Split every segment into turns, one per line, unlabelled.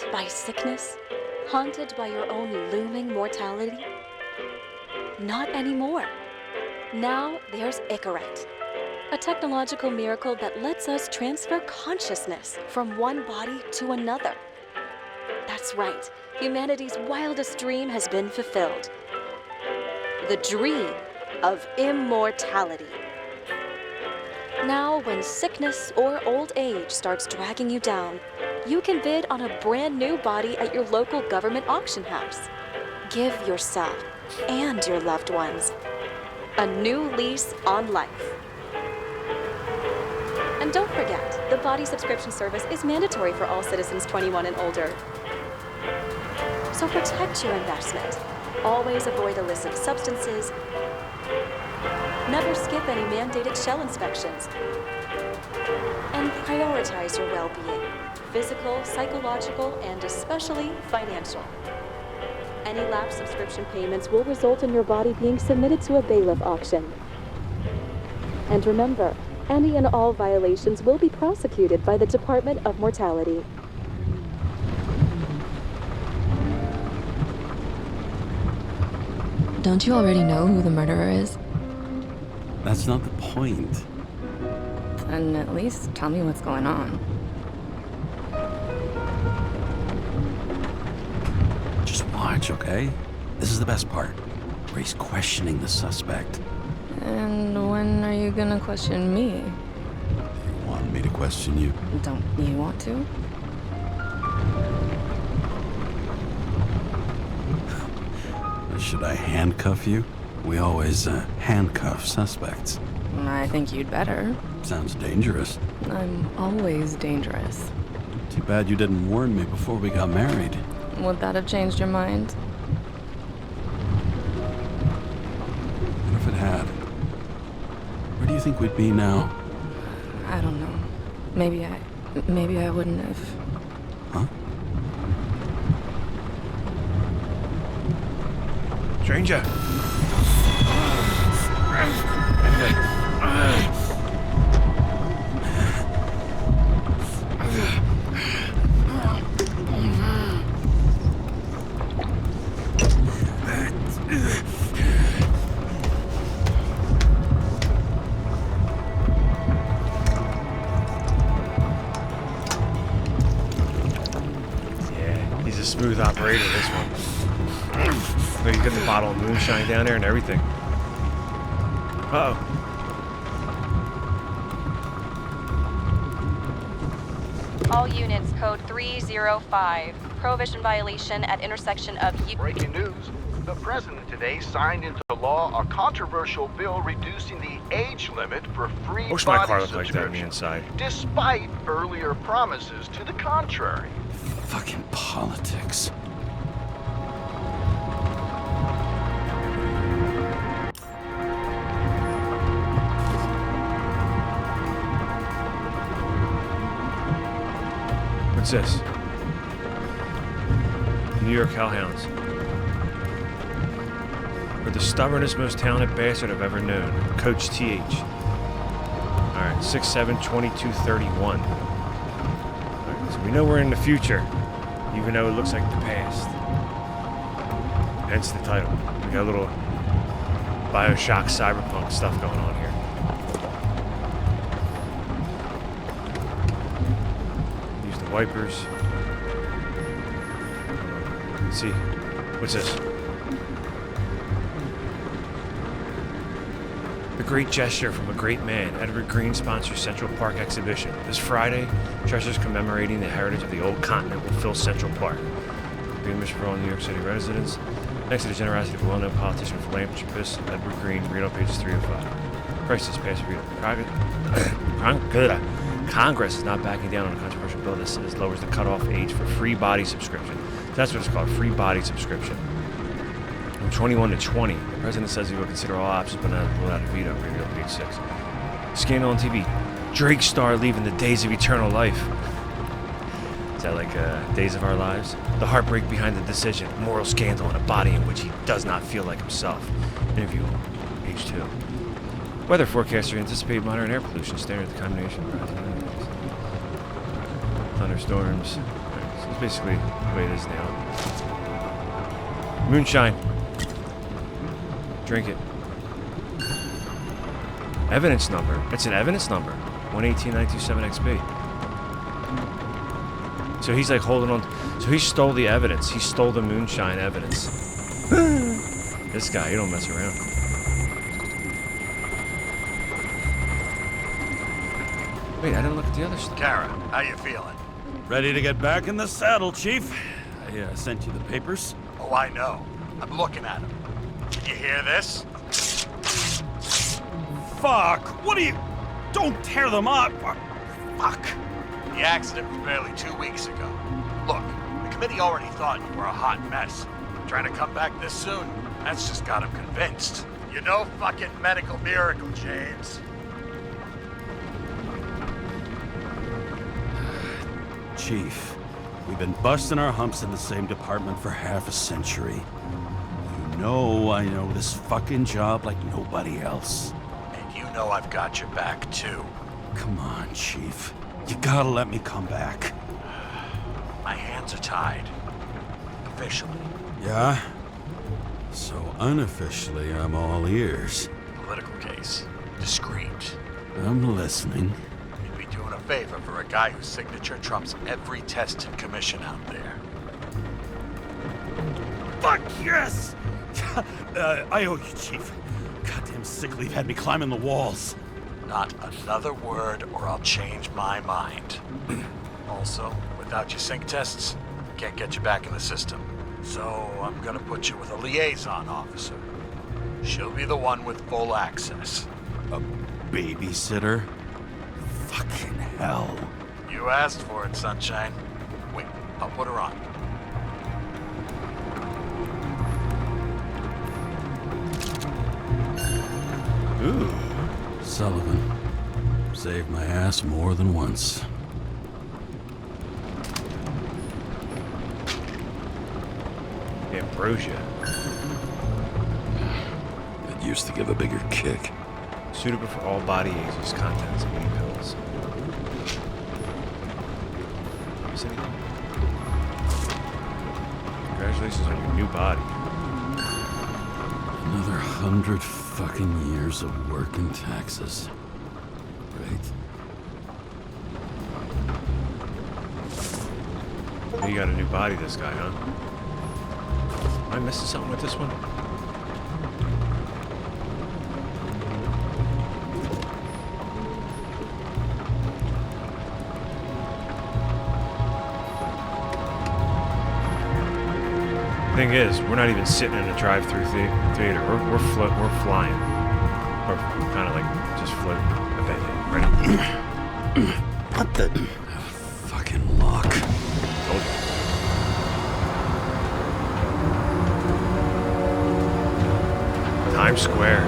plagued by sickness? Haunted by your own looming mortality? Not anymore. Now there's Icaret, a technological miracle that lets us transfer consciousness from one body to another. That's right, humanity's wildest dream has been fulfilled. The dream of immortality. Now, when sickness or old age starts dragging you down, you can bid on a brand new body at your local government auction house. Give yourself and your loved ones a new lease on life. And don't forget, the body subscription service is mandatory for all citizens 21 and older. So protect your investment. Always avoid illicit substances. Never skip any mandated shell inspections. And prioritize your well-being, physical, psychological, and especially financial. Any lapsed subscription payments will result in your body being submitted to a bailiff auction. And remember, any and all violations will be prosecuted by the Department of Mortality.
Don't you already know who the murderer is?
That's not the point.
Then at least tell me what's going on.
Just watch, okay? This is the best part, where he's questioning the suspect.
And when are you gonna question me?
You want me to question you?
Don't you want to?
Should I handcuff you? We always handcuff suspects.
I think you'd better.
Sounds dangerous.
I'm always dangerous.
Too bad you didn't warn me before we got married.
Would that have changed your mind?
What if it had? Where do you think we'd be now?
I don't know. Maybe I wouldn't have.
Huh?
Stranger! Yeah, he's a smooth operator, this one. He's got the bottle of moonshine down there and everything. Uh-oh.
All units, code 305. Prohibition violation at intersection of...
Breaking news. The president today signed into law a controversial bill reducing the age limit for free
I wish my
body
car looked like that on the
subscription,
inside.
despite earlier promises to the contrary.
Fucking politics.
What's this? New York Hellhounds. We're the stubbornest, most talented bastard I've ever known. Coach TH. Alright, 6'7", 2231. Alright, so we know we're in the future, even though it looks like the past. Hence the title. We got a little Bioshock cyberpunk stuff going on here. Use the wipers. Let's see. What's this? The great gesture from a great man. Edward Green sponsors Central Park exhibition. This Friday, treasures commemorating the heritage of the old continent will fill Central Park. Green mission for all New York City residents. Next to the generosity of a well-known politician and philanthropist, Edward Green, read on pages 3 and 5. Crisis past freedom. Congress is not backing down on a controversial bill that lowers the cutoff age for free body subscription. That's what it's called, free body subscription. From 21 to 20. The president says he will consider all options, but not rule out a veto. Read on page 6. Scandal on TV. Drake star leaving the days of eternal life. Is that like Days of Our Lives? The heartbreak behind the decision. Moral scandal in a body in which he does not feel like himself. Interview on page 2. Weather forecaster anticipate moderate air pollution, staring at the combination of thunderstorms. basically the way it is now. Moonshine. Drink it. Evidence number. It's an evidence number. 118927XB. So he's like holding on. So he stole the evidence. He stole the moonshine evidence. This guy, he don't mess around. Wait, I didn't look at the other stuff.
Kara, how you feeling?
Ready to get back in the saddle, Chief. I sent you the papers.
Oh, I know. I'm looking at them. Did you hear this?
Fuck! What are you... Don't tear them up! Fuck!
The accident was barely 2 weeks ago. Look, the committee already thought you were a hot mess. Trying to come back this soon, that's just got them convinced. You're no fucking medical miracle, James.
Chief, we've been busting our humps in the same department for half a century. You know I know this fucking job like nobody else.
And you know I've got your back, too.
Come on, Chief. You gotta let me come back.
My hands are tied. Officially.
Yeah? So unofficially, I'm all ears.
Political case. Discreet.
I'm listening.
You'd be doing a favor for a guy whose signature trumps every tested commission out there.
Fuck yes! I owe you, Chief. Goddamn sick leave had me climbing the walls.
Not another word or I'll change my mind. Also, without your sync tests, can't get you back in the system. So I'm gonna put you with a liaison officer. She'll be the one with full access.
A babysitter? Fucking hell.
You asked for it, Sunshine. Wait, I'll put her on.
Ooh. Sullivan. Saved my ass more than once.
Ambrosia.
It used to give a bigger kick.
Suitable for all body ages, contents, mini pills. Is anything? Congratulations on your new body.
Another 100 fucking years of work and taxes. Great.
You got a new body, this guy, huh? Am I missing something with this one? Thing is, we're not even sitting in a drive-through theater. We're flying. Or kind of like just floating. I bet you, right?
What the... fucking lock.
Told you. Times Square.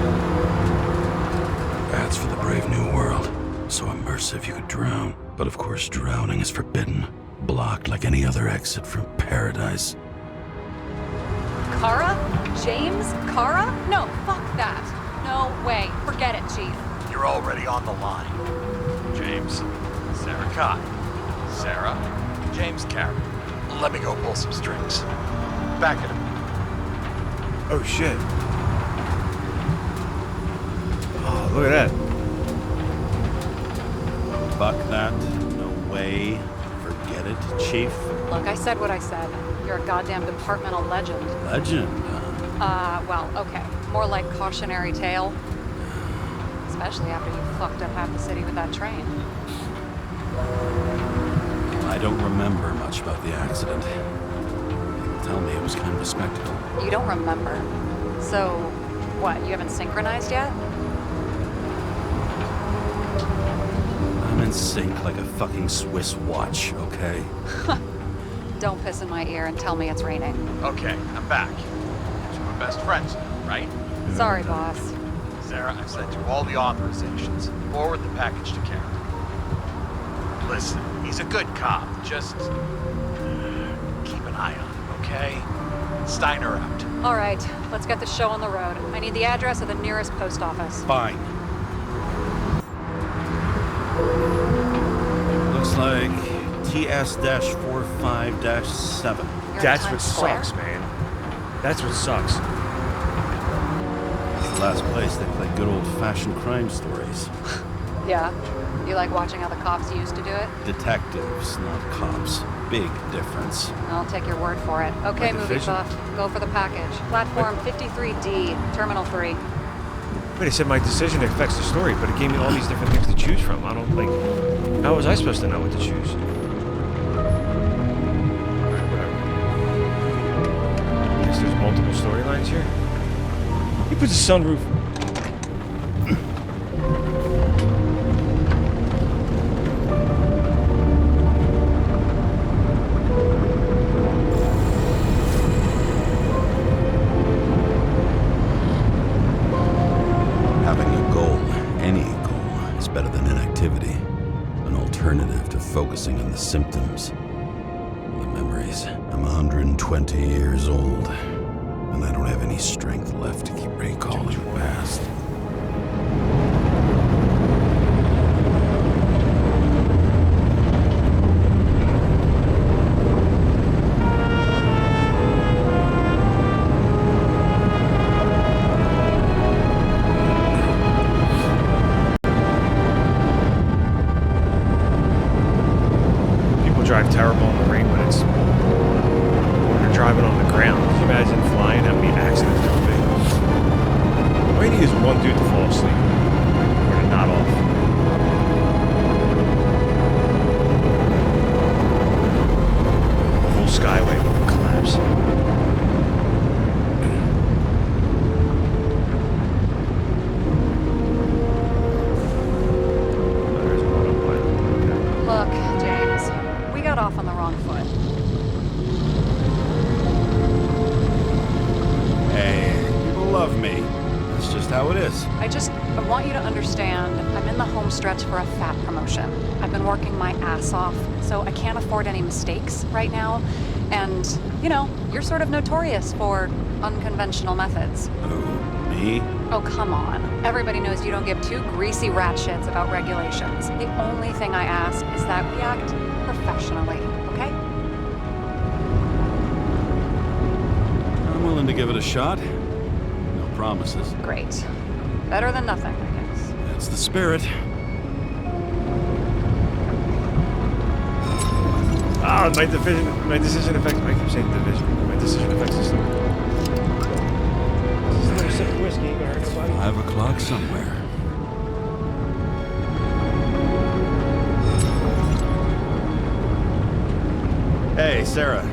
That's for the brave new world. So immersive you could drown. But of course drowning is forbidden. Blocked like any other exit from paradise.
Karra? James Karra? No, fuck that. No way. Forget it, Chief.
You're already on the line. James, Sara Kai. Sara, James Karra. Let me go pull some strings. Back at him.
Oh shit. Oh, look at that.
Fuck that. No way. Forget it, Chief.
Look, I said what I said. You're a goddamn departmental legend.
Legend,
Well, okay. More like cautionary tale. Especially after you fucked up half the city with that train.
I don't remember much about the accident. Tell me it was kind of a spectacle.
You don't remember. So, what, you haven't synchronized yet?
I'm in sync like a fucking Swiss watch, okay?
Don't piss in my ear and tell me it's raining.
Okay, I'm back. So we're best friends now, right?
Sorry, boss.
Sara, I've sent you all the authorizations. Forward the package to Karen. Listen, he's a good cop. Just keep an eye on him, okay? Steiner out.
All right, let's get the show on the road. I need the address of the nearest post office.
Fine. Looks like TS-45-7.
You're in
That's what
Times Square?
sucks, man. That's what sucks.
It's the last place they play good old-fashioned crime stories.
Yeah. You like watching how the cops used to do it?
Detectives, not cops. Big difference.
I'll take your word for it. Okay,
Like the
movie
vision.
buff. Go for the package. Platform 53D, Terminal 3.
Wait, it said my decision affects the story, but it gave me all these different things to choose from. I don't, like... How was I supposed to know what to choose? Alright, whatever. Guess there's multiple storylines here. He puts a sunroof...
Having a goal, any goal, is better than inactivity. An alternative to focusing on the symptoms. The memories. I'm 120 years old, and I don't have any strength left to keep recalling the past.
People drive terrible in the rain when it's... when they're driving on the ground. Could you imagine flying? How many accidents there would be? All you need is one dude to fall asleep. Or to nod off. Full skyway will collapse. There is an autopilot. Okay.
Look, James, we got off on the wrong foot.
Hey, people love me. That's just how it is.
I want you to understand, I'm in the home stretch for a fat promotion. I've been working my ass off, so I can't afford any mistakes right now. And, you know, you're sort of notorious for unconventional methods.
Who? Me?
Oh, come on. Everybody knows you don't give two greasy rat shits about regulations. The only thing I ask is that we act professionally, okay?
I'm willing to give it a shot. No promises.
Great. Better than nothing, I guess.
That's the spirit.
Ah, my decision affects... I keep saying division. My decision affects the story. This is another sip of whiskey. You gonna hurt somebody?
5 o'clock somewhere. Hey, Sarah.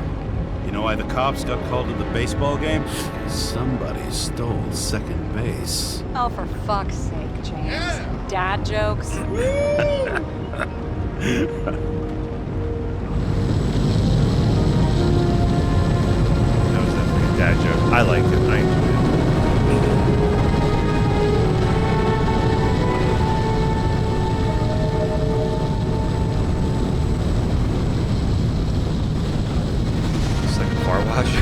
You know why the cops got called to the baseball game? Somebody stole second base.
Oh, for fuck's sake, James. Dad jokes.
That was definitely a dad joke. I liked it. I enjoyed it. It's like a car wash.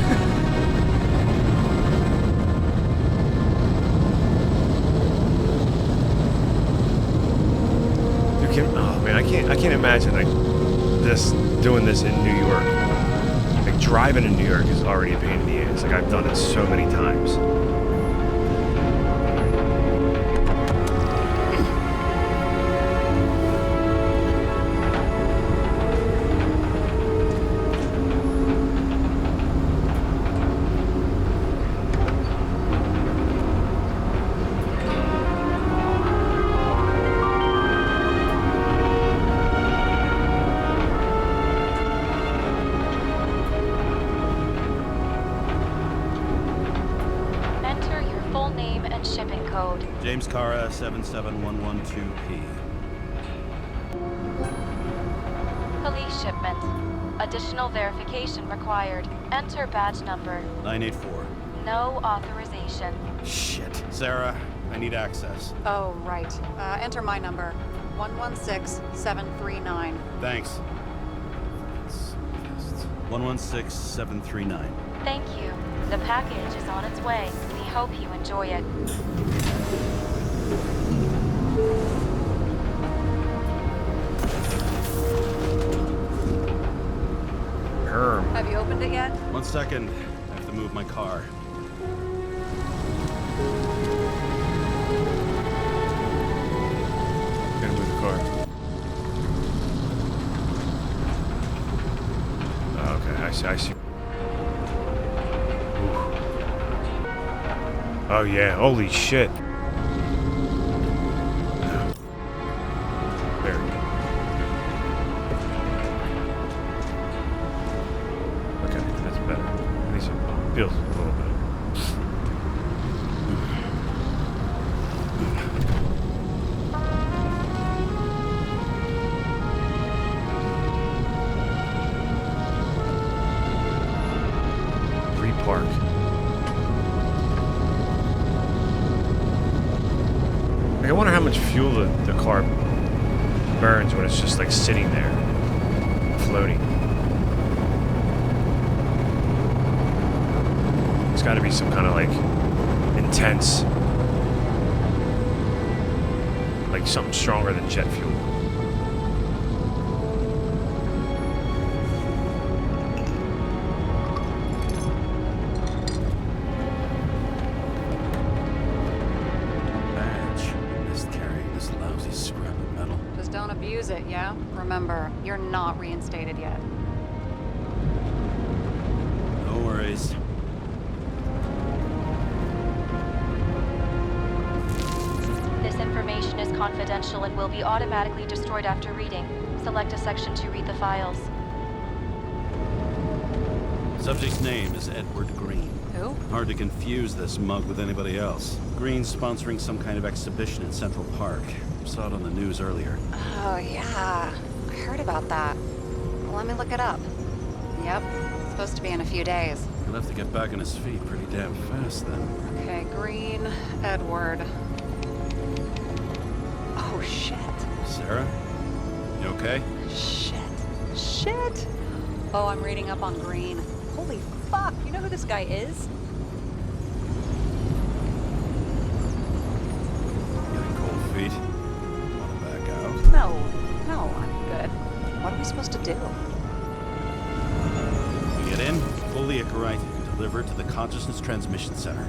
Oh man, I can't imagine like doing this in New York. Like driving in New York is already a pain in the ass. Like I've done it so many times.
Enter your full name and shipping code.
James Karra, 77112P.
Police shipment. Additional verification required. Enter badge number.
984.
No authorization.
Shit. Sarah, I need access.
Oh, right. Enter my number. 116739.
Thanks. 116739.
Thank you. The package is on its way. We hope you enjoy it.
1 second. I have to move my car.
Gonna move the car. Oh, okay, I see. Oof. Oh yeah, holy shit. There we go. Okay, that's better. At least it feels a little better. 3 Park. I wonder how much fuel the car burns when it's just like sitting there, floating. It's got to be some kind of like intense, like something stronger than jet fuel.
It, yeah? Remember, you're not reinstated yet.
No worries.
This information is confidential and will be automatically destroyed after reading. Select a section to read the files.
Subject's name is Edward Green.
Who?
Hard to confuse this mug with anybody else. Green's sponsoring some kind of exhibition in Central Park. Saw it on the news earlier.
Oh, yeah. I heard about that. Well, let me look it up. Yep. It's supposed to be in a few days.
He'll have to get back on his feet pretty damn fast then.
Okay, Green, Edward. Oh, shit.
Sarah? You okay?
Shit. Oh, I'm reading up on Green. Holy fuck. You know who this guy is?
Getting cold feet.
No, I'm good. What are we supposed to do?
We get in, pull the Icarite, and deliver it to the Consciousness Transmission Center.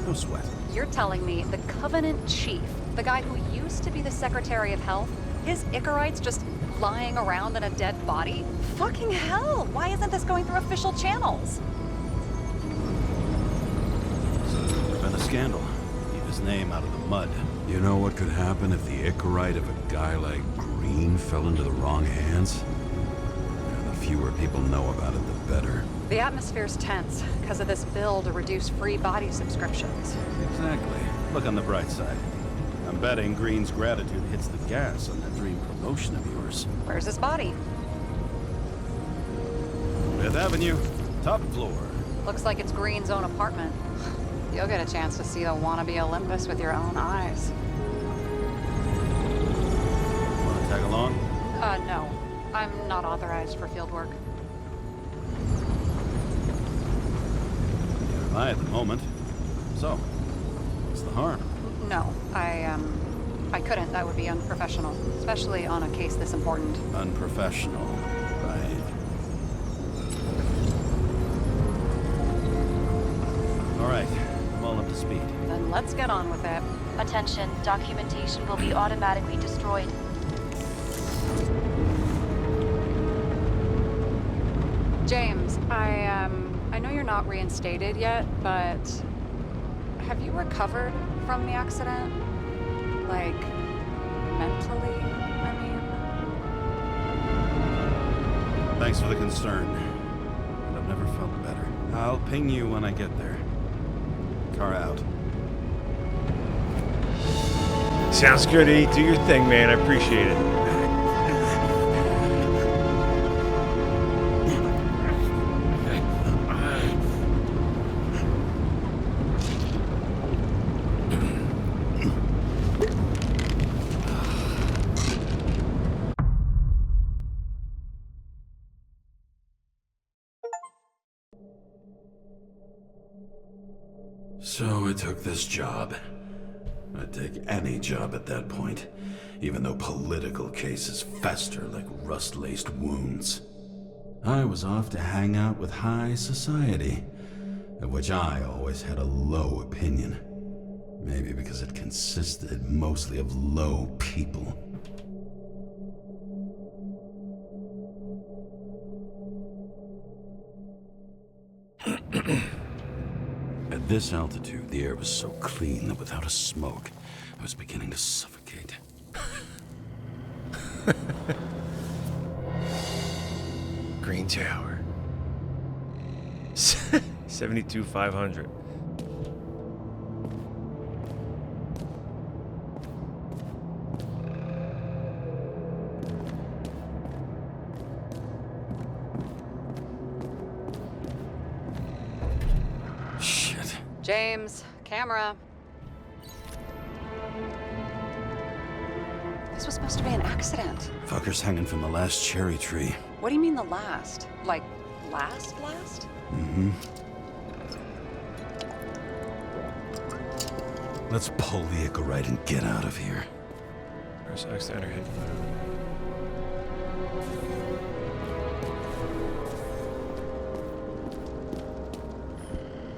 No sweat.
You're telling me the Covenant Chief, the guy who used to be the Secretary of Health, his Icarite's just lying around in a dead body? Fucking hell! Why isn't this going through official channels?
So it would have been a scandal. Keep his name out of the mud.
You know what could happen if the Icarite of a guy like Green fell into the wrong hands? Yeah, the fewer people know about it, the better.
The atmosphere's tense because of this bill to reduce free body subscriptions.
Exactly. Look on the bright side. I'm betting Green's gratitude hits the gas on that dream promotion of yours.
Where's his body?
Fifth Avenue, top floor.
Looks like it's Green's own apartment. You'll get a chance to see the wannabe Olympus with your own eyes.
Want to tag along?
No. I'm not authorized for field work.
Neither am I at the moment. So, what's the harm?
No, I couldn't. That would be unprofessional, especially on a case this important.
Unprofessional, right. All right, I'm all up to speed.
Then let's get on with it.
Attention, documentation will be automatically destroyed.
James, I know you're not reinstated yet, but have you recovered from the accident? Like, mentally, I mean?
Thanks for the concern. But I've never felt better. I'll ping you when I get there. Car out.
Sounds good, E. Do your thing, man. I appreciate it.
So I took this job. I'd take any job at that point, even though political cases fester like rust-laced wounds.
I was off to hang out with high society, of which I always had a low opinion. Maybe because it consisted mostly of low people. At this altitude, the air was so clean that without a smoke, I was beginning to suffocate.
Green Tower. 72,500.
Shit.
James, camera. This was supposed to be an accident.
Fuckers hanging from the last cherry tree.
What do you mean the last? Like, last?
Mm-hmm. Let's pull the Icarite and get out of here.
Press X to enter hidden.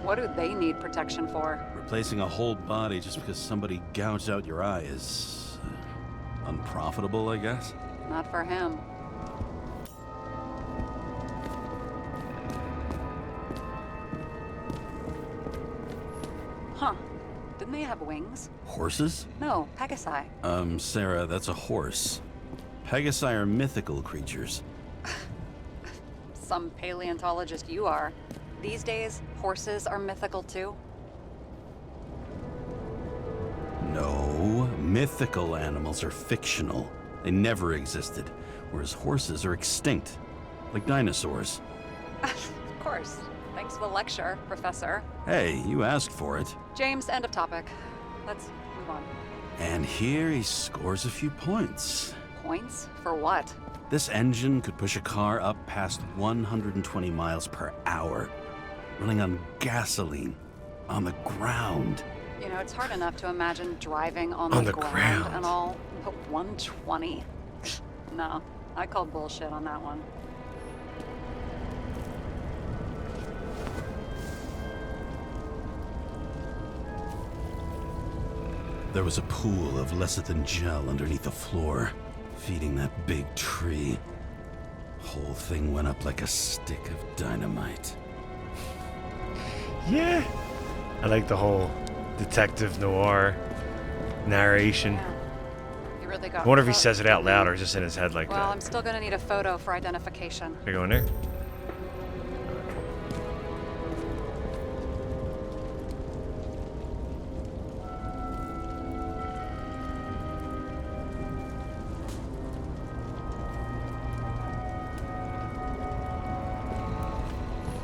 What do they need protection for?
Replacing a whole body just because somebody gouged out your eye is unprofitable, I guess.
Not for him. Huh. Didn't they have wings?
Horses?
No, Pegasi.
Sarah, that's a horse. Pegasi are mythical creatures.
Some paleontologist you are. These days, horses are mythical too.
No, mythical animals are fictional. They never existed, whereas horses are extinct, like dinosaurs.
Of course. Thanks for the lecture, Professor.
Hey, you asked for it.
James, end of topic. Let's move on.
And here he scores a few points.
Points? For what?
This engine could push a car up past 120 miles per hour, running on gasoline, on the ground.
You know, it's hard enough to imagine driving on
On
the
the
ground
ground.
and all, but 120? No, I call bullshit on that one.
There was a pool of lecithin gel underneath the floor, feeding that big tree. Whole thing went up like a stick of dynamite.
Yeah. I like the whole detective noir narration.
Yeah. You really got
I wonder if he
pho-
says it out loud or just in his head like
Well,
that.
I'm still gonna need a photo for identification.
Can I go in there?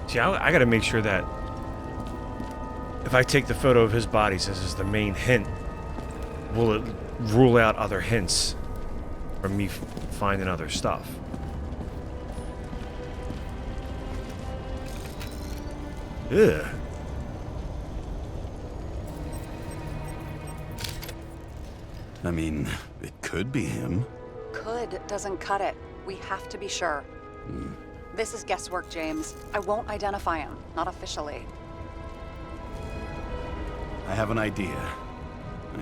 See, I gotta make sure that if I take the photo of his body, since it's the main hint, will it rule out other hints from me finding other stuff? Ugh.
I mean, it could be him.
Could doesn't cut it. We have to be sure. This is guesswork, James. I won't identify him. Not officially.
I have an idea.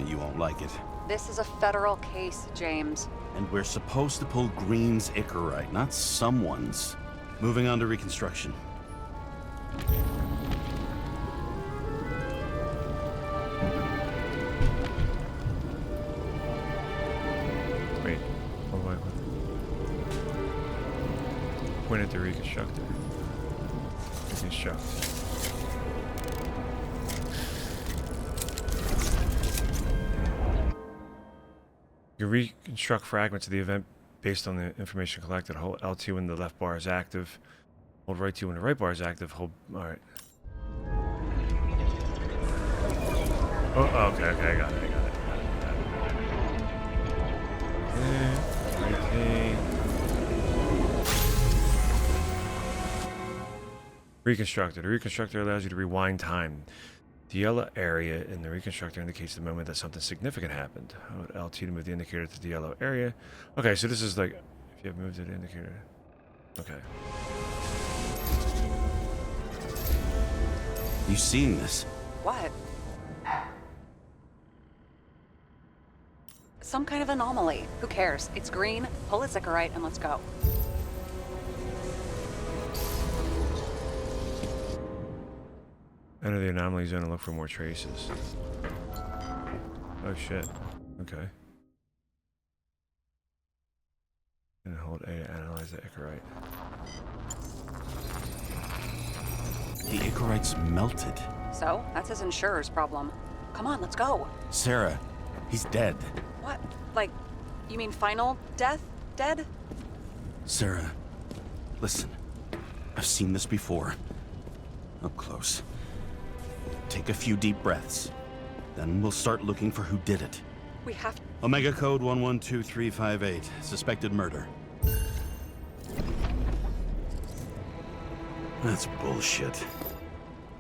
You won't like it.
This is a federal case, James.
And we're supposed to pull Green's Icarite, not someone's. Moving on to reconstruction.
Wait. Oh, wait. Point at the reconstructor. Reconstruct. You reconstruct fragments of the event based on the information collected. Hold L2 when the left bar is active. Hold right 2 when the right bar is active. Hold. Alright. Oh, okay, I got it. Okay. Reconstructor. The reconstructor allows you to rewind time. The yellow area in the reconstructor indicates the moment that something significant happened. Hold L2 to move the indicator to the yellow area. Okay, so this is like, if you have moved the indicator. Okay.
You seeing this?
What? Some kind of anomaly. Who cares? It's green, pull its Icarite, and let's go.
Enter the anomaly zone and look for more traces. Oh shit. Okay. And hold A to analyze the Icarite.
The Icarite's melted.
So, that's his insurer's problem. Come on, let's go.
Sarah, he's dead.
What? Like, you mean final death? Dead?
Sarah, listen. I've seen this before. Up close. Take a few deep breaths. Then we'll start looking for who did it.
We have to...
Omega code 112358. Suspected murder. That's bullshit.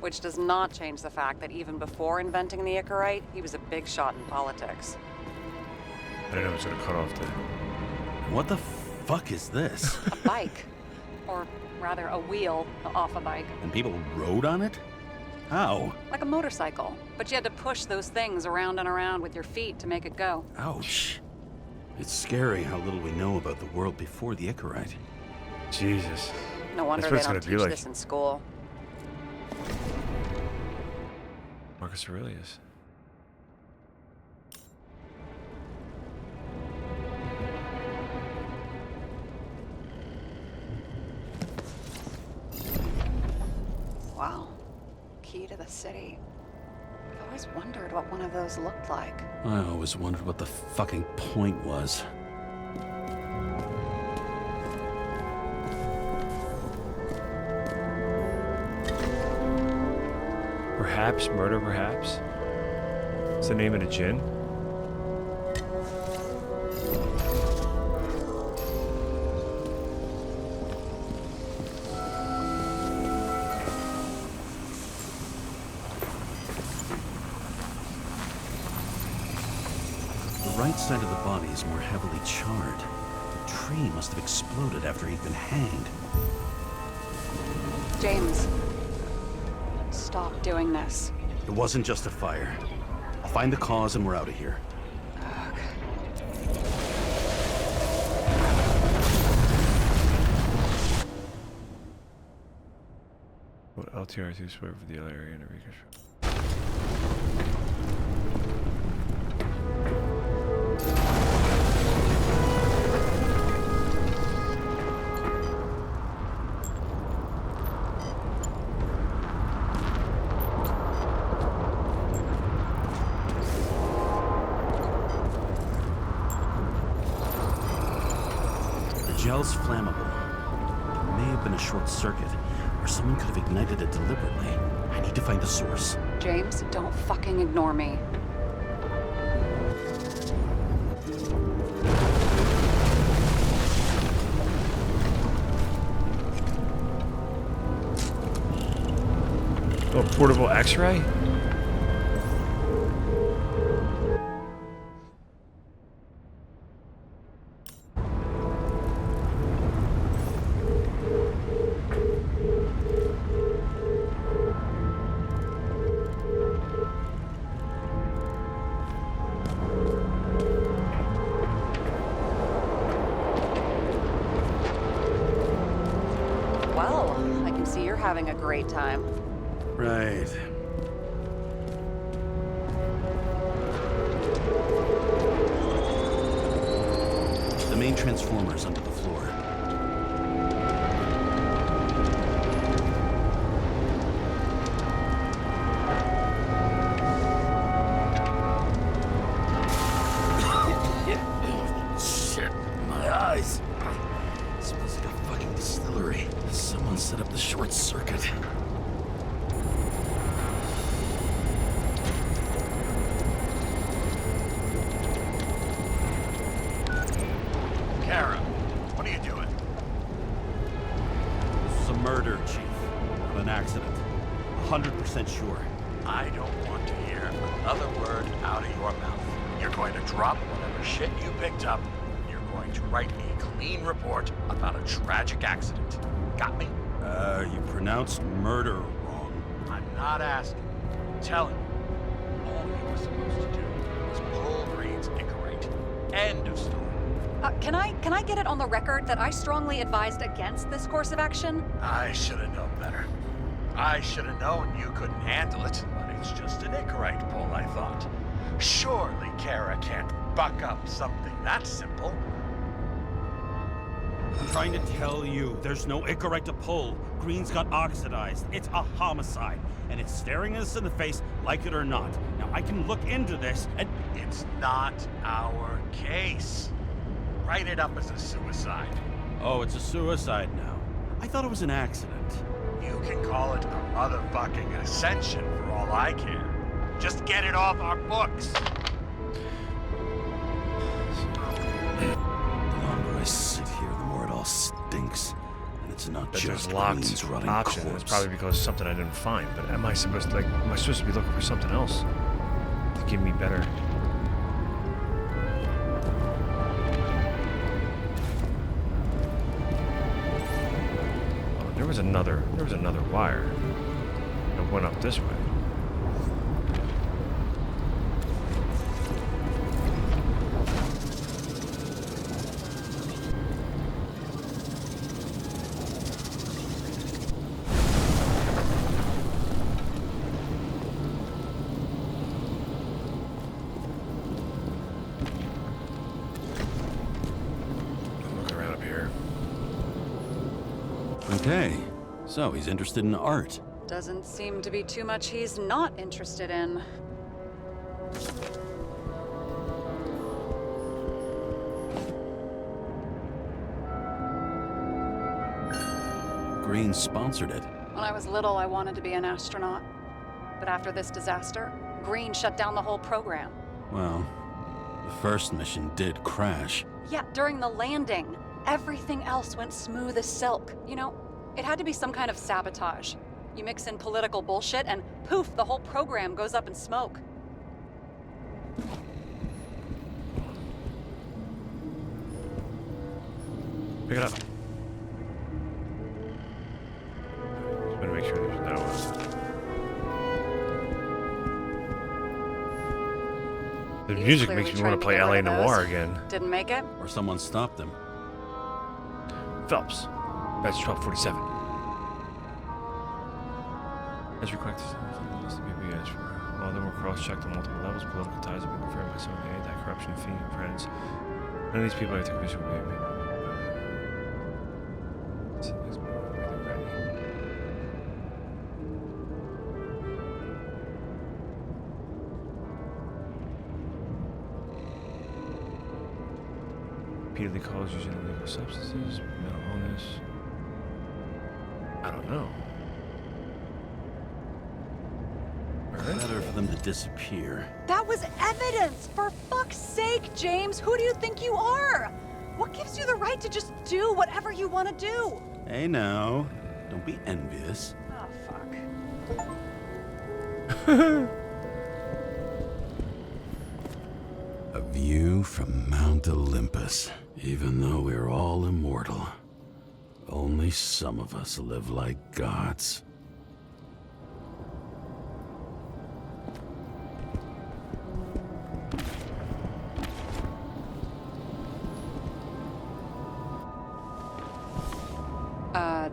Which does not change the fact that even before inventing the Icarite, he was a big shot in politics.
I don't know what's gonna cut off the...
What the fuck is this?
A bike. Or rather, a wheel off a bike.
And people rode on it? How?
Like a motorcycle. But you had to push those things around and around with your feet to make it go.
Ouch. It's scary how little we know about the world before the Icarite.
Jesus.
No wonder
That's
they
what it's
don't
gonna be
teach
like.
this in school.
Marcus Aurelius.
Wow. Key to the city. I've always wondered what one of those looked like.
I always wondered what the fucking point was.
Perhaps, murder perhaps? It's the name of the gin?
The right side of the body is more heavily charred. The tree must have exploded after he'd been hanged.
James. Stop doing this.
It wasn't just a fire. I'll find the cause and we're out of here.
What LTR2 swear for the area and reconstruct.
Gel's flammable. It may have been a short circuit, or someone could have ignited it deliberately. I need to find the source.
James, don't fucking ignore me.
Oh, portable X-ray?
Well, I can see you're having a great time.
Right. The main transformer's under the floor. Shit, my eyes. It smells like a fucking distillery. Someone set up the short circuit.
Kara, what are you doing?
This is a murder, Chief. Not an accident. 100% sure.
I don't want to hear another word out of your mouth. You're going to drop whatever shit you picked up. You're going going to write me a clean report about a tragic accident. Got me?
You pronounced murder wrong.
I'm not asking. I'm telling you. All you were supposed to do was pull Green's Icarite. End of story.
Can I get it on the record that I strongly advised against this course of action?
I should have known better. I should have known you couldn't handle it, but it's just an Icarite pull, I thought. Surely Kara can't buck up something that simple.
I'm trying to tell you, there's no Icarite to pull. Green's got oxidized. It's a homicide, and it's staring us in the face, like it or not. Now, I can look into this, and...
It's not our case. Write it up as a suicide.
Oh, it's a suicide now. I thought it was an accident.
You can call it a motherfucking ascension for all I care. Just get it off our books.
The longer I sit here, the more it all stinks. And it's not
That
just
there's locked
Green's rotting
option.
corpse.
It's probably because of something I didn't find. But am I supposed to be looking for something else to give me better? Oh, there was another wire that went up this way.
Okay, so he's interested in art.
Doesn't seem to be too much he's not interested in.
Green sponsored it.
When I was little, I wanted to be an astronaut. But after this disaster, Green shut down the whole program.
Well, the first mission did crash.
Yeah, during the landing. Everything else went smooth as silk. You know, it had to be some kind of sabotage. You mix in political bullshit and poof, the whole program goes up in smoke.
Pick it up. Just better make sure there's no. The music
Clearly
makes me want to play
trying
LA
get rid of
Noire
those.
again.
Didn't make it?
Or someone stopped them.
Phelps. That's 1247. As requested, the BBS for all of them were cross-checked on multiple levels. Political ties have been confirmed by some of the anti-corruption fingerprints. None of these people have to commission with me. Repeatedly calls using illegal substances, mental illness. I don't know.
Better for them to disappear.
That was evidence! For fuck's sake, James! Who do you think you are? What gives you the right to just do whatever you want to do?
Hey now, don't be envious.
Oh, fuck.
A view from Mount Olympus. Even though we're all immortal, only some of us live like gods.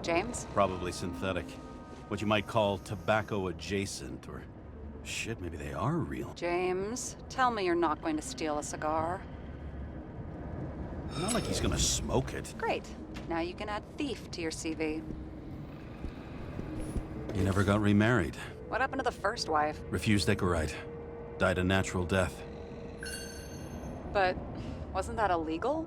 James?
Probably synthetic. What you might call tobacco adjacent, or shit, maybe they are real.
James, tell me you're not going to steal a cigar.
Not like he's gonna smoke it.
Great. Now you can add thief to your CV.
He never got remarried.
What happened to the first wife?
Refused Icarite. Died a natural death.
But wasn't that illegal?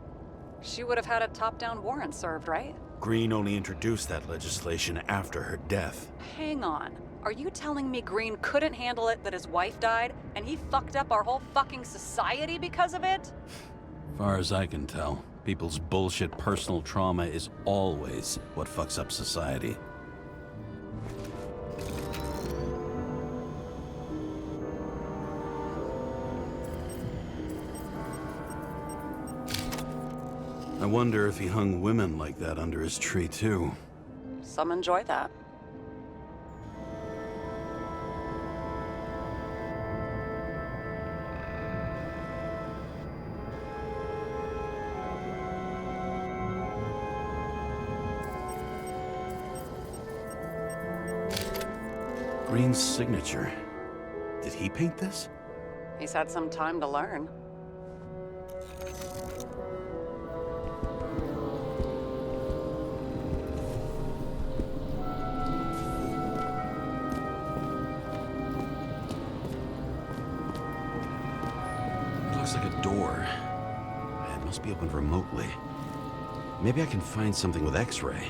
She would have had a top-down warrant served, right?
Green only introduced that legislation after her death.
Hang on. Are you telling me Green couldn't handle it that his wife died, and he fucked up our whole fucking society because of it?
Far as I can tell, people's bullshit personal trauma is always what fucks up society. I wonder if he hung women like that under his tree, too.
Some enjoy that.
Green's signature. Did he paint this?
He's had some time to learn.
It looks like a door. It must be opened remotely. Maybe I can find something with X-ray.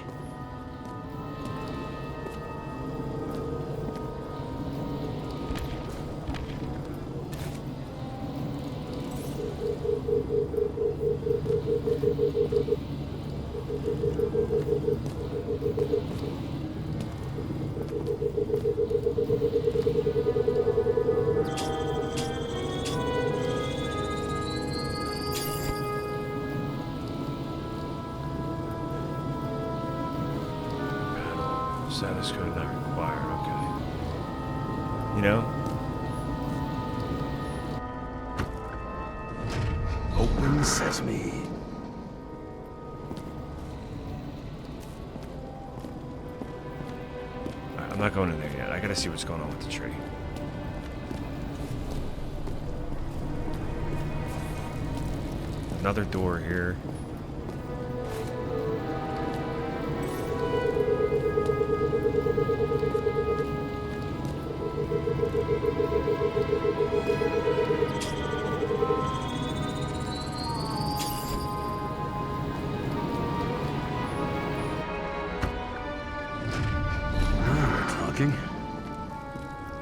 Status code not required, okay. You know?
Open sesame.
Alright, I'm not going in there yet. I gotta see what's going on with the tree. Another door here.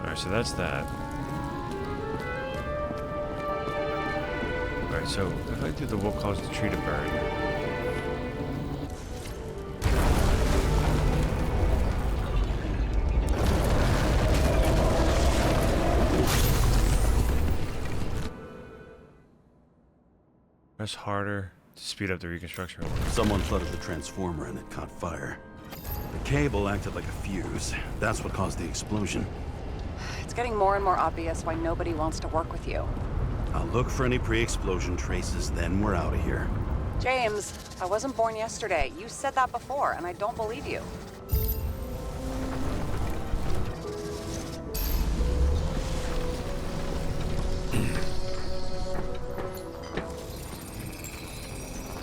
Alright, so that's that. Alright, so if I do the what caused the tree to burn. Press harder to speed up the reconstruction.
Someone flooded the transformer and it caught fire. The cable acted like a fuse. That's what caused the explosion.
It's getting more and more obvious why nobody wants to work with you.
I'll look for any pre-explosion traces, then we're out of here.
James, I wasn't born yesterday. You said that before, and I don't believe you.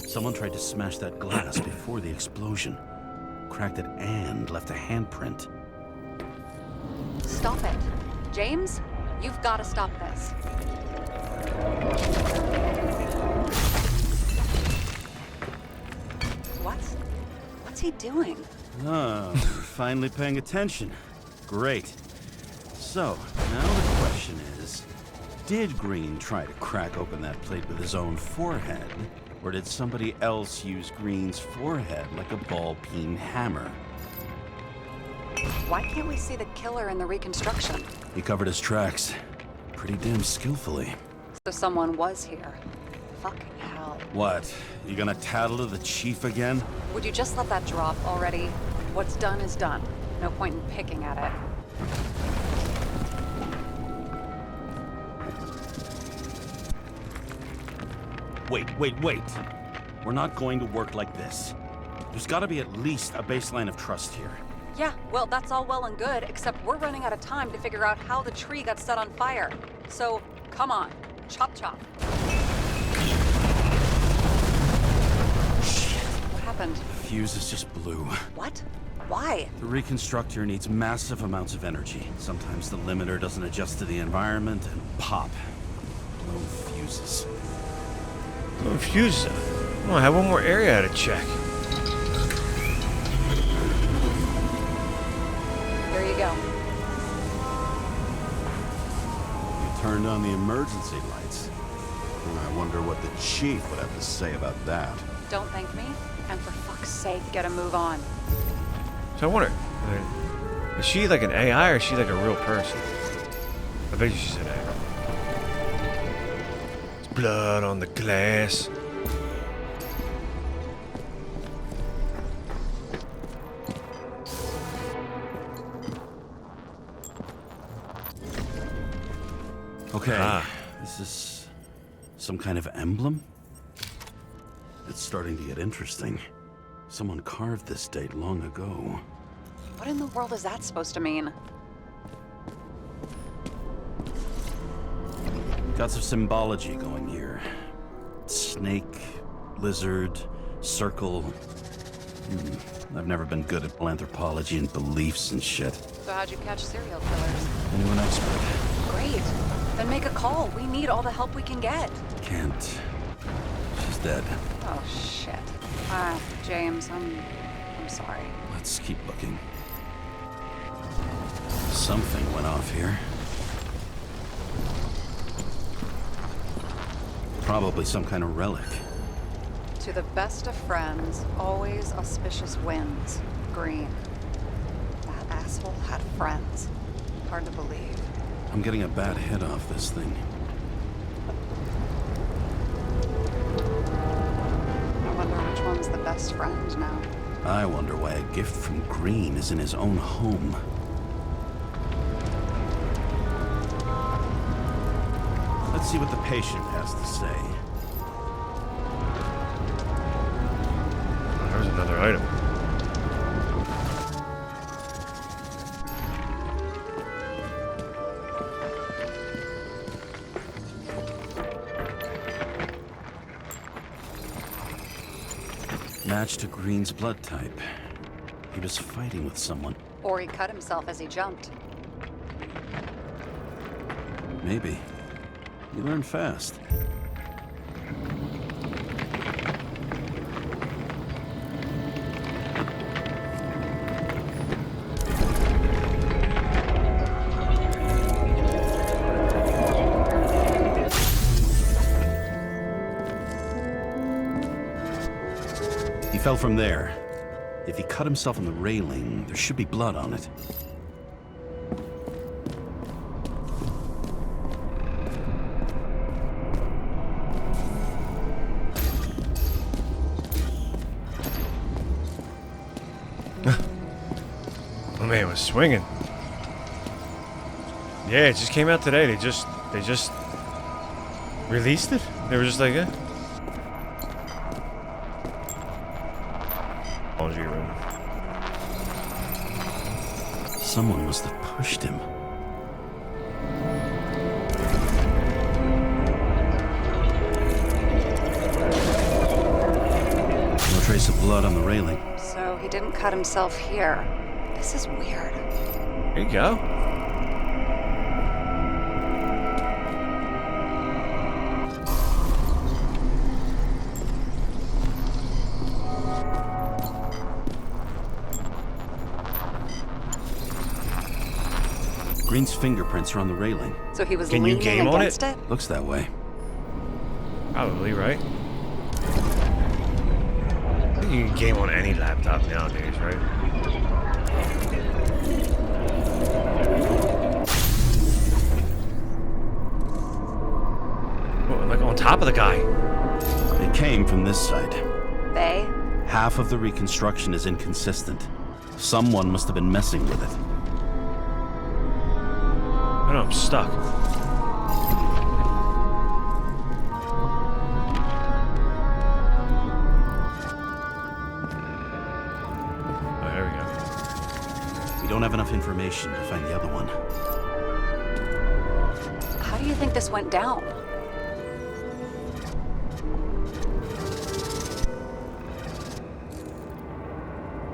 Someone tried to smash that glass before the explosion. Cracked it and left a handprint.
Stop it. James, you've got to stop this. What's he doing?
Oh, finally paying attention. Great. So, now the question is, did Green try to crack open that plate with his own forehead? Or did somebody else use Green's forehead like a ball-peen hammer?
Why can't we see the killer in the reconstruction?
He covered his tracks pretty damn skillfully.
So someone was here. Fucking hell.
What? You gonna tattle to the chief again?
Would you just let that drop already? What's done is done. No point in picking at it.
Wait. We're not going to work like this. There's gotta be at least a baseline of trust here.
Yeah, well, that's all well and good, except we're running out of time to figure out how the tree got set on fire. So, come on. Chop chop.
Shit.
What happened?
The fuses just blew.
What? Why?
The reconstructor needs massive amounts of energy. Sometimes the limiter doesn't adjust to the environment and pop. Blown fuses.
Oh, fuse. Oh, I have one more area to check.
Here you go.
You turned on the emergency lights. I wonder what the chief would have to say about that.
Don't thank me, and for fuck's sake, get a move on.
So I wonder, is she like an AI or is she like a real person? I bet you she's an AI. It's blood on the glass.
Okay, this is some kind of emblem? It's starting to get interesting. Someone carved this date long ago.
What in the world is that supposed to mean?
Got some symbology going here. Snake, lizard, circle. I've never been good at anthropology and beliefs and shit.
So how'd you catch serial killers?
Anyone expert?
Great. Then make a call. We need all the help we can get.
Can't. She's dead.
Oh, shit. James, I'm sorry.
Let's keep looking. Something went off here. Probably some kind of relic.
To the best of friends, always auspicious winds. Green. That asshole had friends. Hard to believe.
I'm getting a bad hit off this thing.
I wonder which one's the best friend now.
I wonder why a gift from Green is in his own home. Let's see what the patient has to say.
There's another item.
Match to Green's blood type. He was fighting with someone.
Or he cut himself as he jumped.
Maybe. You learn fast. He fell from there. If he cut himself on the railing, there should be blood on it.
Oh man, it was swinging. Yeah, it just came out today. They just released it. They were just like, eh. Room.
Someone must have pushed him. No trace of blood on the railing.
So he didn't cut himself here. This is weird.
There you go.
Green's fingerprints are on the railing.
So he was
Can you
leaning
game on
against it?
Looks that way.
Probably, right? I think you can game on any laptop nowadays, right? Oh, like on top of the guy.
It came from this side.
They?
Half of the reconstruction is inconsistent. Someone must have been messing with it.
I know, I'm stuck. Oh, there we go.
We don't have enough information to find the other one.
How do you think this went down?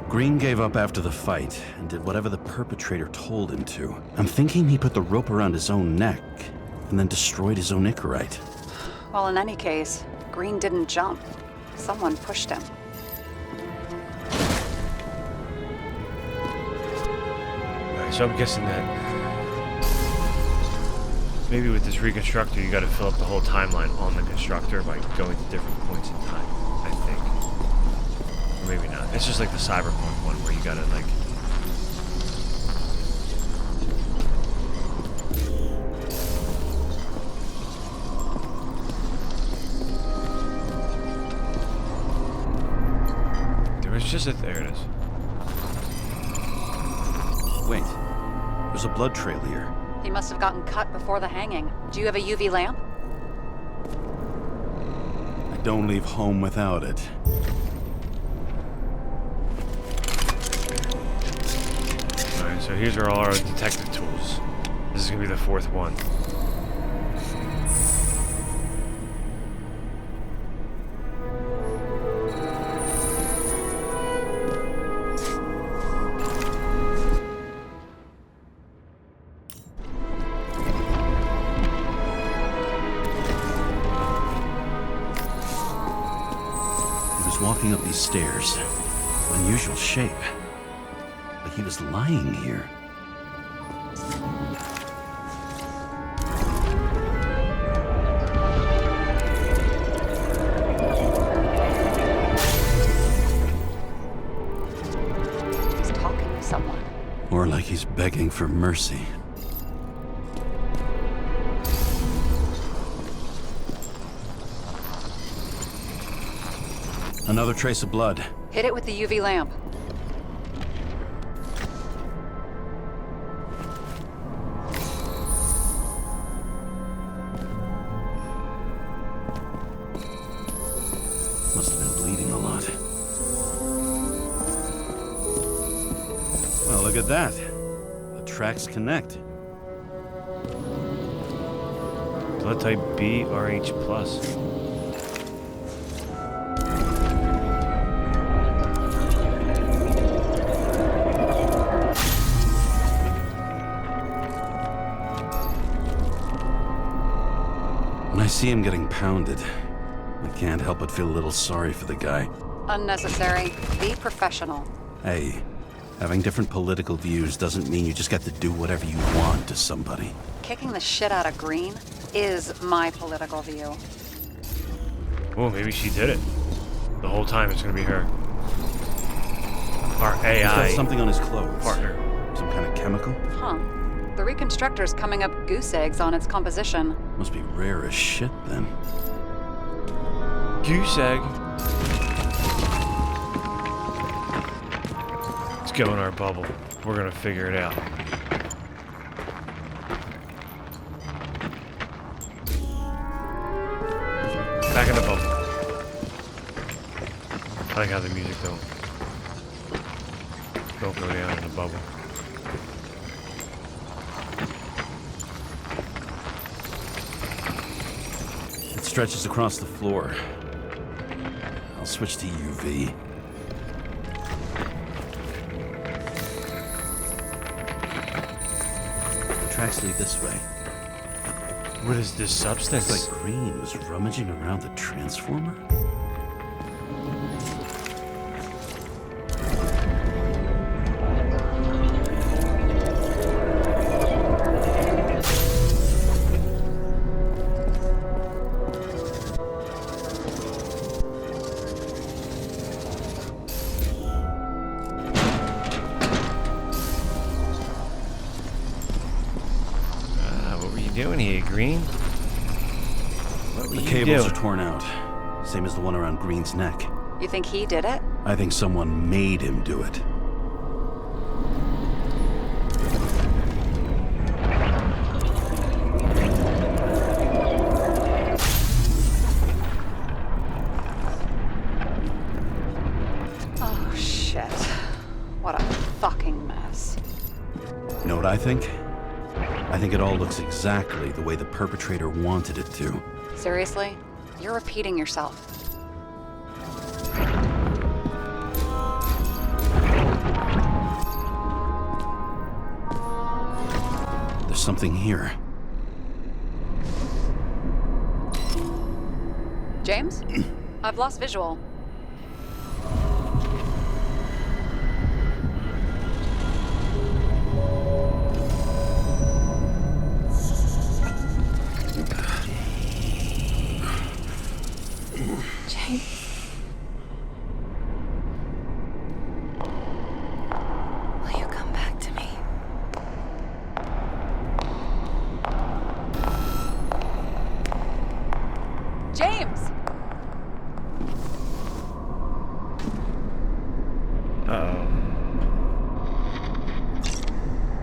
Green gave up after the fight and did whatever the perpetrator told him to. I'm thinking he put the rope around his own neck and then destroyed his own Icarite.
Well, in any case, Green didn't jump. Someone pushed him.
Alright, so I'm guessing that maybe with this reconstructor you gotta fill up the whole timeline on the constructor by going to different points in time, I think. Or maybe not. It's just like the Cyberpunk one where you gotta like there it is.
Wait, there's a blood trail here.
He must have gotten cut before the hanging. Do you have a UV lamp?
I don't leave home without it.
Alright, so here's all our detective tools. This is gonna be the fourth one.
Walking up these stairs. Unusual shape. Like he was lying here.
He's talking to someone.
Or like he's begging for mercy. Another trace of blood.
Hit it with the UV lamp.
Must have been bleeding a lot. Well, look at that. The tracks connect.
Blood type B, RH+.
When I see him getting pounded, I can't help but feel a little sorry for the guy.
Unnecessary. Be professional.
Hey, having different political views doesn't mean you just get to do whatever you want to somebody.
Kicking the shit out of Green is my political view.
Oh, maybe she did it. The whole time it's gonna be her. Our AI
He's got something on his clothes.
partner.
Some kind of chemical?
Huh. The Reconstructor's coming up goose eggs on its composition.
Must be rare as shit then.
Goose egg. Let's go in our bubble. We're gonna figure it out. Back in the bubble. I like how the music don't go down in the bubble.
It stretches across the floor. I'll switch to UV. The tracks lead this way.
What is this substance?
It's like Green was rummaging around the transformer.
What were you doing here, Green? What were
The
you
cables
doing?
are torn out. Same as the one around Green's neck.
You think he did it?
I think someone made him do it.
Oh, shit. What a fucking mess.
You know what I think? I think it all looks exactly the way the perpetrator wanted it to.
Seriously? You're repeating yourself.
There's something here.
James? I've lost visual.
James. Will you come back to me?
James!
Uh-oh.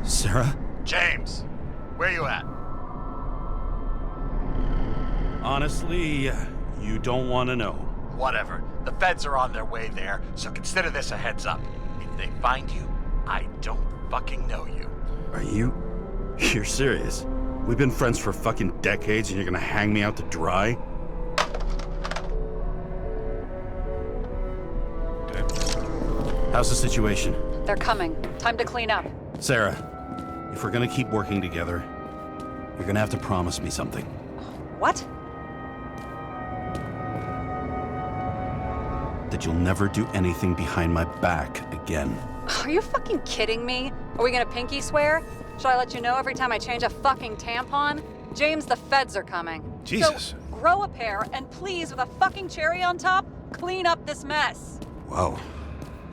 Sarah?
James, Where you at?
Honestly, you don't want to know.
Whatever. The feds are on their way there, so consider this a heads up. If they find you, I don't fucking know you.
Are you? You're serious? We've been friends for fucking decades and you're gonna hang me out to dry? How's the situation?
They're coming. Time to clean up.
Sarah, if we're gonna keep working together, you're gonna have to promise me something.
What?
That you'll never do anything behind my back again.
Are you fucking kidding me? Are we gonna pinky swear? Should I let you know every time I change a fucking tampon? James, the feds are coming.
Jesus.
So grow a pair, and please, with a fucking cherry on top, clean up this mess.
Wow.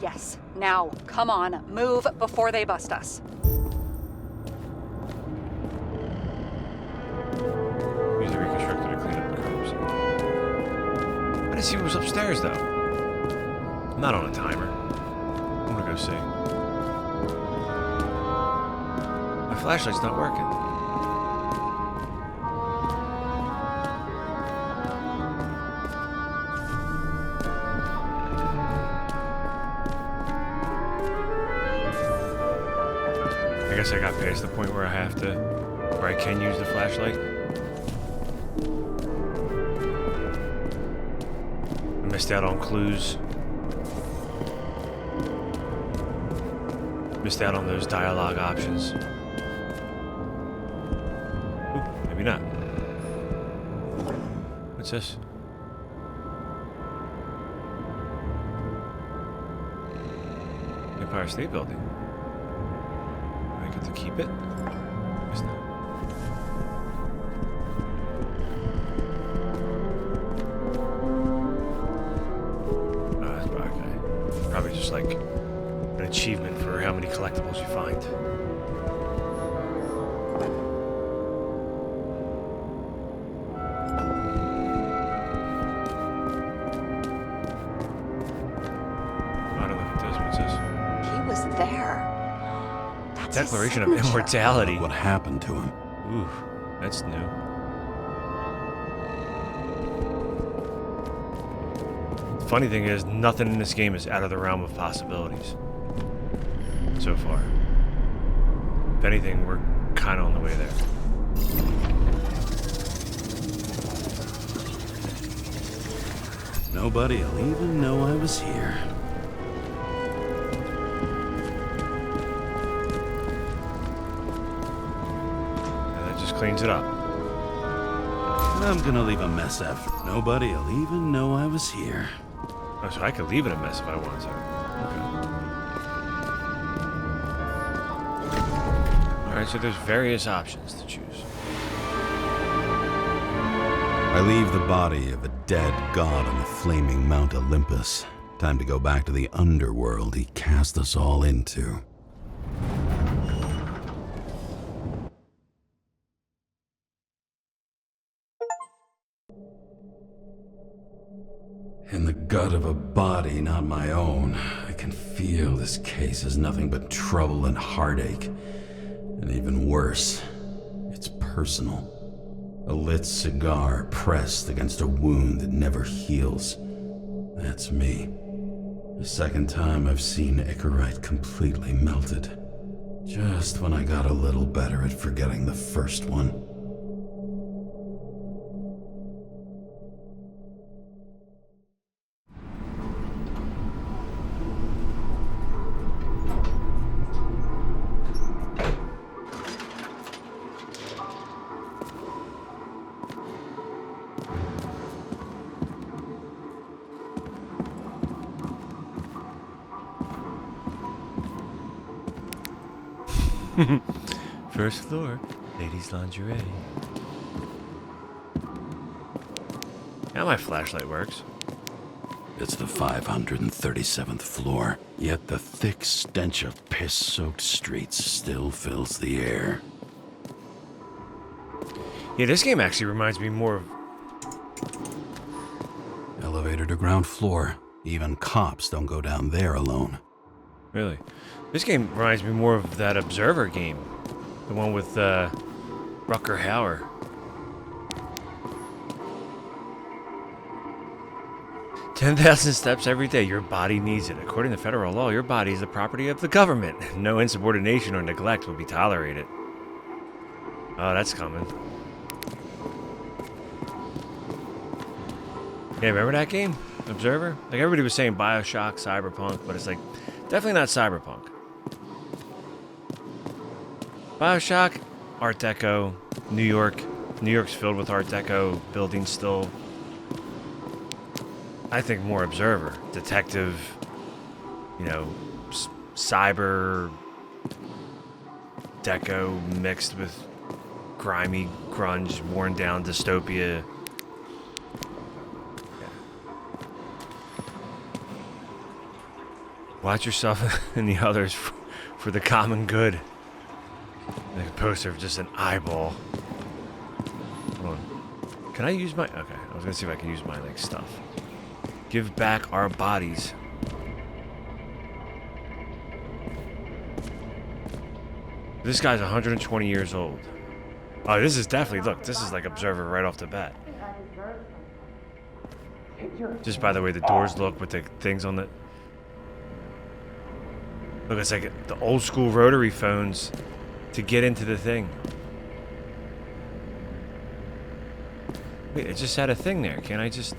Yes. Now, come on, move before they bust us.
Use the reconstructor to clean up the crumbs. I didn't see what was upstairs, though. I'm not on a timer. I'm gonna go see. My flashlight's not working. I guess I got past the point where I can use the flashlight. I missed out on clues. Missed out on those dialogue options. Ooh, maybe not. What's this? Empire State Building. Do I get to keep it? Guess not. Oh, that's okay. Probably just like an achievement for how many collectibles you find. I don't look at this. What's this?
He was there. That's his
Declaration of
signature.
Immortality.
What happened to him?
Ooh, that's new. The funny thing is, nothing in this game is out of the realm of possibilities. So far. If anything, we're kind of on the way there.
Nobody'll even know I was here.
And that just cleans it up.
I'm gonna leave a mess after. Nobody'll even know I was here.
Oh, so I could leave it a mess if I wanted to. Okay. Alright, so there's various options to choose.
I leave the body of a dead god on the flaming Mount Olympus. Time to go back to the underworld he cast us all into. In the gut of a body not my own, I can feel this case is nothing but trouble and heartache. And even worse, it's personal. A lit cigar pressed against a wound that never heals. That's me. The second time I've seen Icarite completely melted. Just when I got a little better at forgetting the first one.
First floor, ladies' lingerie. Now my flashlight works.
It's the 537th floor, yet the thick stench of piss-soaked streets still fills the air.
Yeah, this game actually reminds me more of...
Elevator to ground floor. Even cops don't go down there alone.
Really? This game reminds me more of that Observer game. The one with Rucker Hauer. "10,000 steps every day. Your body needs it. According to federal law, your body is the property of the government. No insubordination or neglect will be tolerated." Oh, that's coming. Yeah, remember that game? Observer? Like, everybody was saying Bioshock, Cyberpunk, but it's like, definitely not Cyberpunk. Bioshock, Art Deco, New York. New York's filled with Art Deco buildings still. I think more Observer. Detective, you know, cyber deco mixed with grimy, grunge, worn down dystopia. Watch yourself and the others for the common good. Like a poster of just an eyeball. Hold on. Can I use my... Okay, I was gonna see if I can use my, like, stuff. Give back our bodies. This guy's 120 years old. Oh, this is definitely... Look, this is like Observer right off the bat. Just by the way the doors look with the things on the... Look, it's like the old school rotary phones to get into the thing. Wait, it just had a thing there. Can I just...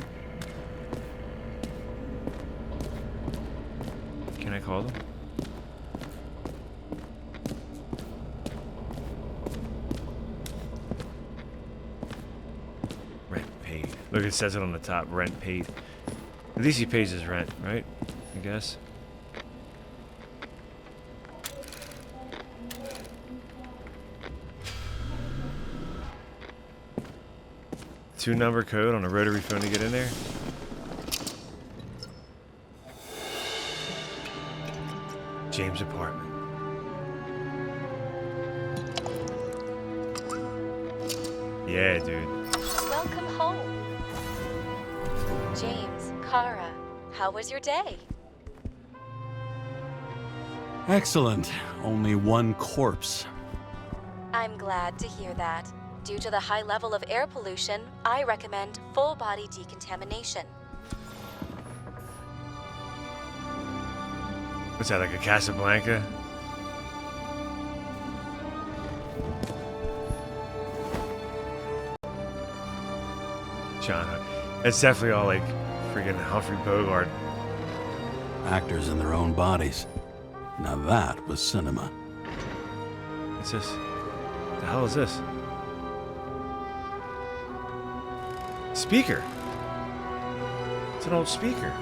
Can I call them? Rent paid. Look, it says it on the top. Rent paid. At least he pays his rent, right? I guess. Two-number code on a rotary phone to get in there. James' apartment. Yeah, dude.
Welcome home. James Karra, how was your day?
Excellent. Only one corpse.
I'm glad to hear that. Due to the high level of air pollution, I recommend full body decontamination.
What's that, like a Casablanca? John, that's definitely all like freaking Humphrey Bogart.
Actors in their own bodies. Now that was cinema.
What's this? What the hell is this? Speaker. It's an old speaker.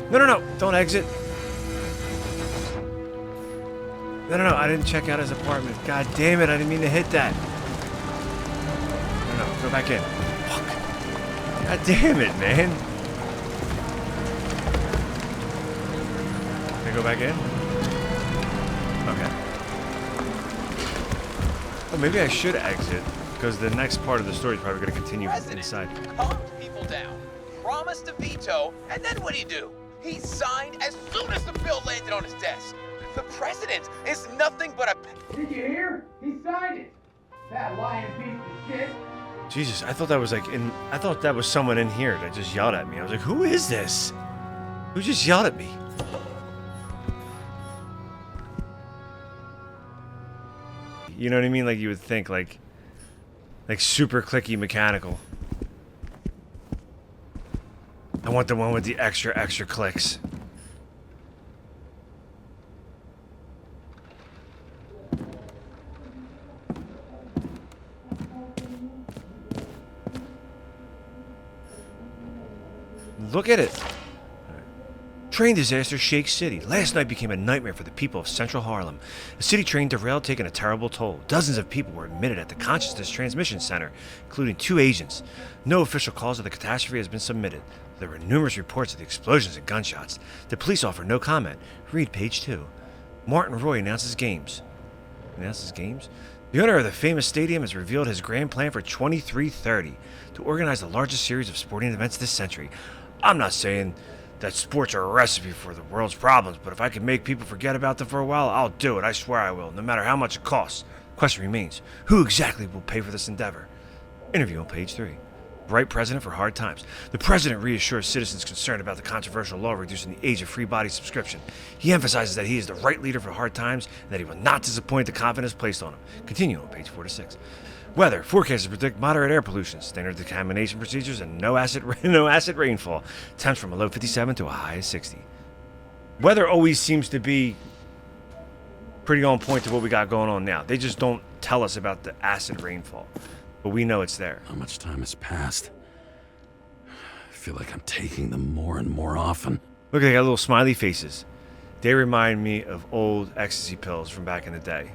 No, no, no. Don't exit. No, no, no. I didn't check out his apartment. God damn it. I didn't mean to hit that. No, no. Go back in. Fuck. God damn it, man. Can I go back in? Okay. Oh, maybe I should exit, because the next part of the story is probably going to continue inside.
Calmed people down, promised to veto, and then what'd he do? He signed as soon as the bill landed on his desk. The president is nothing but a...
Did you hear? He signed it. That lying piece of shit.
Jesus, I thought that was like in... I thought that was someone in here that just yelled at me. I was like, who is this? Who just yelled at me? You know what I mean? Like you would think, like super clicky mechanical. I want the one with the extra clicks. Look at it. Train disaster shakes city. Last night became a nightmare for the people of central Harlem. A city train derailed, taking a terrible toll. Dozens of people were admitted at the Consciousness Transmission Center, including 2 agents. No official cause of the catastrophe has been submitted. There were numerous reports of the explosions and gunshots. The police offer no comment. Read page 2. Martin Roy announces games. The owner of the famous stadium has revealed his grand plan for 2330 to organize the largest series of sporting events this century. I'm not saying that sports are a recipe for the world's problems, but if I can make people forget about them for a while, I'll do it. I swear I will, no matter how much it costs. Question remains, who exactly will pay for this endeavor? Interview on page 3. Bright president for hard times. The president reassures citizens concerned about the controversial law reducing the age of free body subscription. He emphasizes that he is the right leader for hard times and that he will not disappoint the confidence placed on him. Continue on page 4 to 6. Weather. Forecasters predict moderate air pollution, standard decontamination procedures, and no acid rainfall. Temps from a low 57 to a high of 60. Weather always seems to be pretty on point to what we got going on now. They just don't tell us about the acid rainfall, but we know it's there.
How much time has passed? I feel like I'm taking them more and more often.
Look, they got little smiley faces. They remind me of old ecstasy pills from back in the day.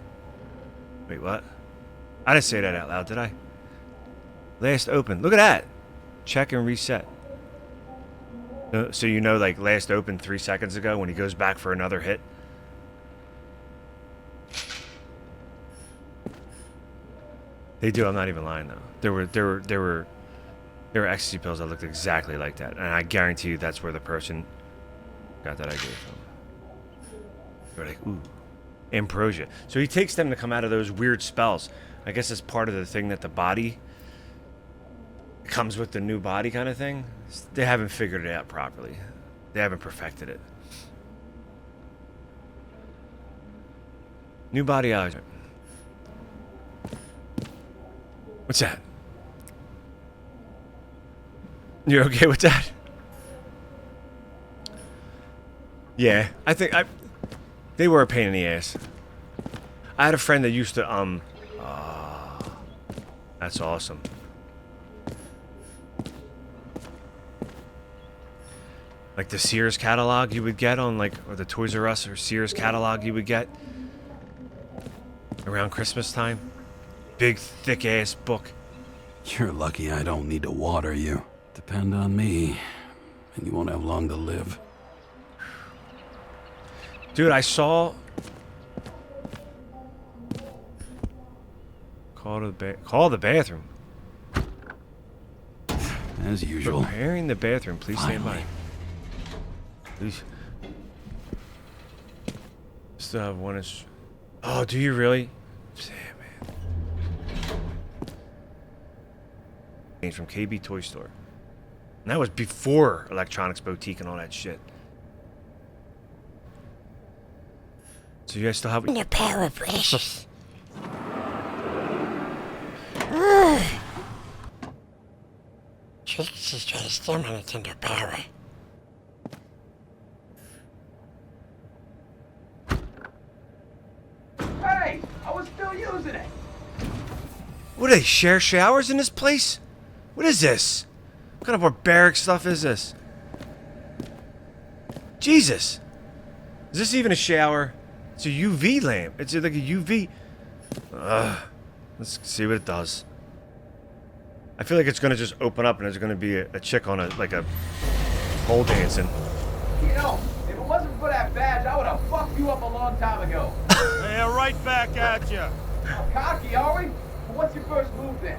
Wait, what? I didn't say that out loud, did I? Last open. Look at that. Check and reset. So you know, like, last open 3 seconds ago when he goes back for another hit. They do. I'm not even lying though. There were ecstasy pills that looked exactly like that, and I guarantee you that's where the person got that idea from. They're like, ooh, ambrosia. So he takes them to come out of those weird spells. I guess it's part of the thing that the body comes with the new body kind of thing. They haven't figured it out properly. They haven't perfected it. New body allergen. What's that? You're okay with that? Yeah, I think they were a pain in the ass. I had a friend that used to that's awesome. Like the Sears catalog you would get on or the Toys R Us or Sears catalog you would get around Christmas time. Big, thick-ass book.
You're lucky I don't need to water you. Depend on me, and you won't have long to live.
Dude, I saw... Call the bathroom.
As usual.
Preparing the bathroom. Please stand by. Please. Still have one inch. Oh, do you really? Damn, man. From KB Toy Store. And that was before Electronics Boutique and all that shit. So you guys still have...
The power precious. Trixie's trying to steal my Nintendo power.
Hey, I was still using it.
What, do they share showers in this place? What is this? What kind of barbaric stuff is this? Jesus! Is this even a shower? It's a UV lamp. It's like a UV... Let's see what it does. I feel like it's gonna just open up and there's gonna be a chick on a pole dancing.
You know, if it wasn't for that badge, I would have fucked you up a long time ago.
Yeah, right back at you.
How cocky, are we? Well, what's your first move then?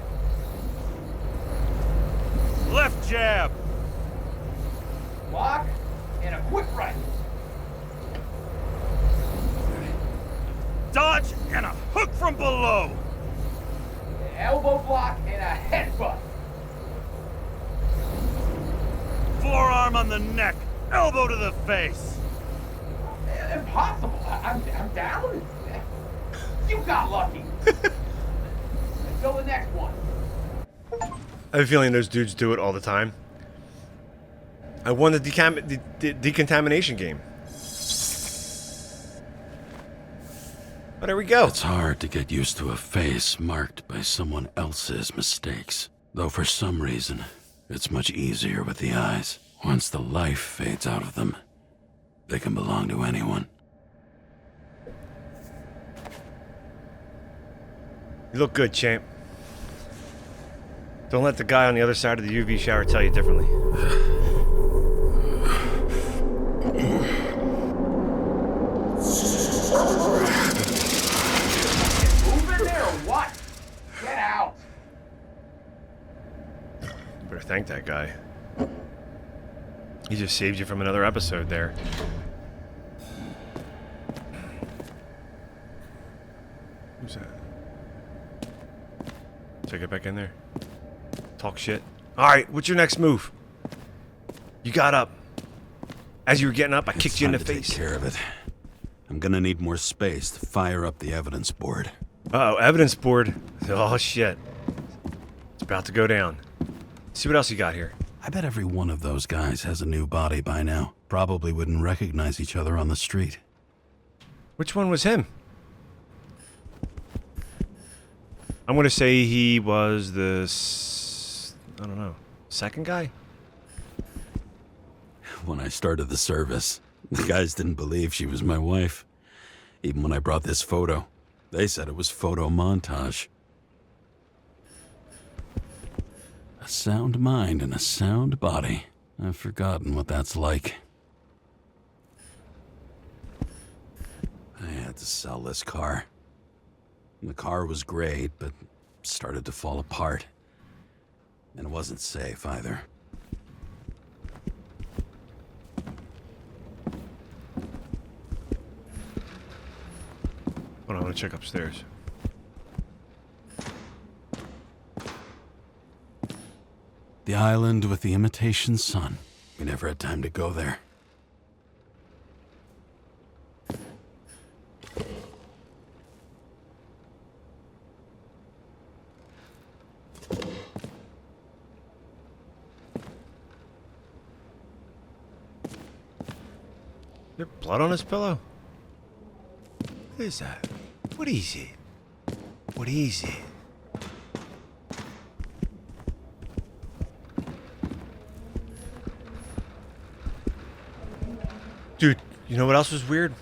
Left jab.
Block and a quick right.
Dodge and a hook from below.
Elbow block and a headbutt.
Forearm on the neck. Elbow to the face.
Impossible. I'm down. You got lucky. Until the next one.
I have a feeling those dudes do it all the time. I won the decontamination game. Oh, there we go.
It's hard to get used to a face marked by someone else's mistakes. Though for some reason, it's much easier with the eyes. Once the life fades out of them, they can belong to anyone.
You look good, champ. Don't let the guy on the other side of the UV shower tell you differently.
Moving there or what? Get out.
You better thank that guy. He just saved you from another episode there. Who's that? Should I get back in there? Talk shit. Alright, what's your next move? You got up. As you were getting up, I kicked you in the face.
Take care of it. I'm gonna need more space to fire up the evidence board.
Uh-oh, evidence board. Oh, shit. It's about to go down. See what else you got here.
I bet every one of those guys has a new body by now. Probably wouldn't recognize each other on the street.
Which one was him? I'm gonna say he was the... I don't know. Second guy?
When I started the service, the guys didn't believe she was my wife. Even when I brought this photo, they said it was photo montage. A sound mind and a sound body. I've forgotten what that's like. I had to sell this car. The car was great, but started to fall apart. And it wasn't safe either.
Hold on, I want to check upstairs.
The island with the imitation sun. We never had time to go there.
Is there blood on his pillow? What is that? What is it? What is it? Dude, you know what else was weird?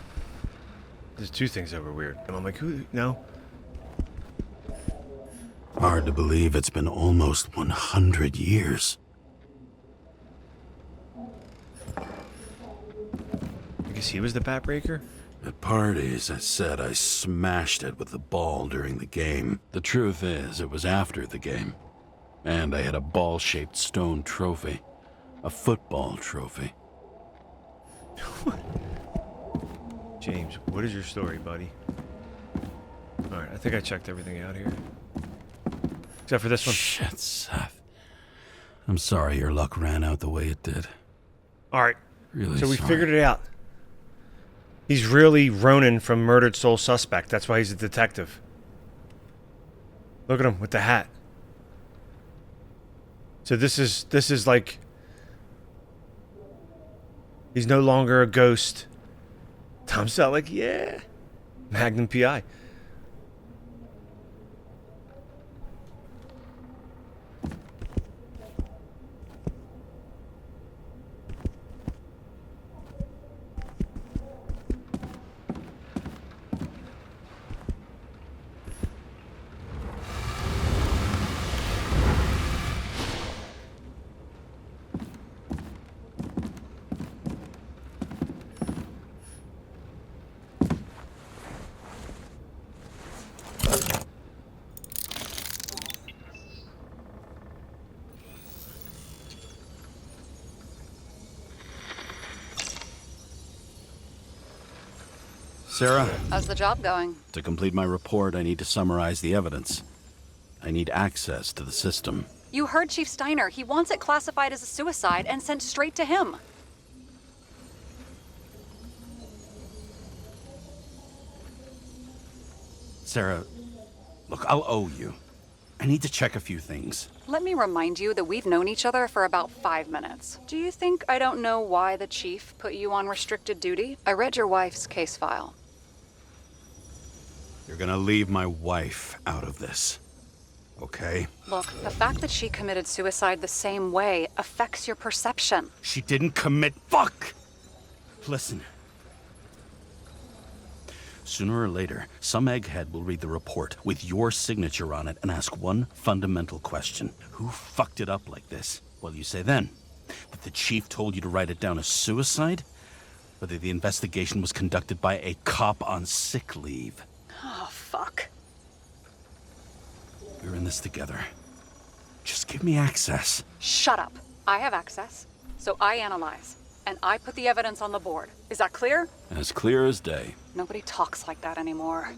There's two things that were weird. And I'm like, who? No.
Hard to believe it's been almost 100 years.
I guess he was the bat breaker?
At parties, I said I smashed it with the ball during the game. The truth is, it was after the game. And I had a ball-shaped stone trophy. A football trophy.
James, what is your story, buddy? Alright, I think I checked everything out here. Except for this one.
Shit, Seth. I'm sorry your luck ran out the way it did.
Alright,
Really
so we
sorry.
figured it out. He's really Ronan from Murdered Soul Suspect. That's why he's a detective. Look at him with the hat. So this is like... He's no longer a ghost. Tom Selleck, yeah. Magnum P.I.
Sarah,
How's the job going?
to complete my report, I need to summarize the evidence. I need access to the system.
You heard Chief Steiner. He wants it classified as a suicide and sent straight to him.
Sarah, look, I'll owe you. I need to check a few things.
Let me remind you that we've known each other for about 5 minutes. Do you think I don't know why the chief put you on restricted duty? I read your wife's case file.
You're gonna leave my wife out of this, okay?
Look, the fact that she committed suicide the same way affects your perception.
She didn't commit. Fuck! Listen. Sooner or later, some egghead will read the report with your signature on it and ask one fundamental question. Who fucked it up like this? What do you say then? That the chief told you to write it down as suicide? Or that the investigation was conducted by a cop on sick leave?
Oh, fuck.
We're in this together. Just give me access.
Shut up. I have access, so I analyze. and I put the evidence on the board. Is that clear?
As clear as day.
Nobody talks like that anymore.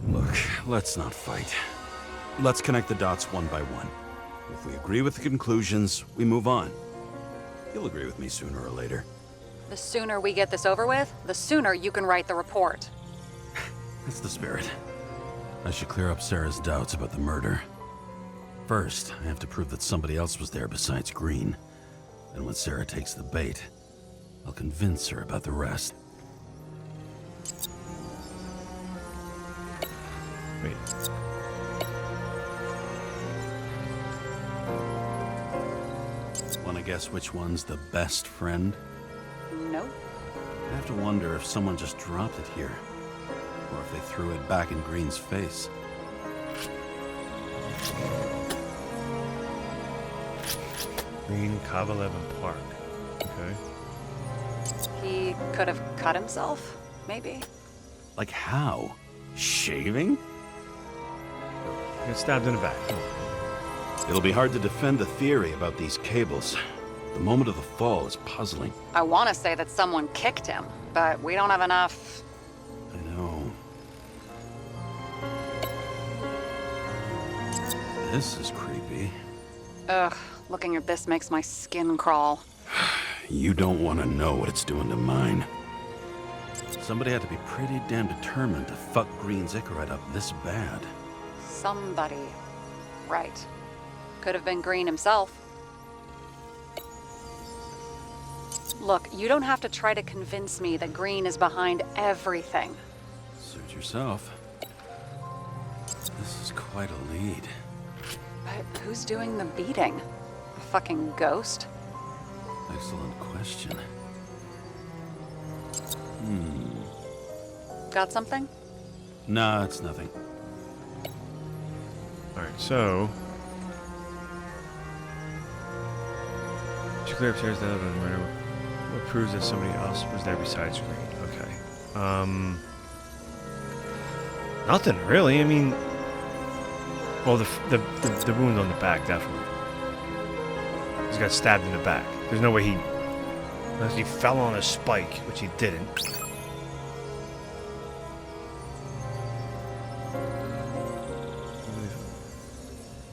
Look, let's not fight. Let's connect the dots one by one. If we agree with the conclusions, we move on. You'll agree with me sooner or later.
The sooner we get this over with, the sooner you can write the report.
That's the spirit. I should clear up Sarah's doubts about the murder. First, I have to prove that somebody else was there besides Green. And when Sarah takes the bait, I'll convince her about the rest.
Wait.
Wanna guess which one's the best friend?
No.
I have to wonder if someone just dropped it here. Or if they threw it back in Green's face.
Green, Kovalev, and Park. Okay.
He could have cut himself, maybe.
Like how? Shaving?
He got stabbed in the back.
It'll be hard to defend the theory about these cables. The moment of the fall is puzzling.
I want to say that someone kicked him, but we don't have enough.
I know. This is creepy.
Ugh, looking at this makes my skin crawl.
You don't want to know what it's doing to mine. Somebody had to be pretty damn determined to fuck Green's Icarite up this bad.
Somebody. Right. Could have been Green himself. Look, you don't have to try to convince me that Green is behind everything.
Suit yourself. This is quite a lead.
But who's doing the beating? A fucking ghost?
Excellent question.
Got something?
Nah, it's nothing.
Alright, so... She clear upstairs the other murder. What proves that somebody else was there besides Green? Okay. Nothing really. I mean, well, the wound on the back definitely. He's got stabbed in the back. There's no way unless he fell on a spike, which he didn't.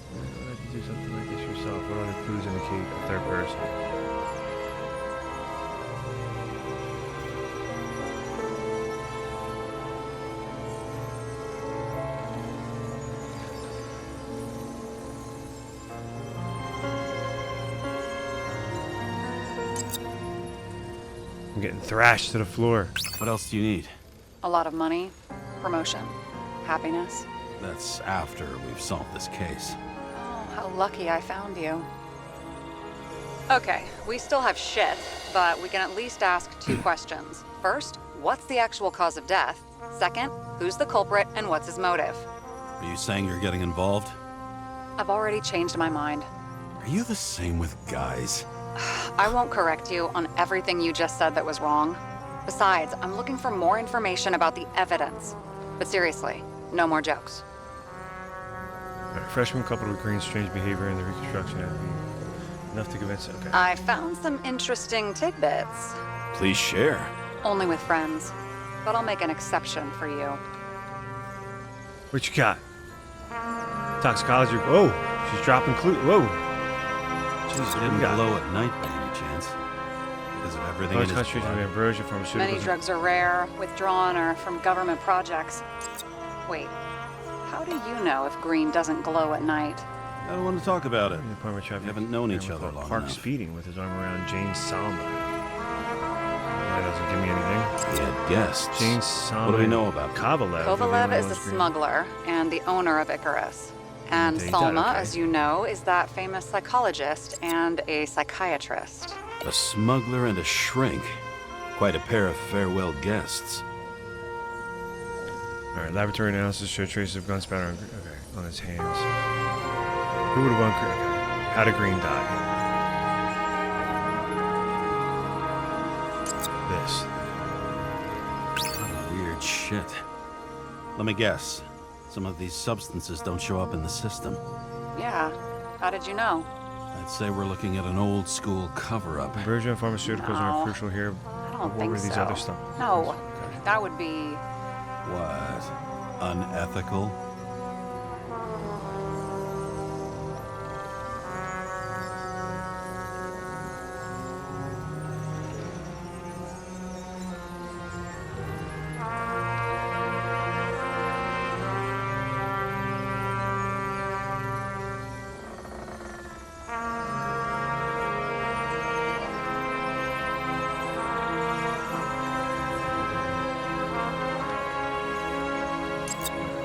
Why did you do something like this yourself? What other clues indicate a third person? I'm getting thrashed to the floor.
What else do you need?
A lot of money, promotion, happiness.
That's after we've solved this case.
Oh, how lucky I found you. Okay, we still have shit, but we can at least ask 2 questions. First, what's the actual cause of death? Second, who's the culprit and what's his motive?
Are you saying you're getting involved?
I've already changed my mind.
Are you the same with guys?
I won't correct you on everything you just said that was wrong. Besides, I'm looking for more information about the evidence. But seriously, no more jokes.
Right, freshman coupled with Green's strange behavior in the reconstruction enough to convince. Okay.
I found some interesting tidbits.
Please share.
Only with friends. But I'll make an exception for you.
What you got? Toxicology. Whoa, she's dropping clues. Whoa.
Jeez, it didn't glow at night by any chance. Because of everything in his
concentration of
blood.
ambrosia, pharmaceuticals.
Many drugs are rare, withdrawn, or from government projects. Wait, how do you know if Green doesn't glow at night?
I don't want to talk about it.
We
We haven't known each other long
Park
enough.
speeding with his arm around James Salma. That doesn't give me anything.
He had guests.
James Salma.
What do we know about him?
Kovalev.
Kovalev is a smuggler and the owner of Icarus. And
Indeed,
Salma,
okay.
as you know, is that famous psychologist and a psychiatrist.
A smuggler and a shrink. Quite a pair of farewell guests.
All right, laboratory analysis showed traces of gun spatter on his hands. Who would have won? Okay. How did Green die? This.
What a weird shit. Let me guess. Some of these substances don't show up in the system.
Yeah, how did you know?
I'd say we're looking at an old-school cover-up.
Conversion of pharmaceuticals are crucial here.
I don't
What
think
were these
so.
other stuff?
No,
Okay.
that would be...
What? Unethical?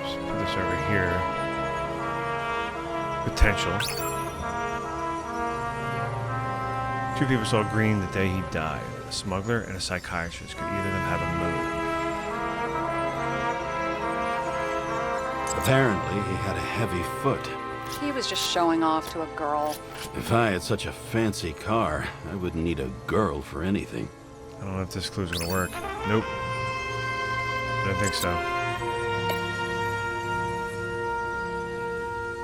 Just put this over here. Potential. 2 people saw Green the day he died. A smuggler and a psychiatrist. Could either of them have a motive?
Apparently, he had a heavy foot.
He was just showing off to a girl.
If I had such a fancy car, I wouldn't need a girl for anything.
I don't know if this clue's gonna work. Nope. I don't think so.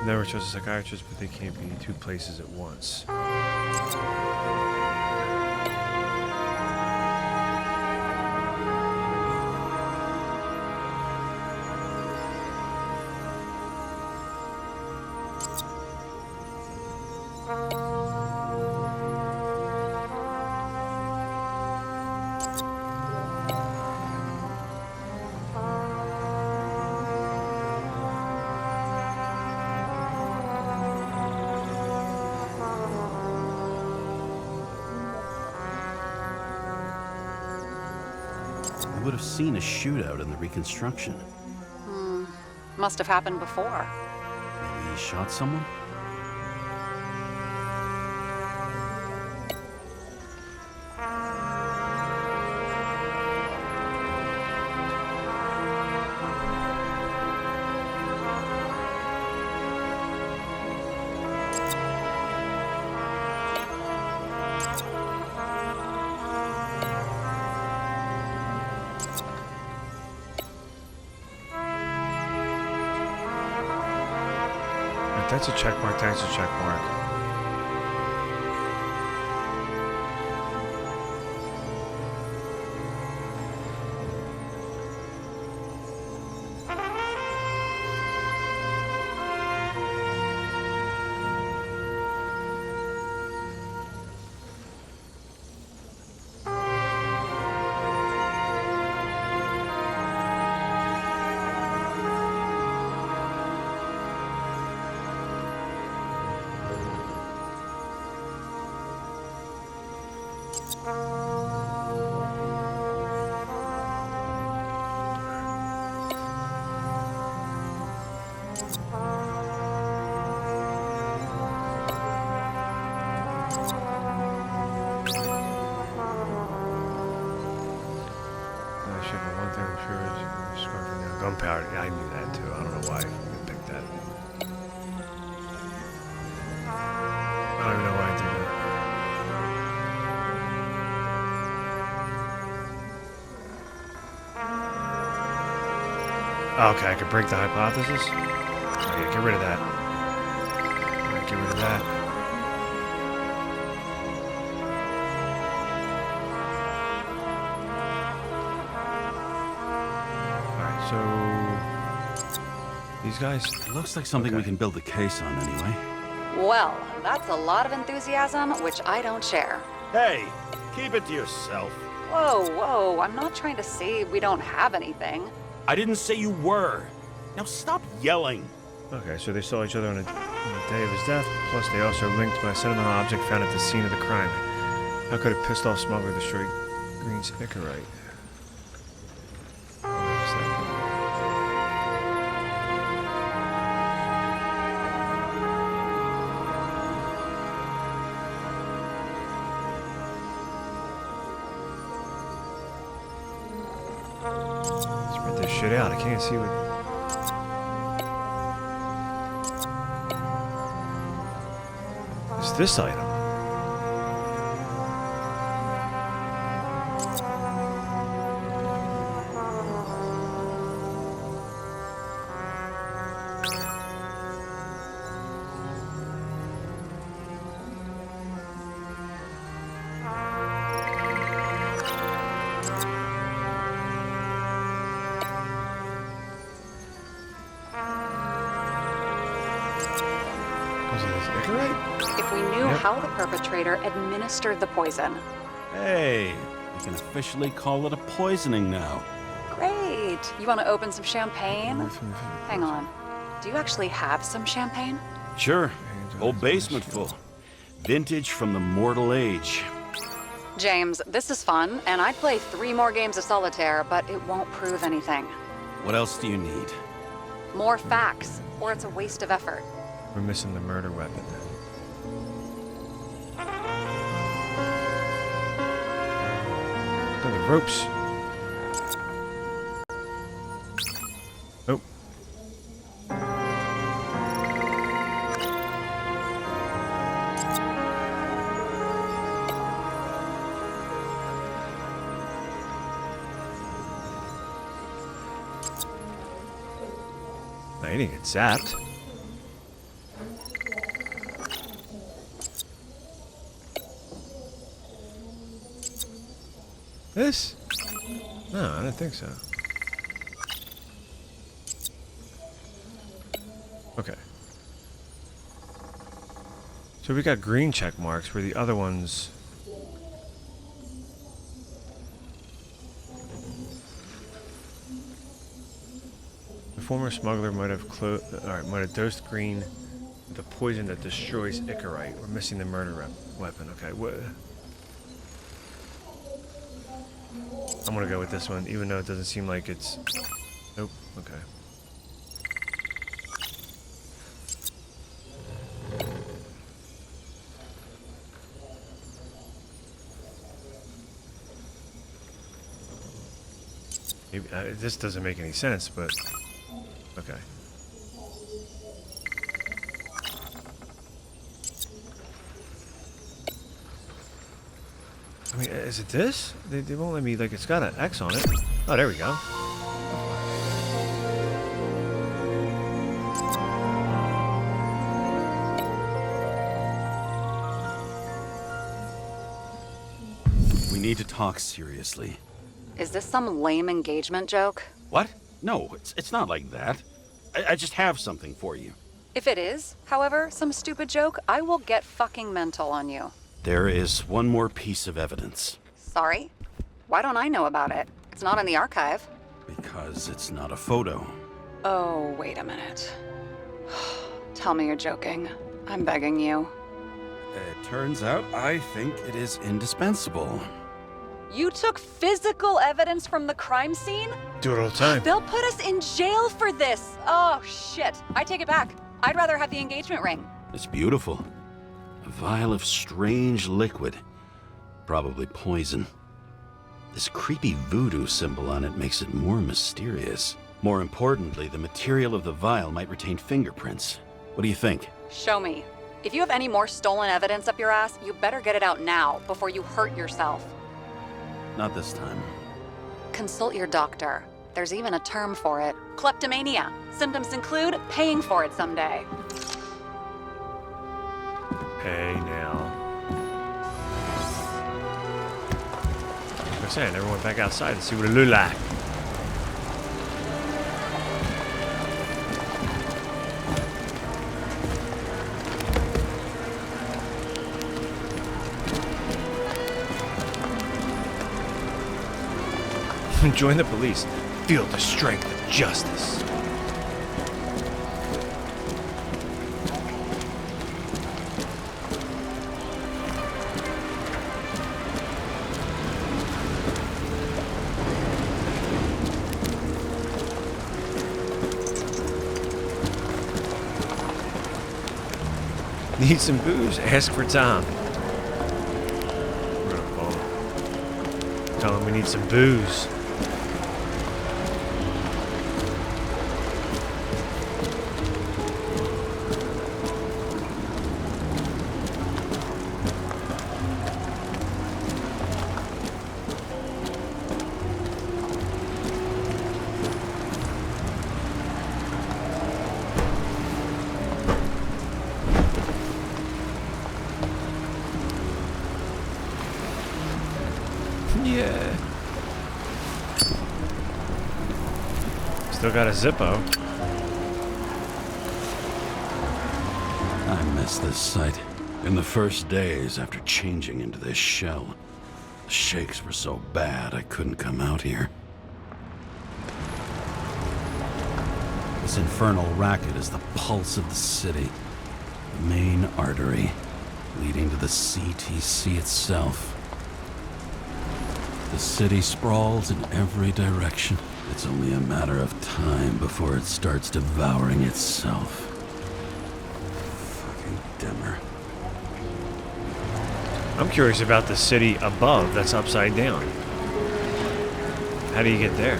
Never chose a psychiatrist, but they can't be in 2 places at once.
I would have seen a shootout in the reconstruction.
Must have happened before.
Maybe he shot someone?
That's a check mark, that's a check mark. Gunpowder. Yeah, I knew that too. I don't know why I picked that. I don't even know why I did that. Okay, I could break the hypothesis. Okay, get rid of that. Alright, get rid of that. So, these guys...
It looks like something we can build a case on anyway.
Well, that's a lot of enthusiasm, which I don't share.
Hey, keep it to yourself.
Whoa, whoa, I'm not trying to say we don't have anything.
I didn't say you were. Now stop yelling.
Okay, so they saw each other on the day of his death, plus they also linked by a sentimental object found at the scene of the crime. How could a pissed off smuggler destroy Green's Icarite? Spread this shit out. I can't see what. It's this item. Was it this Icarite?
If we knew
Yep.
how the perpetrator administered the poison.
Hey, we can officially call it a poisoning now.
Great. You want to open some champagne? Hang on. Do you actually have some champagne?
Sure. Whole basement full. Vintage from the mortal age.
James, this is fun, and I'd play 3 more games of solitaire, but it won't prove anything.
What else do you need?
More facts, or it's a waste of effort.
We're missing the murder weapon. Oh, the ropes. Oh. I didn't get zapped. This? No, I don't think so. Okay. So we got green check marks where the other ones... The former smuggler might have might have dosed Green with the poison that destroys Icarite. We're missing the murder weapon. Okay, what? I'm gonna go with this one, even though it doesn't seem like it's... Nope, okay. Maybe, this doesn't make any sense, but... Okay. I mean, is it this? They won't let me, like, it's got an X on it. Oh, there we go.
We need to talk seriously.
Is this some lame engagement joke?
What? No, it's not like that. I just have something for you.
If it is, however, some stupid joke, I will get fucking mental on you.
There is one more piece of evidence.
Sorry? Why don't I know about it? It's not in the archive.
Because it's not a photo.
Oh, wait a minute. Tell me you're joking. I'm begging you.
It turns out I think it is indispensable.
You took physical evidence from the crime scene?
Do it all the time.
They'll put us in jail for this. Oh, shit. I take it back. I'd rather have the engagement ring.
It's beautiful. A vial of strange liquid. Probably poison. This creepy voodoo symbol on it makes it more mysterious. More importantly, the material of the vial might retain fingerprints. What do you think?
Show me. If you have any more stolen evidence up your ass, you better get it out now before you hurt yourself.
Not this time.
Consult your doctor. There's even a term for it. Kleptomania. Symptoms include paying for it someday.
Hey, now. Like I said, I never went back outside to see what it looked like. Join the police. Feel the strength of justice. Need some booze? Ask for Tom. We're gonna call him. Tell him we need some booze. Yeah. Still got a Zippo.
I miss this sight. In the first days after changing into this shell, the shakes were so bad I couldn't come out here. This infernal racket is the pulse of the city, the main artery leading to the CTC itself. The city sprawls in every direction. It's only a matter of time before it starts devouring itself. Fucking dimmer.
I'm curious about the city above that's upside down. How do you get there?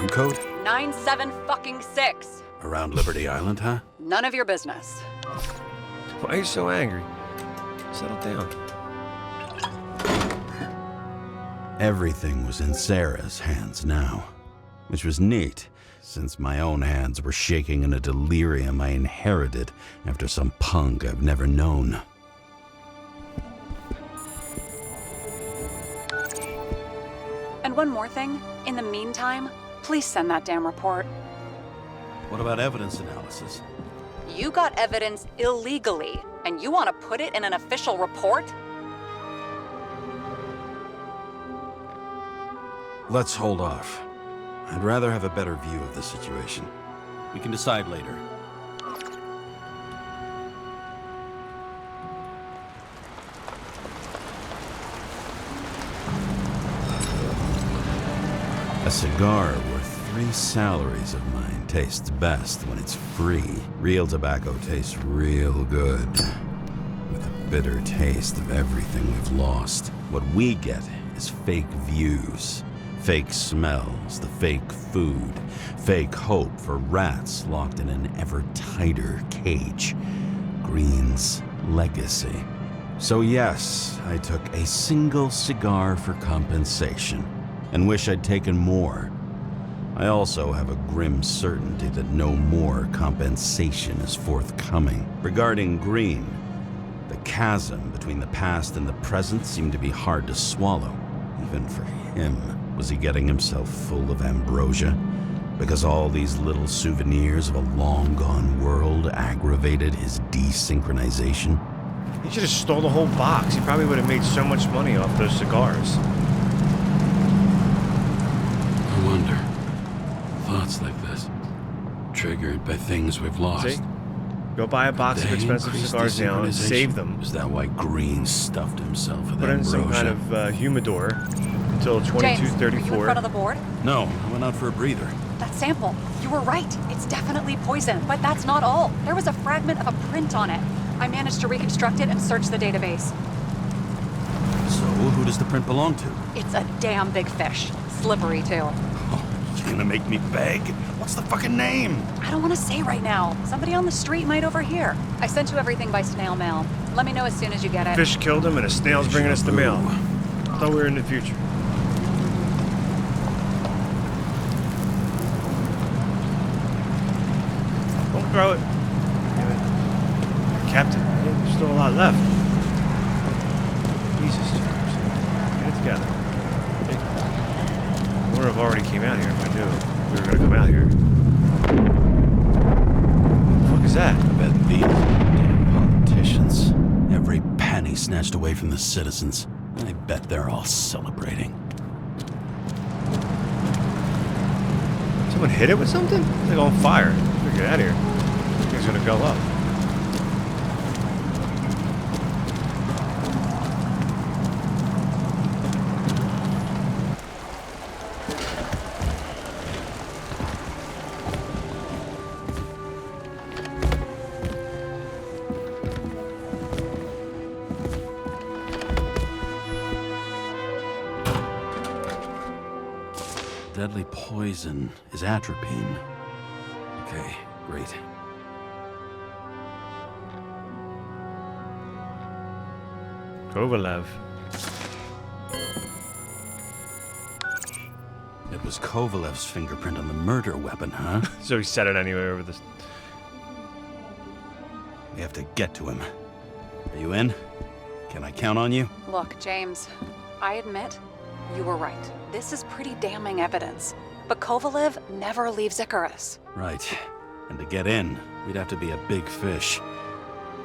Code?
97-fucking-6.
Around Liberty Island, huh?
None of your business.
Why are you so angry? Settle down.
Everything was in Sarah's hands now, which was neat, since my own hands were shaking in a delirium I inherited after some punk I've never known.
And one more thing. In the meantime, please send that damn report.
What about evidence analysis?
You got evidence illegally, and you want to put it in an official report?
Let's hold off. I'd rather have a better view of the situation.
We can decide later.
A cigar worth 3 salaries of mine tastes best when it's free. Real tobacco tastes real good, with the bitter taste of everything we've lost. What we get is fake views, fake smells, the fake food, fake hope for rats locked in an ever tighter cage. Green's legacy. So yes, I took a single cigar for compensation, and wish I'd taken more. I also have a grim certainty that no more compensation is forthcoming. Regarding Green, the chasm between the past and the present seemed to be hard to swallow, even for him. Was he getting himself full of ambrosia? Because all these little souvenirs of a long-gone world aggravated his desynchronization?
He should have stole the whole box. He probably would have made so much money off those cigars.
I wonder. Thoughts like this, triggered by things we've lost.
See? Go buy a box of expensive cigars now and save them.
Is that why Green stuffed himself with
Put in
ambrosia?
some kind of humidor until 2234.
James, are you in front of the board?
No, I went out for a breather.
That sample. You were right. It's definitely poison, but that's not all. There was a fragment of a print on it. I managed to reconstruct it and search the database.
So, who does the print belong to?
It's a damn big fish. Slippery, too.
Oh, you're gonna make me beg? What's the fucking name?
I don't want to say right now. Somebody on the street might overhear. I sent you everything by snail mail. Let me know as soon as you get it.
Fish killed him and a snail's bringing us the mail. I thought we were in the future. Don't throw it. Damn it. Captain, there's still a lot left. Jesus. Get it together. I would have already came out here if I knew we were going to come out here. What the fuck is that?
I bet these damn politicians. Every penny snatched away from the citizens. I bet they're all celebrating.
Someone hit it with something? It's like on fire. Better get out of here. Things are gonna go up.
deadly poison is atropine. Okay, great.
Kovalev.
It was Kovalev's fingerprint on the murder weapon, huh?
So he said it anyway over this.
We have to get to him. Are you in? Can I count on you?
Look, James, I admit, you were right. This is pretty damning evidence. But Kovalev never leaves Icarus.
Right. And to get in, we'd have to be a big fish.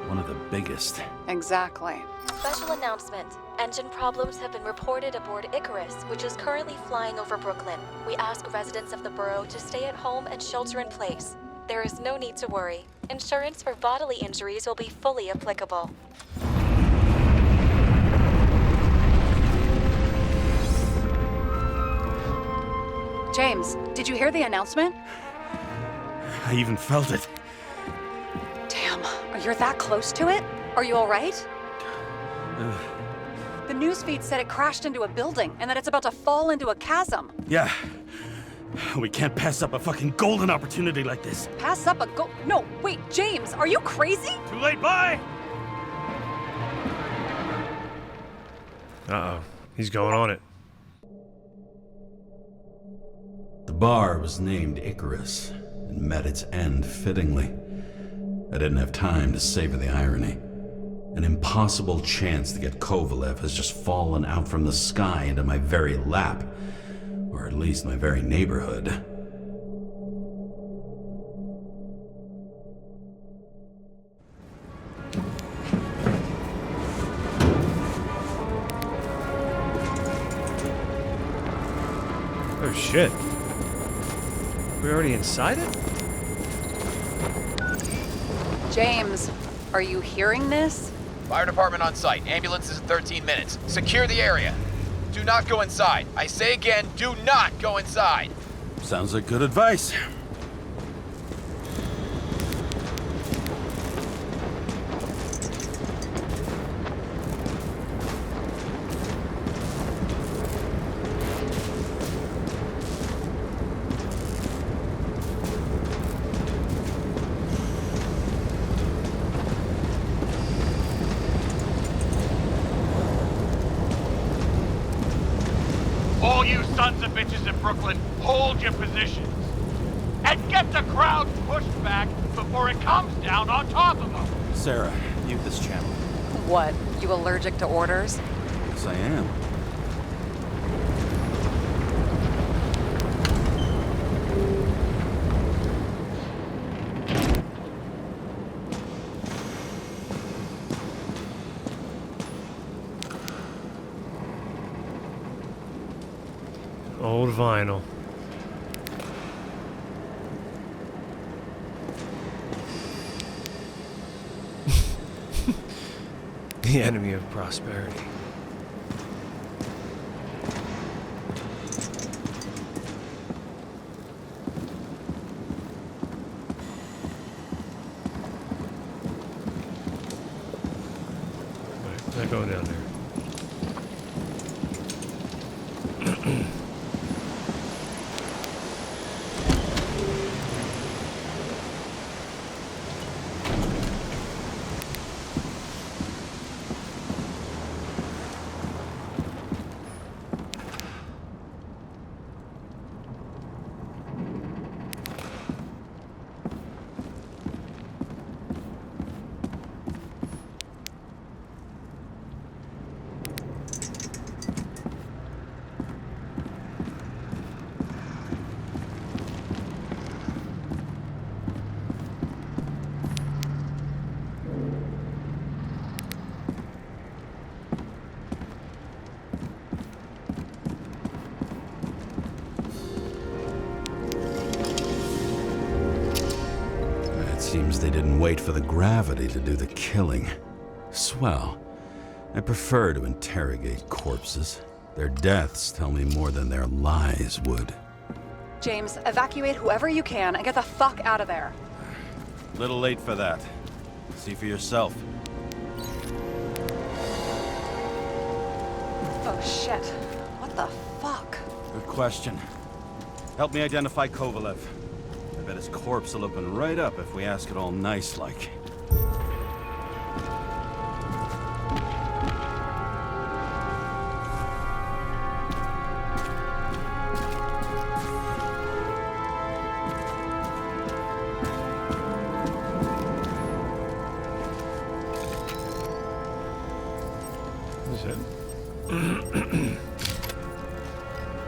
One of the biggest.
Exactly.
Special announcement. Engine problems have been reported aboard Icarus, which is currently flying over Brooklyn. We ask residents of the borough to stay at home and shelter in place. There is no need to worry. Insurance for bodily injuries will be fully applicable.
James, did you hear the announcement?
I even felt it.
Damn, you're that close to it? Are you all right? The newsfeed said it crashed into a building and that it's about to fall into a chasm.
Yeah. We can't pass up a fucking golden opportunity like this.
Pass up a No, wait, James, are you crazy?
Too late, bye!
Uh-oh. He's going on it.
The bar was named Icarus and met its end fittingly. I didn't have time to savor the irony. An impossible chance to get Kovalev has just fallen out from the sky into my very lap. Or at least my very neighborhood.
Oh shit. We already inside it?
James, are you hearing this?
Fire department on site. Ambulances in 13 minutes. Secure the area. Do not go inside. I say again, do not go inside.
Sounds like good advice.
All you sons of bitches in Brooklyn, hold your positions. And get the crowd pushed back before it comes down on top of them.
Sarah, mute this channel.
What, you allergic to orders?
Yes, I am.
Old vinyl. The enemy of prosperity. Right, not going down there.
Seems they didn't wait for the gravity to do the killing. Swell. I prefer to interrogate corpses. Their deaths tell me more than their lies would.
James, evacuate whoever you can and get the fuck out of there.
Little late for that. See for yourself.
Oh shit. What the fuck?
Good question. Help me identify Kovalev. I bet his corpse will open right up if we ask it all nice-like.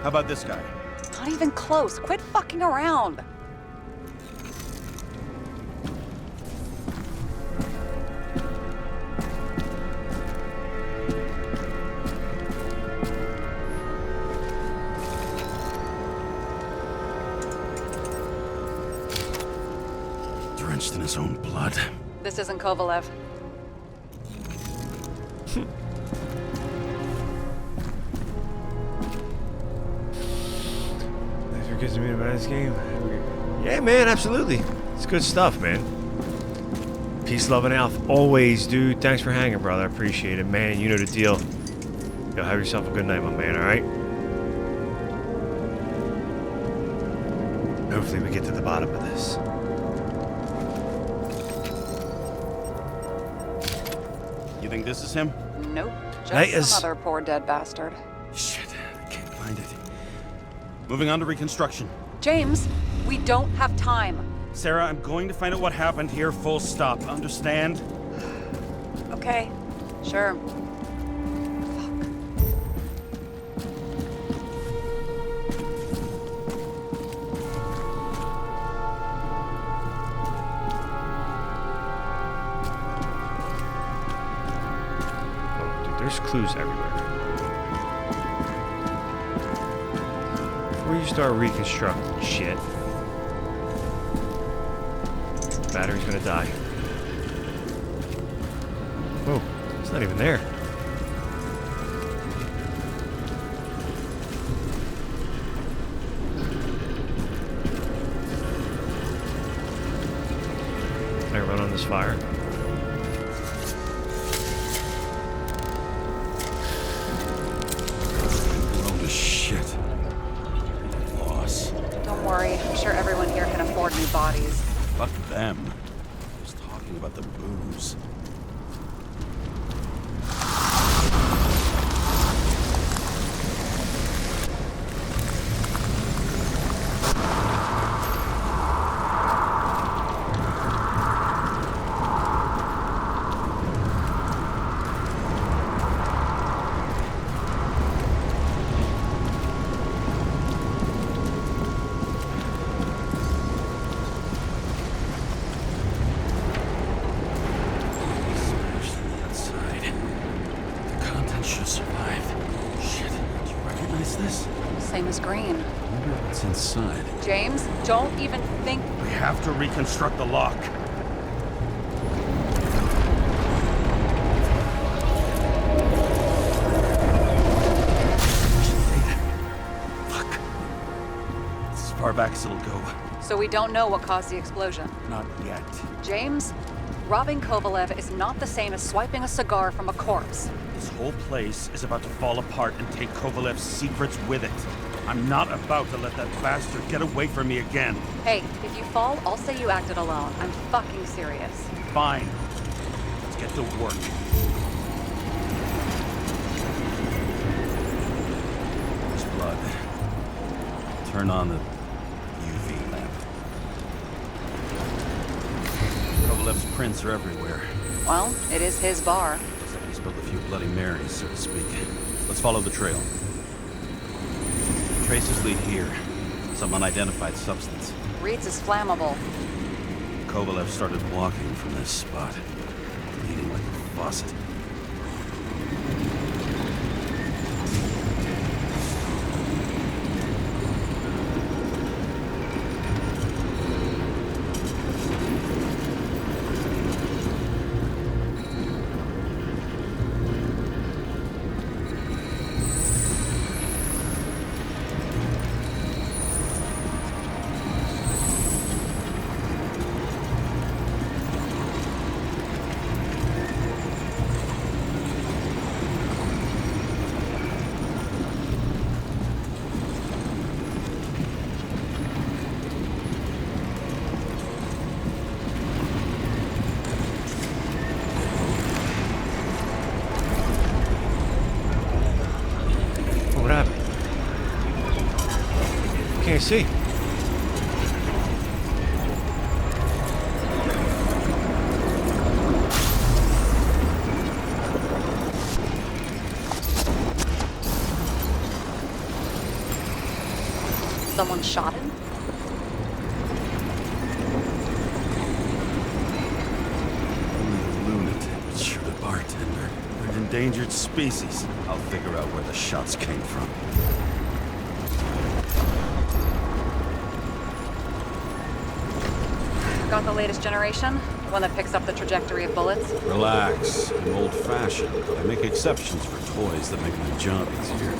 How about this guy?
Not even close. Quit fucking around.
Drenched in his own blood.
This isn't Kovalev.
Thanks for kissing me about this game. Yeah, man, absolutely. It's good stuff, man. Peace, love, and health. Always, dude. Thanks for hanging, brother. I appreciate it, man. You know the deal. Yo, have yourself a good night, my man, alright? Hopefully we get to the bottom of this.
You think this is him?
Nope. Just
That
some other poor dead bastard.
Shit, I can't find it. Moving on to reconstruction.
James, we don't have time.
Sarah, I'm going to find out what happened here, full stop. Understand?
Okay, sure.
There's clues everywhere. Before you start reconstructing shit, the battery's gonna die. Whoa, it's not even there. Can I run on this fire?
Shit. Loss.
Don't worry, I'm sure everyone here can afford new bodies.
Fuck them. I was talking about the booze.
Same as green.
Wonder what's inside.
James, don't even think.
We have to reconstruct the lock.
Fuck. It's as far back as it'll go.
So we don't know what caused the explosion.
Not yet.
James, robbing Kovalev is not the same as swiping a cigar from a corpse.
This whole place is about to fall apart and take Kovalev's secrets with it. I'm not about to let that bastard get away from me again.
Hey, if you fall, I'll say you acted alone. I'm fucking serious.
Fine. Let's get to work.
There's blood. Turn on the UV lamp. Kovalev's prints are everywhere.
Well, it is his bar.
Looks like he spilled a few Bloody Marys, so to speak. Let's follow the trail. Traces lead here. Some unidentified substance.
Reeds is flammable.
Kovalev started walking from this spot, bleeding like a faucet.
see.
Someone shot him?
Only a lunatic would shoot a bartender.
We're an endangered species.
I'll figure out where the shots came from.
Got the latest generation? The one that picks up the trajectory of bullets?
Relax. I'm old-fashioned, but I make exceptions for toys that make my job easier.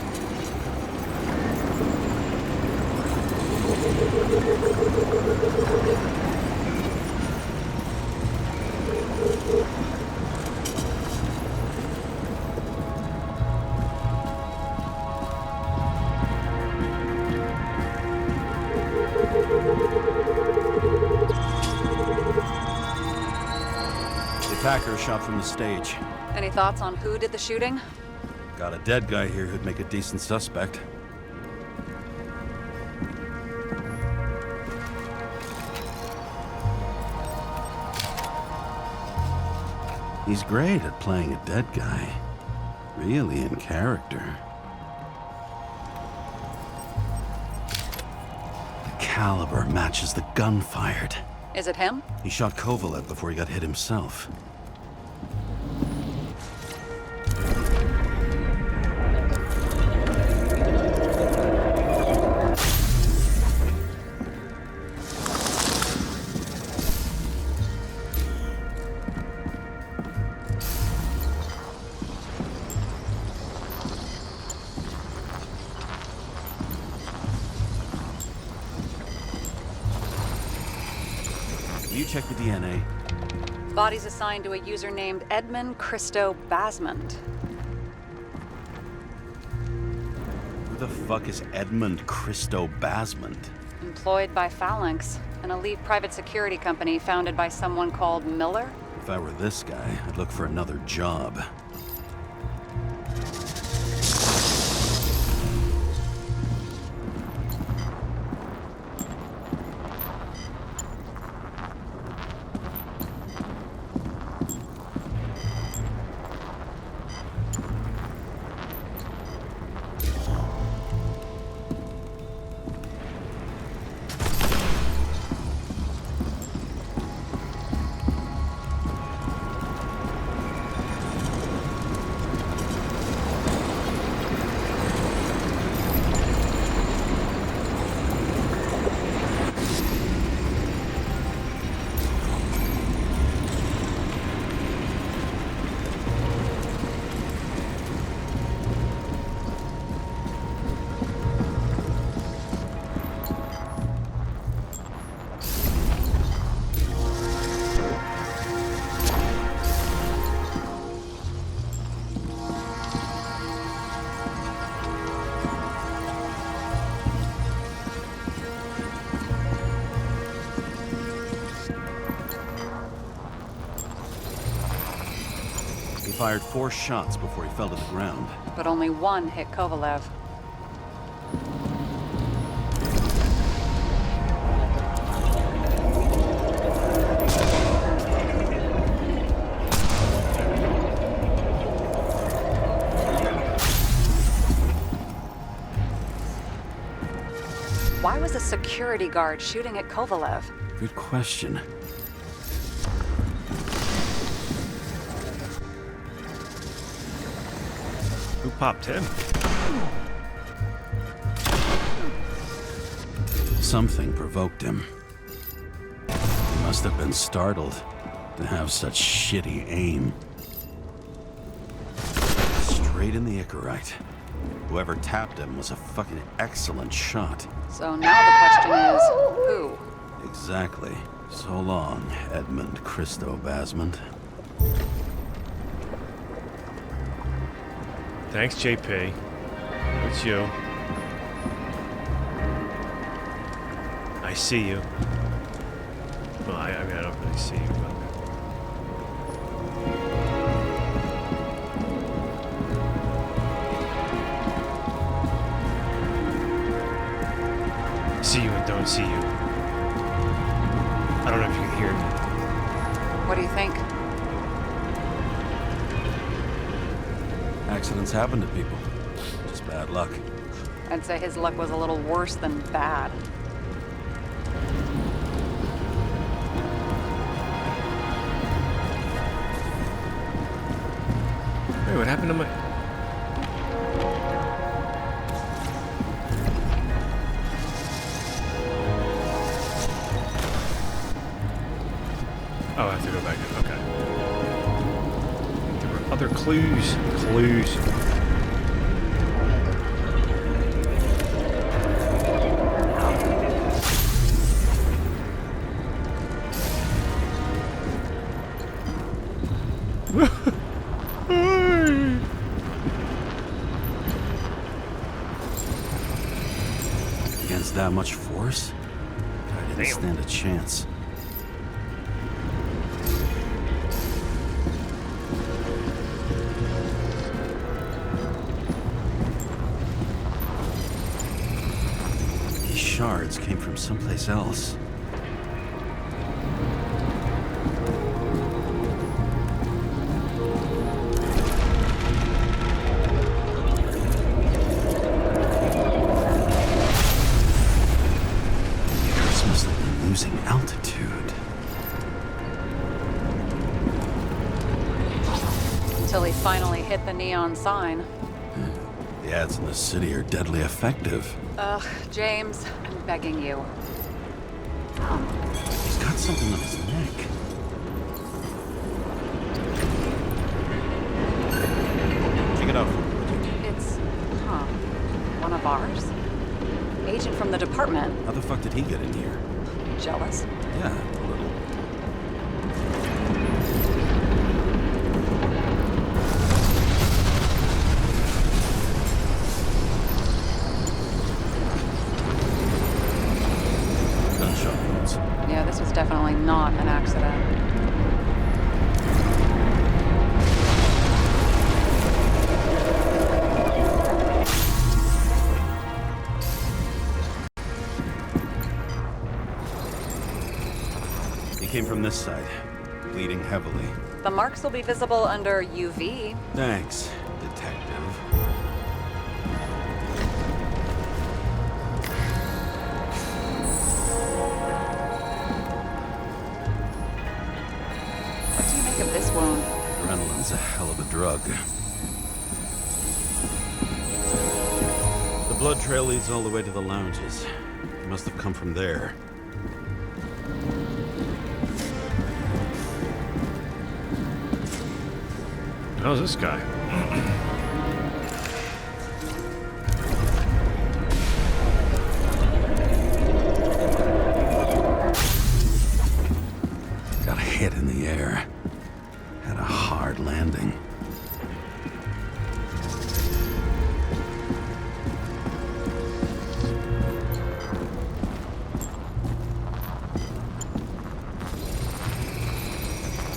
The attacker shot from the stage.
Any thoughts on who did the shooting?
Got a dead guy here who'd make a decent suspect. He's great at playing a dead guy. Really in character. The caliber matches the gun fired.
Is it him?
He shot Kovalev before he got hit himself. You check the DNA.
Body's assigned to a user named Edmund Christo Basmond.
Who the fuck is Edmund Christo Basmond?
Employed by Phalanx, an elite private security company founded by someone called Miller.
If I were this guy, I'd look for another job. He fired 4 shots before he fell to the ground.
But only one hit Kovalev. Why was a security guard shooting at Kovalev?
Good question.
Who popped him?
Something provoked him. He must have been startled to have such shitty aim. Straight in the Icarite. Whoever tapped him was a fucking excellent shot.
So now the question is, who?
Exactly. So long, Edmund Christo Basmond.
Thanks, JP. It's you. I see you. Well, I mean, I don't really see you, but... See don't see you. I don't know if you can hear me.
What do you think?
Accidents happen to people. Just bad luck.
I'd say his luck was a little worse than bad.
Wait, what happened to my... Oh, I have to go back in. Okay. There were other clues.
Against that much force? I didn't stand a chance. These shards came from someplace else. Losing altitude.
Until he finally hit the neon sign.
The ads in the city are deadly effective.
Ugh, James, I'm begging you.
He's got something on his neck. Check it out.
It's, one of ours? Agent from the department.
How the fuck did he get in here?
Jealous?
Yeah, a little. Gunshot wounds.
Yeah, this was definitely not an accident.
Came from this side, bleeding heavily.
The marks will be visible under UV.
Thanks, detective.
What do you make of this wound?
Adrenaline's a hell of a drug. The blood trail leads all the way to the lounges. It must have come from there.
How's this guy?
Got a hit in the air. Had a hard landing.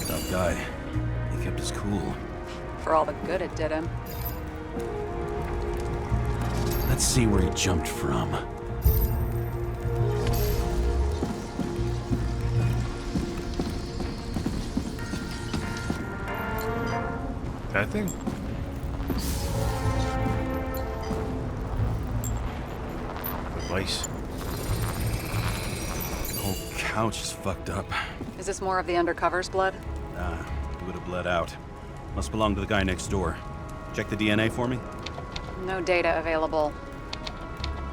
Tough guy. He kept his cool.
For all the good it did him.
Let's see where he jumped from.
That thing? Advice.
The whole couch is fucked up.
Is this more of the undercover's blood?
Nah, it would have bled out. Must belong to the guy next door. Check the DNA for me?
No data available.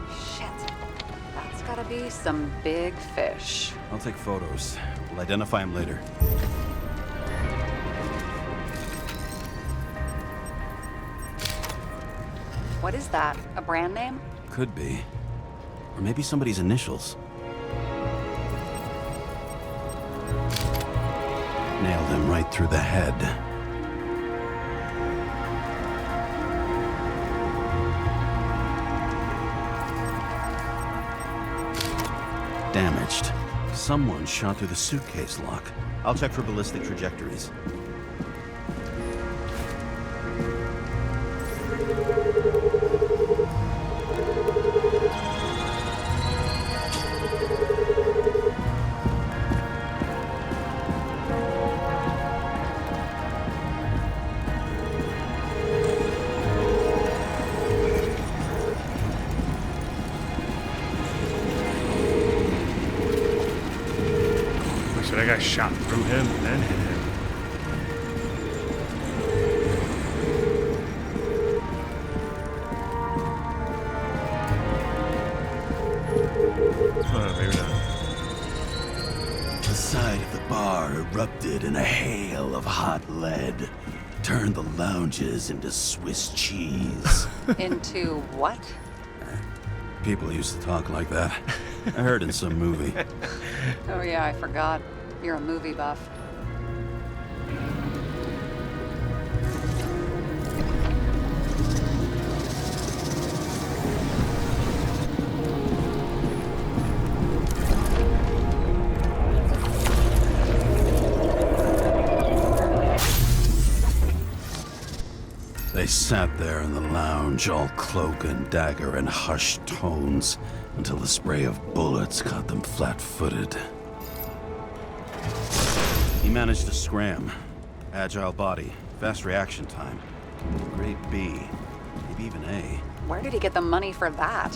Shit. That's gotta be some big fish.
I'll take photos. We'll identify him later.
What is that? A brand name?
Could be. Or maybe somebody's initials. Nailed him right through the head. Damaged. Someone shot through the suitcase lock. I'll check for ballistic trajectories.
So that guy shot through him and hit him. Maybe not.
The side of the bar erupted in a hail of hot lead, turned the lounges into Swiss cheese.
Into what?
People used to talk like that. I heard in some movie.
Oh yeah, I forgot. You're a movie buff.
They sat there in the lounge, all cloak and dagger and hushed tones, until the spray of bullets caught them flat-footed. He managed to scram. Agile body, fast reaction time. Grade B, maybe even A.
Where did he get the money for that?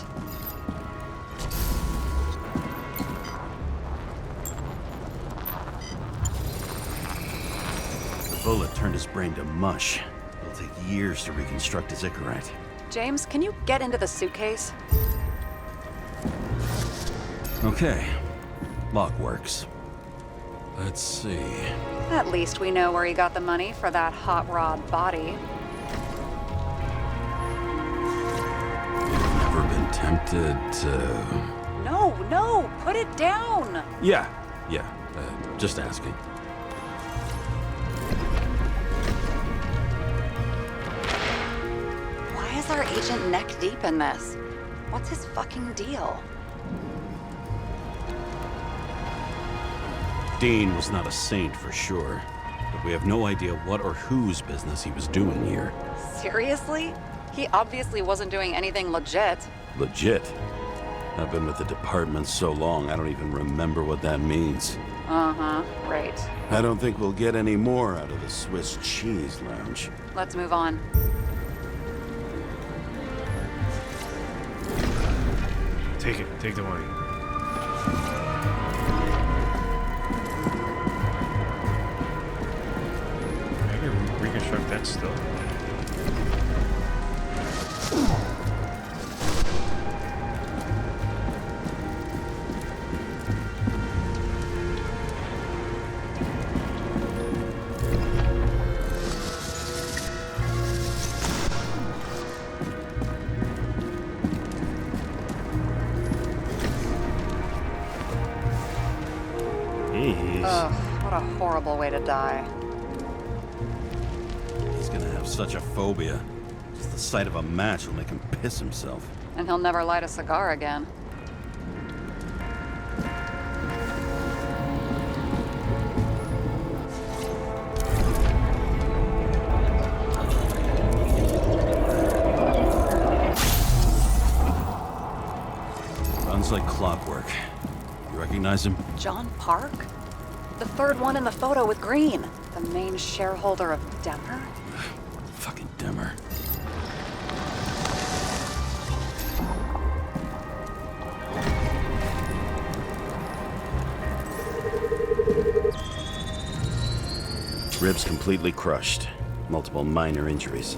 The bullet turned his brain to mush. It'll take years to reconstruct his Icarite.
James, can you get into the suitcase?
Okay. Lock works. Let's see.
At least we know where he got the money for that hot rod body.
You've never been tempted to...
No, put it down!
Yeah. Just asking.
Why is our agent neck deep in this? What's his fucking deal?
Dean was not a saint for sure, but we have no idea what or whose business he was doing here.
Seriously? He obviously wasn't doing anything legit.
Legit? I've been with the department so long, I don't even remember what that means.
Uh-huh, right.
I don't think we'll get any more out of the Swiss cheese lounge.
Let's move on.
Take the money. I can reconstruct that still.
Ugh, what a horrible way to die.
He's gonna have such a phobia. Just the sight of a match will make him piss himself.
And he'll never light a cigar again.
Runs like clockwork. You recognize him?
John Park? The third one in the photo with Green. The main shareholder of Demmer?
Fucking Demmer. Ribs completely crushed. Multiple minor injuries.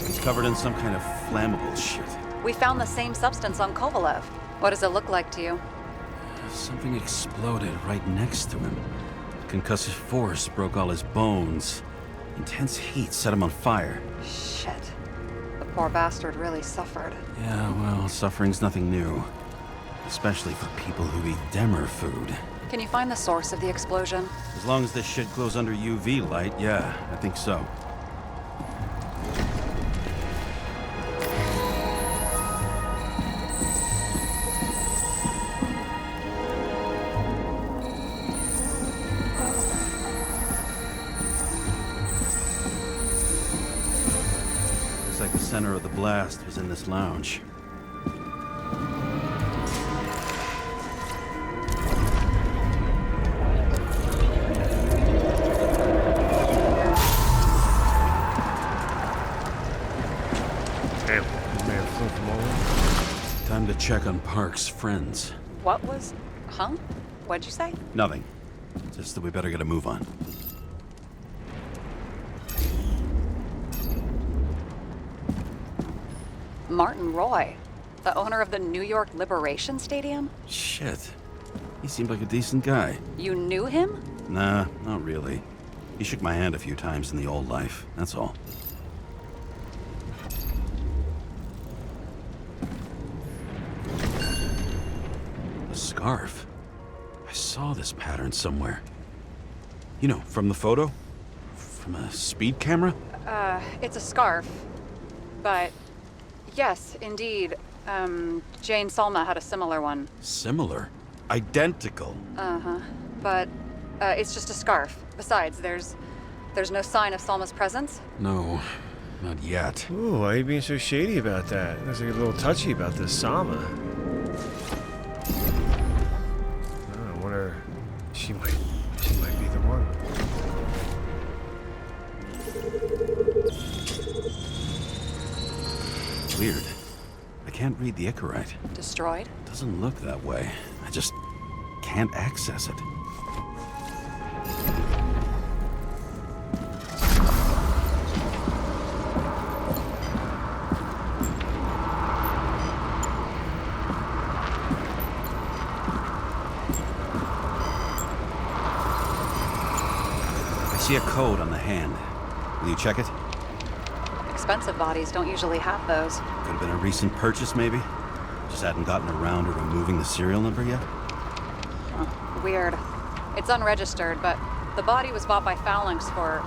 He's covered in some kind of flammable shit.
We found the same substance on Kovalev. What does it look like to you?
Something exploded right next to him. Concussive force broke all his bones. Intense heat set him on fire.
Shit. The poor bastard really suffered.
Yeah, well, suffering's nothing new. Especially for people who eat Demmer food.
Can you find the source of the explosion?
As long as this shit glows under UV light, yeah, I think so. Looks like the center of the blast was in this lounge.
Damn, man flew from all over.
Time to check on Park's friends.
What was... Huh? What'd you say?
Nothing. Just that we better get a move on.
Martin Roy, the owner of the New York Liberation Stadium?
Shit. He seemed like a decent guy.
You knew him?
Nah, not really. He shook my hand a few times in the old life, that's all. A scarf. I saw this pattern somewhere. You know, from the photo? From a speed camera?
It's a scarf. But, yes, indeed. Jane Salma had a similar one.
Similar? Identical?
Uh-huh. But, it's just a scarf. Besides, there's no sign of Salma's presence.
No, not yet.
Ooh, why are you being so shady about that? Looks like a little touchy about this Salma. I wonder, she might be the one.
Weird. I can't read the Icarite.
Destroyed?
Doesn't look that way. I just can't access it. I see a code on the hand. Will you check it?
Expensive bodies don't usually have those.
Could have been a recent purchase, maybe? Just hadn't gotten around to removing the serial number yet?
Huh, weird. It's unregistered, but the body was bought by Phalanx for...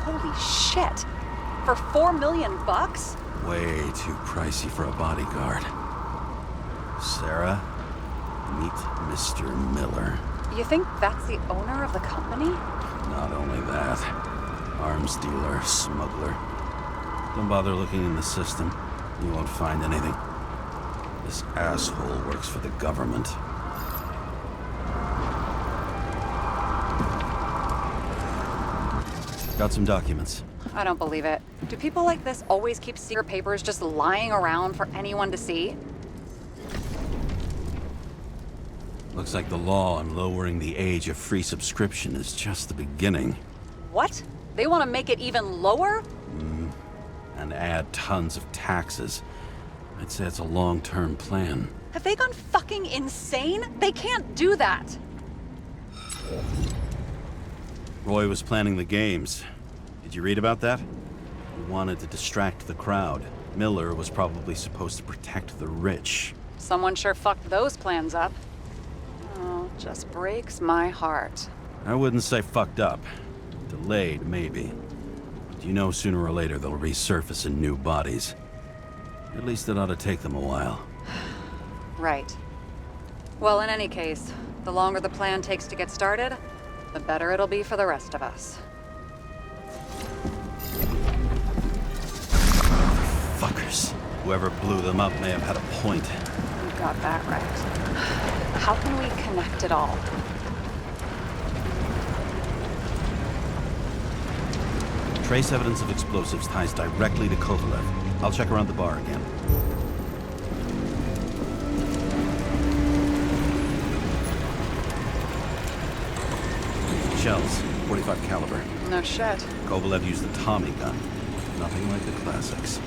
Holy shit! For $4 million bucks?
Way too pricey for a bodyguard. Sarah, meet Mr. Miller.
You think that's the owner of the company?
Not only that, arms dealer, smuggler. Don't bother looking in the system. You won't find anything. This asshole works for the government. Got some documents.
I don't believe it. Do people like this always keep secret papers just lying around for anyone to see?
Looks like the law on lowering the age of free subscription is just the beginning.
What? They want to make it even lower?
And add tons of taxes. I'd say it's a long-term plan.
Have they gone fucking insane? They can't do that!
Roy was planning the games. Did you read about that? He wanted to distract the crowd. Miller was probably supposed to protect the rich.
Someone sure fucked those plans up. Oh, just breaks my heart.
I wouldn't say fucked up. Delayed, maybe. But you know sooner or later they'll resurface in new bodies. At least it ought to take them a while.
Right. Well, in any case, the longer the plan takes to get started, the better it'll be for the rest of us.
Fuckers. Whoever blew them up may have had a point.
You got that right. How can we connect it all?
Trace evidence of explosives ties directly to Kovalev. I'll check around the bar again. Shells, 45 caliber.
No shit.
Kovalev used the Tommy gun. Nothing like the classics.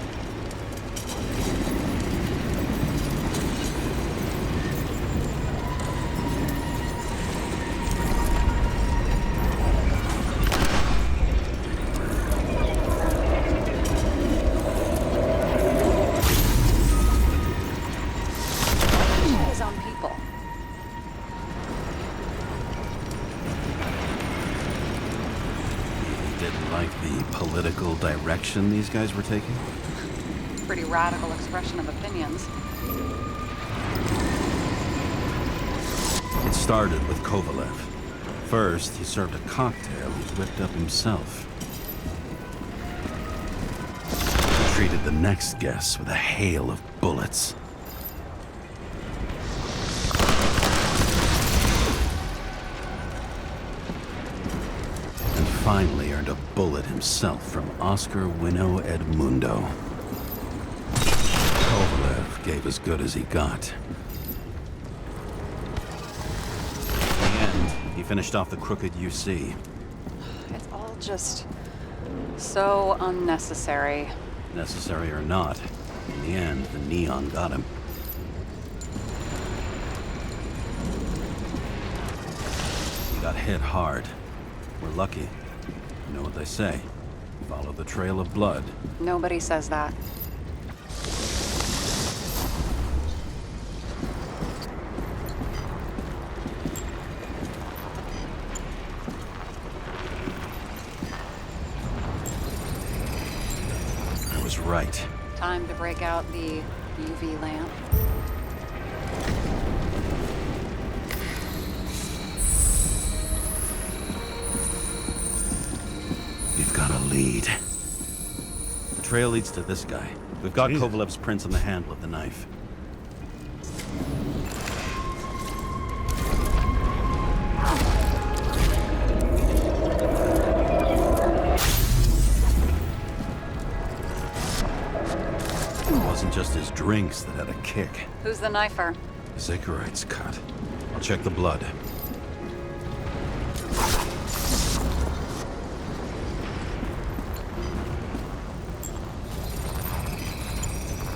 Liaison people.
Didn't like the political direction these guys were taking?
Pretty radical expression of opinions.
It started with Kovalev. First, he served a cocktail he whipped up himself. He treated the next guest with a hail of bullets. And finally earned a bullet himself from Oscar Winnow Edmundo. gave as good as he got. In the end, he finished off the crooked UC.
It's all just so unnecessary.
Necessary or not, in the end, the neon got him. He got hit hard. We're lucky. You know what they say. Follow the trail of blood.
Nobody says that.
I was right.
Time to break out the UV lamp.
We've got a lead. The trail leads to this guy. We've got Kovalev's prints on the handle of the knife. It wasn't just his drinks that had a kick.
Who's the knifer?
Zakarite's cut. I'll check the blood.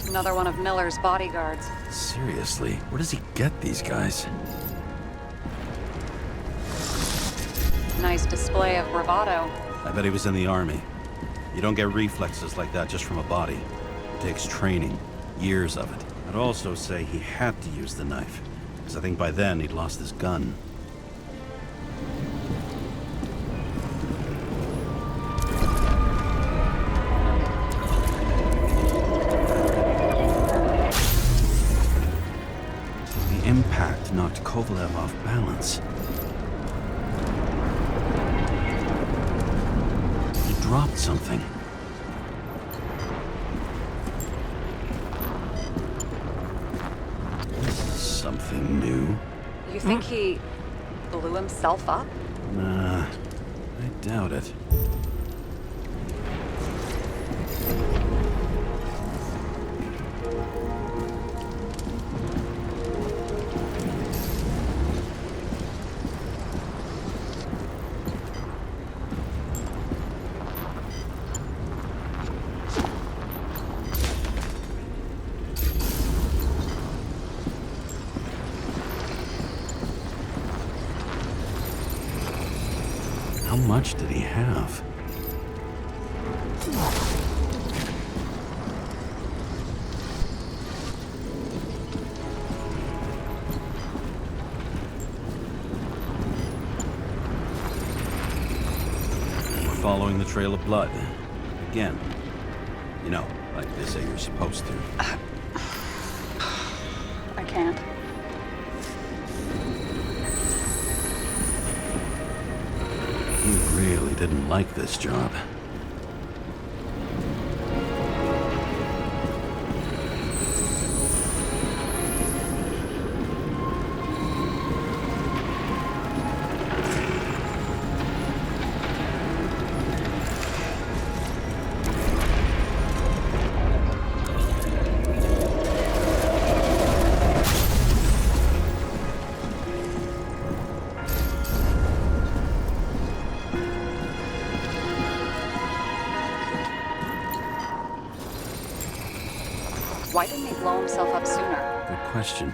Another one of Miller's bodyguards.
Seriously, where does he get these guys?
Nice display of bravado.
I bet he was in the army. You don't get reflexes like that just from a body. It takes training, years of it. I'd also say he had to use the knife, because I think by then he'd lost his gun. The impact knocked Kovalev off balance. He dropped something. Something new?
You think he blew himself up?
Nah, I doubt it. How much did he have? We're following the trail of blood. Again. You know, like they say you're supposed to.
I can't.
He really didn't like this job.
Why didn't he blow himself up sooner?
Good question.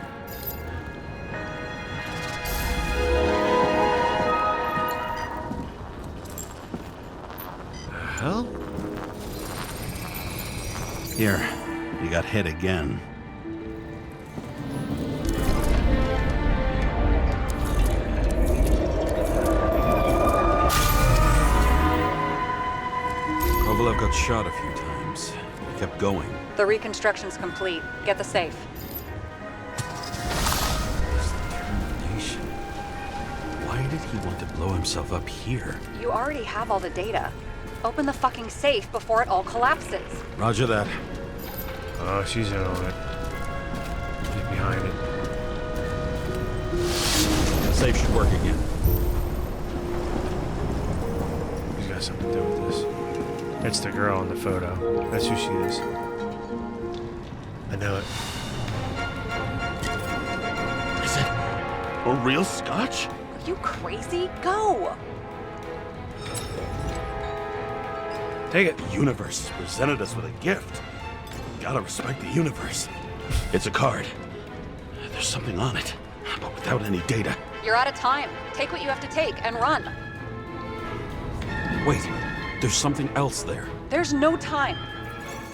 Hell?
Here, you got hit again. Kovalev got shot a few times. He kept going.
The reconstruction's complete. Get the safe.
His determination. Why did he want to blow himself up here?
You already have all the data. Open the fucking safe before it all collapses.
Roger that.
Oh, she's in on it. Get behind it.
The safe should work again.
He's got something to do with this. It's the girl in the photo. That's who she is. I know it.
A real scotch?
Are you crazy? Go!
Take it.
The universe has presented us with a gift. Gotta respect the universe. It's a card. There's something on it, but without any data.
You're out of time. Take what you have to take and run.
Wait, there's something else there.
There's no time.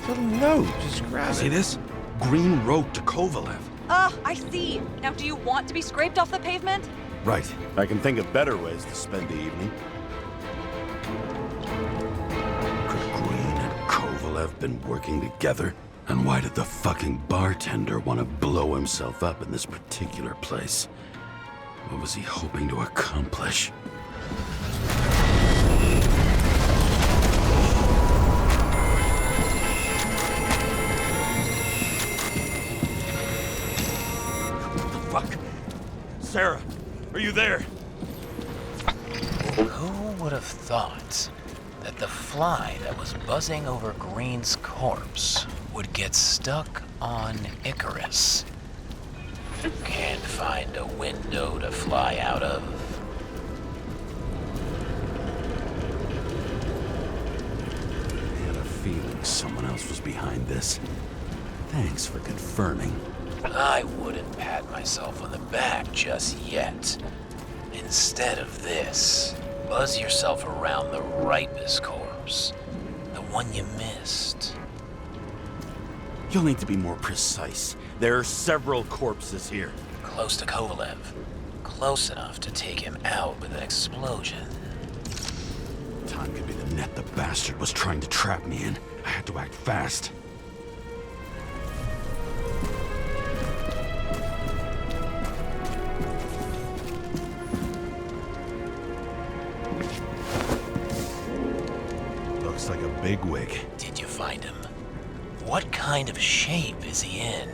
Little note. Just grab
See
it.
this? Green wrote to Kovalev.
I see. Now, do you want to be scraped off the pavement?
Right. I can think of better ways to spend the evening.
Could Green and Kovalev been working together? And why did the fucking bartender want to blow himself up in this particular place? What was he hoping to accomplish?
Fuck. Sarah, are you there?
Who would have thought that the fly that was buzzing over Green's corpse would get stuck on Icarus? Can't find a window to fly out of.
I had a feeling someone else was behind this. Thanks for confirming.
I wouldn't pat myself on the back just yet. Instead of this, buzz yourself around the ripest corpse. The one you missed.
You'll need to be more precise. There are several corpses here.
Close to Kovalev. Close enough to take him out with an explosion.
Time could be the net the bastard was trying to trap me in. I had to act fast. Looks like a bigwig.
Did you find him? What kind of shape is he in?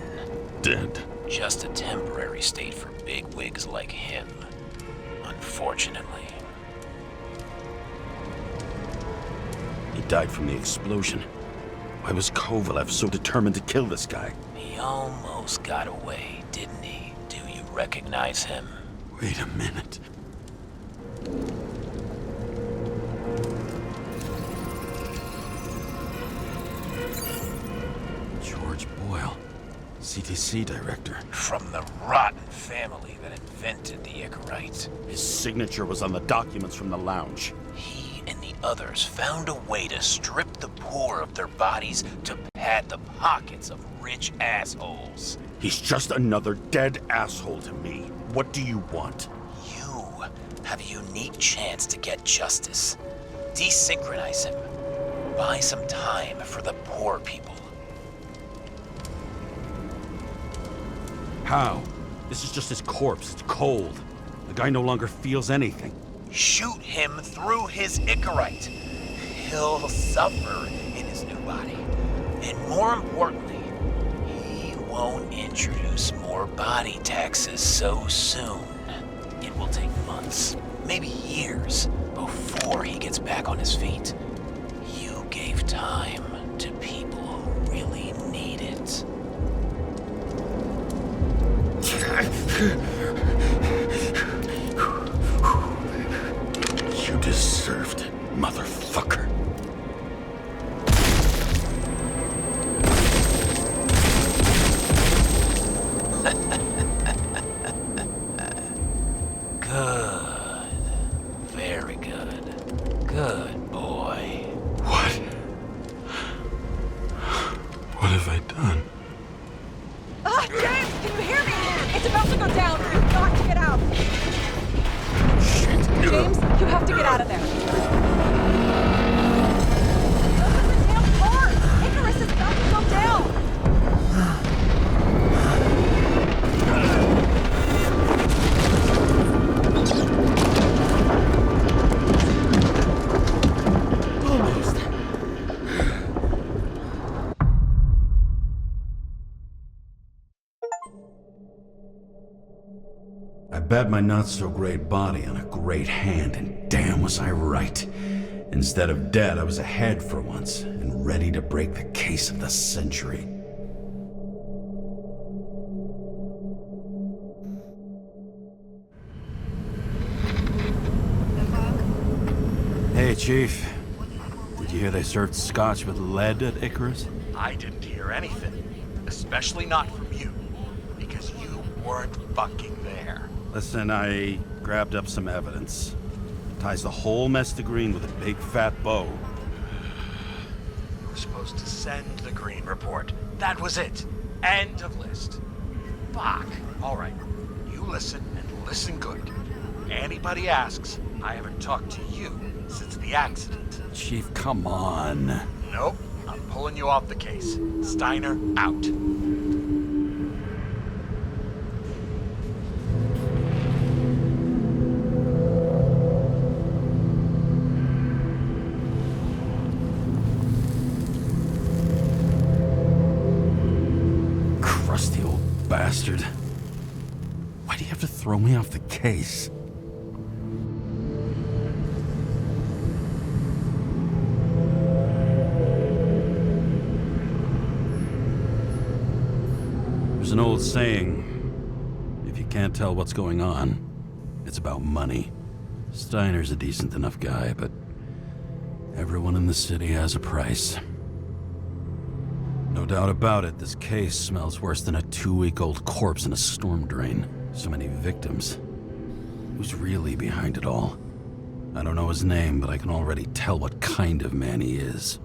Dead.
Just a temporary state for bigwigs like him. Unfortunately.
He died from the explosion. Why was Kovalev so determined to kill this guy?
He almost got away, didn't he? Do you recognize him?
Wait a minute. George Boyle, CTC director.
From the rotten family that invented the Icarite.
His signature was on the documents from the lounge.
He and the others found a way to strip the poor of their bodies to pad the pockets of rich assholes.
He's just another dead asshole to me. What do you want?
You have a unique chance to get justice. Desynchronize him. Buy some time for the poor people.
How? This is just his corpse. It's cold. The guy no longer feels anything.
Shoot him through his Icarite. He'll suffer in his new body. And more importantly, he won't introduce more body taxes so soon. It will take months, maybe years, before he gets back on his feet. You gave time to people who really need it.
You deserved it, motherfucker.
Good. Very good. Good boy.
What? What have I done?
James, can you hear me? It's about to go down. You've got to get out.
Shit.
James, you have to get out of there. Open the damn door! Icarus is about to go down!
Almost.
I bet my not-so-great body on a great hand, and damn was I right. Instead of dead, I was ahead for once, and ready to break the case of the century.
Hey, Chief. Did you hear they served scotch with lead at Icarus?
I didn't hear anything. Especially not from you. Because you weren't fucking there.
Listen, I grabbed up some evidence. Ties the whole mess to Green with a big fat bow.
You were supposed to send the Green report. That was it. End of list. Fuck. All right. You listen and listen good. Anybody asks, I haven't talked to you since the accident.
Chief, come on.
Nope. I'm pulling you off the case. Steiner, out.
Crusty old bastard. Why do you have to throw me off the case? There's an old saying, if you can't tell what's going on, it's about money. Steiner's a decent enough guy, but everyone in the city has a price. No doubt about it, this case smells worse than a 2-week-old corpse in a storm drain. So many victims. Who's really behind it all? I don't know his name, but I can already tell what kind of man he is.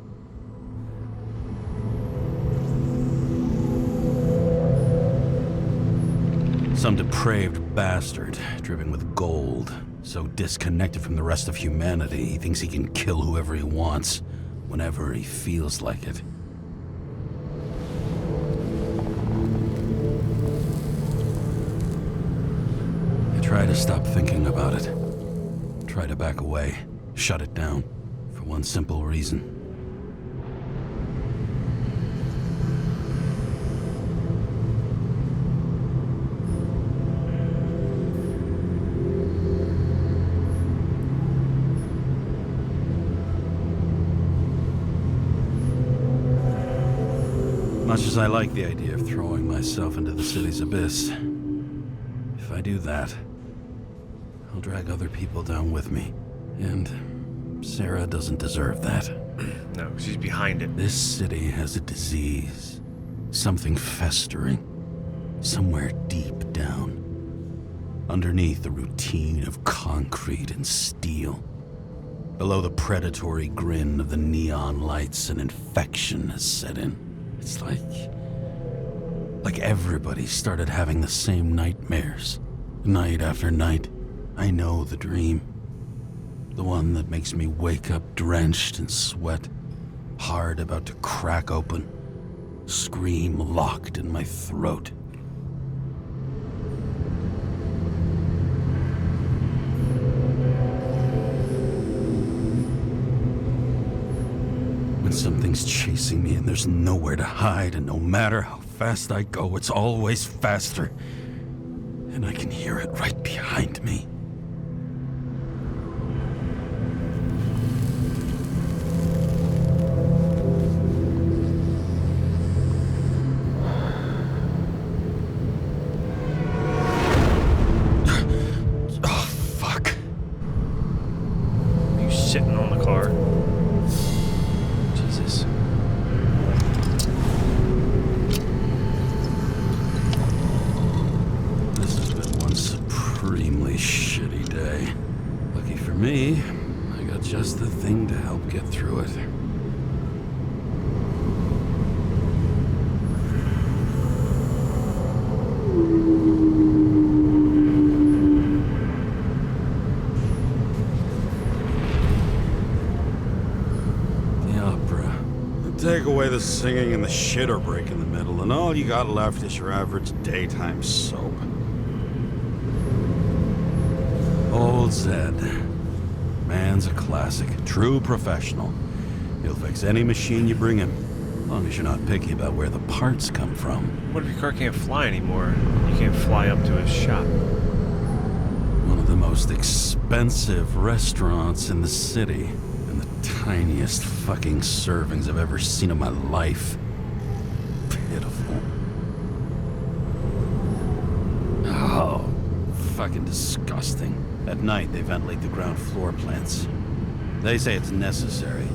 Some depraved bastard, dripping with gold, so disconnected from the rest of humanity, he thinks he can kill whoever he wants, whenever he feels like it. I try to stop thinking about it. Try to back away, shut it down, for one simple reason. Much as I like the idea of throwing myself into the city's abyss, if I do that, I'll drag other people down with me. And Sara doesn't deserve that.
No, she's behind it.
This city has a disease. Something festering. Somewhere deep down. Underneath the routine of concrete and steel. Below the predatory grin of the neon lights, an infection has set in. It's like everybody started having the same nightmares. Night after night. I know the dream. The one that makes me wake up drenched in sweat. Heart about to crack open. Scream locked in my throat. When something's chasing me and there's nowhere to hide, and no matter how fast I go, it's always faster. And I can hear it right behind me. Oh, fuck.
You sitting on the car. Jesus.
This has been one supremely shitty day. Lucky for me, I got just the thing to help get through it. The opera. Take away the singing and the shitter break in the middle, and all you got left is your average daytime soap. Old Zed. Man's a classic. True professional. He'll fix any machine you bring him, as long as you're not picky about where the parts come from.
What if your car can't fly anymore? You can't fly up to his shop.
One of the most expensive restaurants in the city, and the tiniest fucking servings I've ever seen in my life. Pitiful. Oh, fucking disgusting. At night, they ventilate the ground floor plants. They say it's necessary.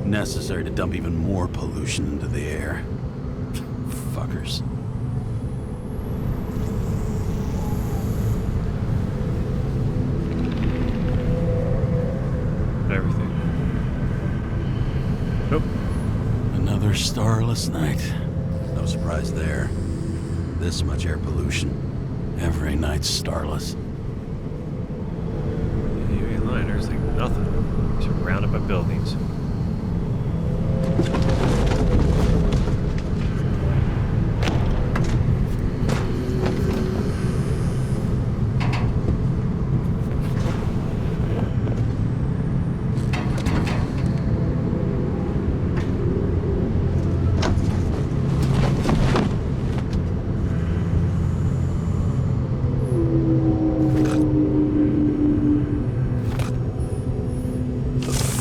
Necessary to dump even more pollution into the air. Fuckers.
Everything. Nope.
Another starless night. No surprise there. This much air pollution. Every night's starless.
You ain't lying, there's like nothing. Surrounded by buildings.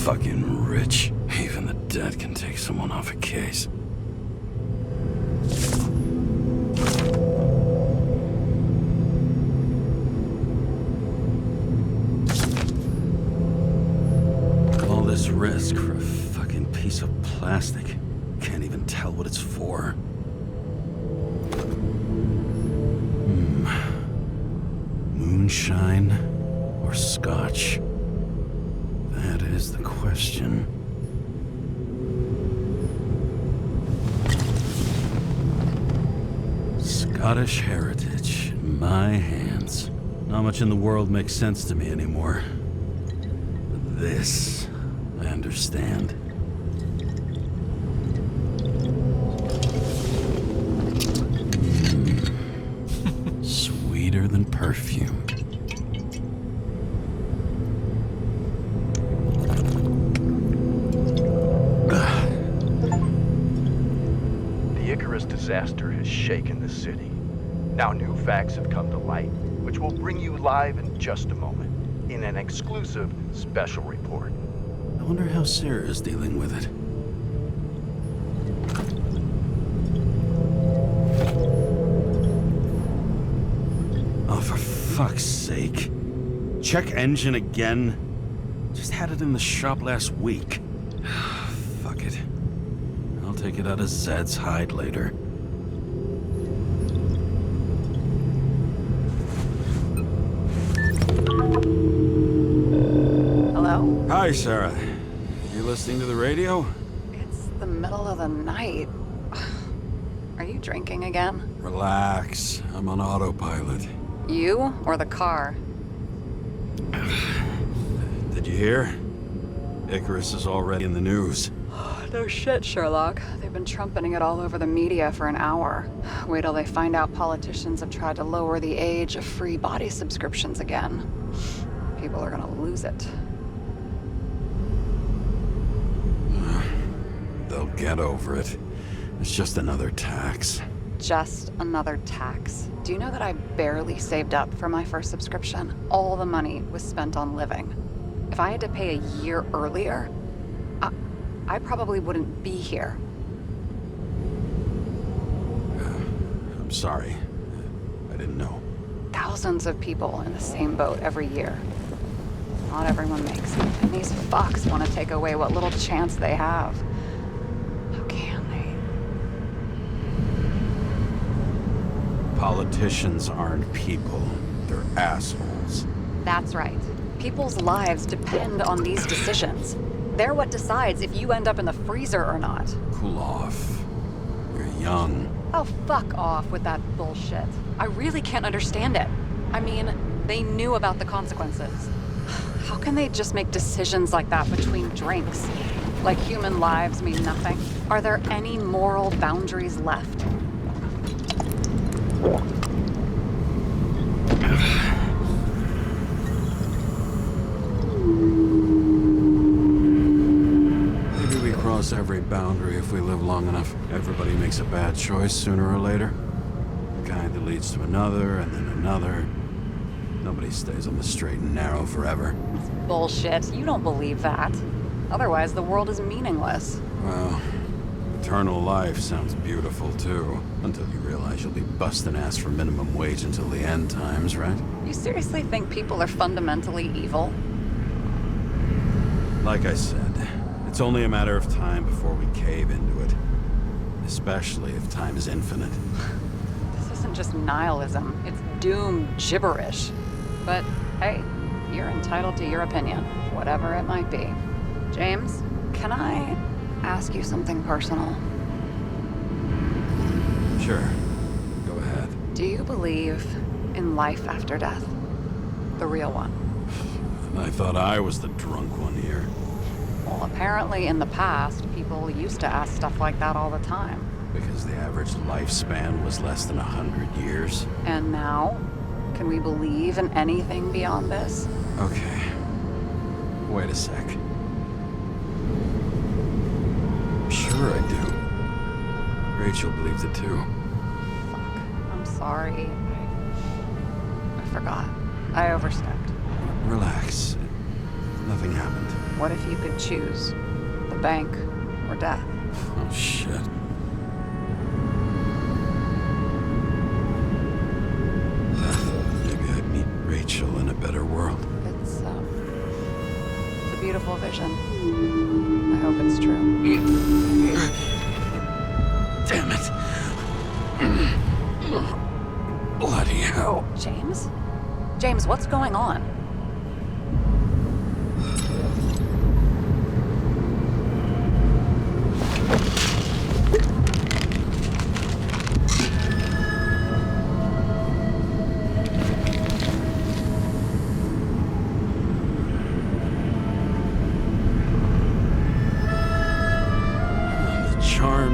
Fucking rich. Even the dead can take someone off a case. All this risk for a fucking piece of plastic. Can't even tell what it's for. Moonshine or scotch? That is the question. Scottish heritage in my hands. Not much in the world makes sense to me anymore. But this, I understand. Sweeter than perfume.
Disaster has shaken the city. Now new facts have come to light, which will bring you live in just a moment, in an exclusive special report.
I wonder how Sarah is dealing with it. Oh, for fuck's sake. Check engine again? Just had it in the shop last week. Fuck it. I'll take it out of Zed's hide later.
Hello?
Hi, Sarah. You listening to the radio?
It's the middle of the night. Are you drinking again?
Relax. I'm on autopilot.
You or the car?
Did you hear? Icarus is already in the news.
No shit, Sherlock. They've been trumpeting it all over the media for an hour. Wait till they find out politicians have tried to lower the age of free body subscriptions again. People are gonna lose it.
They'll get over it. It's just another tax.
Just another tax. Do you know that I barely saved up for my first subscription? All the money was spent on living. If I had to pay a year earlier, I probably wouldn't be here.
I'm sorry. I didn't know.
Thousands of people in the same boat every year. Not everyone makes it, and these fucks want to take away what little chance they have. How can they?
Politicians aren't people. They're assholes.
That's right. People's lives depend on these decisions. They're what decides if you end up in the freezer or not.
Cool off. You're young.
Oh, fuck off with that bullshit. I really can't understand it. I mean, they knew about the consequences. How can they just make decisions like that between drinks? Like human lives mean nothing? Are there any moral boundaries left?
Every boundary if we live long enough. Everybody makes a bad choice sooner or later. A kind that leads to another and then another. Nobody stays on the straight and narrow forever.
It's bullshit. You don't believe that. Otherwise, the world is meaningless.
Well, eternal life sounds beautiful too. Until you realize you'll be busting ass for minimum wage until the end times, right?
You seriously think people are fundamentally evil?
Like I said, it's only a matter of time before we cave into it. Especially if time is infinite.
This isn't just nihilism, it's doom gibberish. But hey, you're entitled to your opinion, whatever it might be. James, can I ask you something personal?
Sure. Go ahead.
Do you believe in life after death? The real one?
I thought I was the drunk one here.
Well, apparently in the past, people used to ask stuff like that all the time.
Because the average lifespan was less than 100 years.
And now, can we believe in anything beyond this?
Okay. Wait a sec. Sure I do. Rachel believes it too.
Fuck. I'm sorry. I forgot. I overstepped.
Relax. Nothing happened.
What if you could choose? The bank or death?
Oh, shit. Maybe I'd meet Rachel in a better world.
It's a beautiful vision. I hope it's true.
Damn it. Bloody hell.
James? James, what's going on?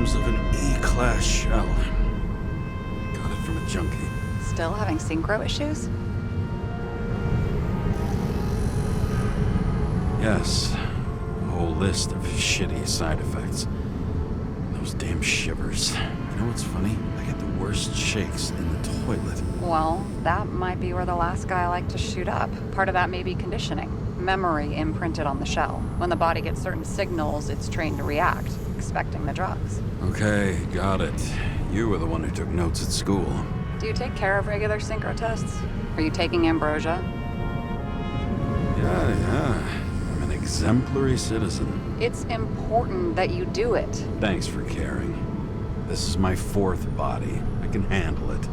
Of an E-class shell. Got it from a junkie.
Still having synchro issues?
Yes. A whole list of shitty side effects. Those damn shivers. You know what's funny? I get the worst shakes in the toilet.
Well, that might be where the last guy liked to shoot up. Part of that may be conditioning. Memory imprinted on the shell. When the body gets certain signals, it's trained to react, expecting the drugs.
Okay, got it. You were the one who took notes at school.
Do you take care of regular synchro tests? Are you taking ambrosia?
Yeah. I'm an exemplary citizen.
It's important that you do it.
Thanks for caring. This is my fourth body. I can handle it.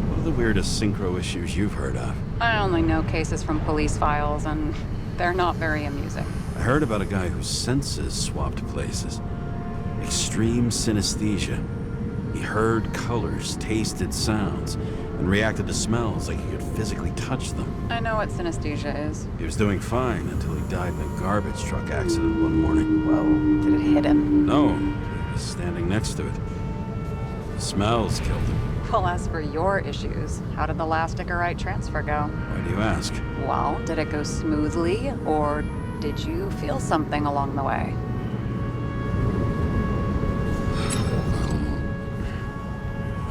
What are the weirdest synchro issues you've heard of?
I only know cases from police files, and they're not very amusing.
I heard about a guy whose senses swapped places. Extreme synesthesia. He heard colors, tasted sounds, and reacted to smells like he could physically touch them.
I know what synesthesia is.
He was doing fine until he died in a garbage truck accident one morning.
Whoa, did it hit him?
No, he was standing next to it. The smells killed him.
Well, as for your issues, how did the last Icarite transfer go?
Why do you ask?
Well, did it go smoothly, or did you feel something along the way?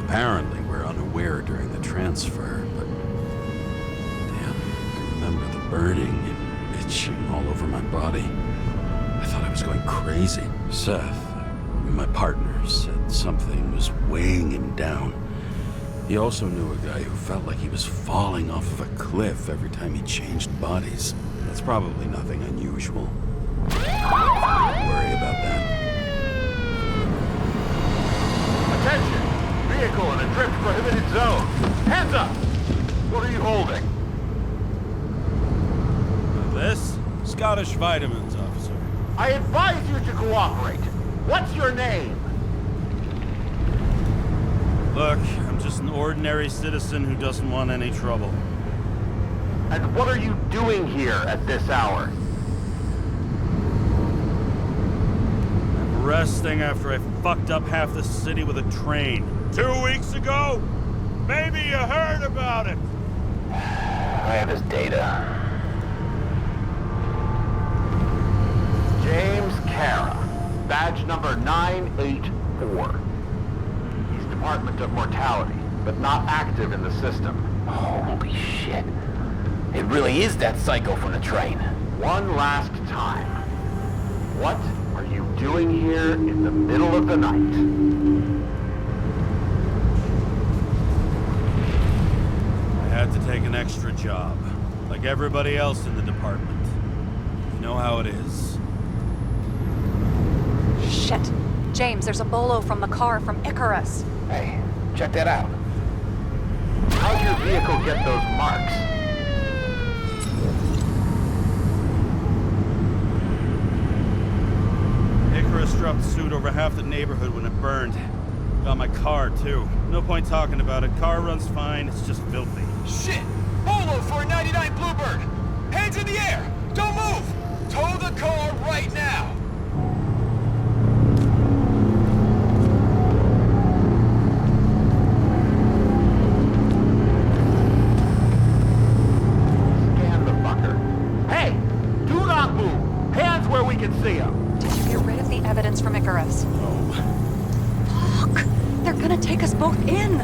Apparently, we're unaware during the transfer, but... Damn, I remember the burning and itching all over my body. I thought I was going crazy. Seth, my partner, said something was weighing him down. He also knew a guy who felt like he was falling off of a cliff every time he changed bodies. That's probably nothing unusual. Don't worry about that.
Attention! Vehicle in a drift prohibited zone. Hands up! What are you holding?
This? Scottish vitamins, officer.
I advise you to cooperate. What's your name?
Look, I'm just an ordinary citizen who doesn't want any trouble.
And what are you doing here at this hour?
I'm resting after I fucked up half the city with a train. 2 weeks ago? Maybe you heard about it.
I have his data. James Karra, badge number 984. He's Department of Mortality, but not active in the system.
Holy shit. It really is that psycho from the train.
One last time. What are you doing here in the middle of the night?
I had to take an extra job. A Like everybody else in the department. You know how it is.
Shit. James, there's a bolo from the car from Icarus.
Hey, check that out. How'd your vehicle get those marks?
Icarus dropped the suit over half the neighborhood when it burned. Got my car, too. No point talking about it. Car runs fine, it's just filthy.
Shit! Bolo for a 99 Bluebird! Hands in the air! Don't move! Tow the car right now!
Scan the fucker. Hey! Do not move! Hands where we can see them!
Did you get rid of the evidence from Icarus?
Oh.
Fuck! They're gonna take us both in!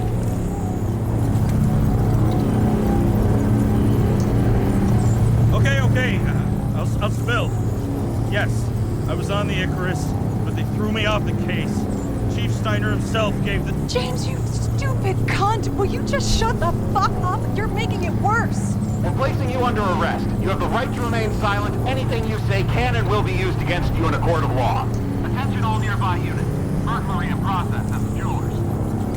Okay. I'll spill. Yes, I was on the Icarus, but they threw me off the case. Chief Steiner himself gave the...
James, you stupid cunt! Will you just shut the fuck up? You're making it worse!
We're placing you under arrest. You have the right to remain silent. Anything you say can and will be used against you in a court of law. Attention all nearby units. Burglary in process at the jewelers.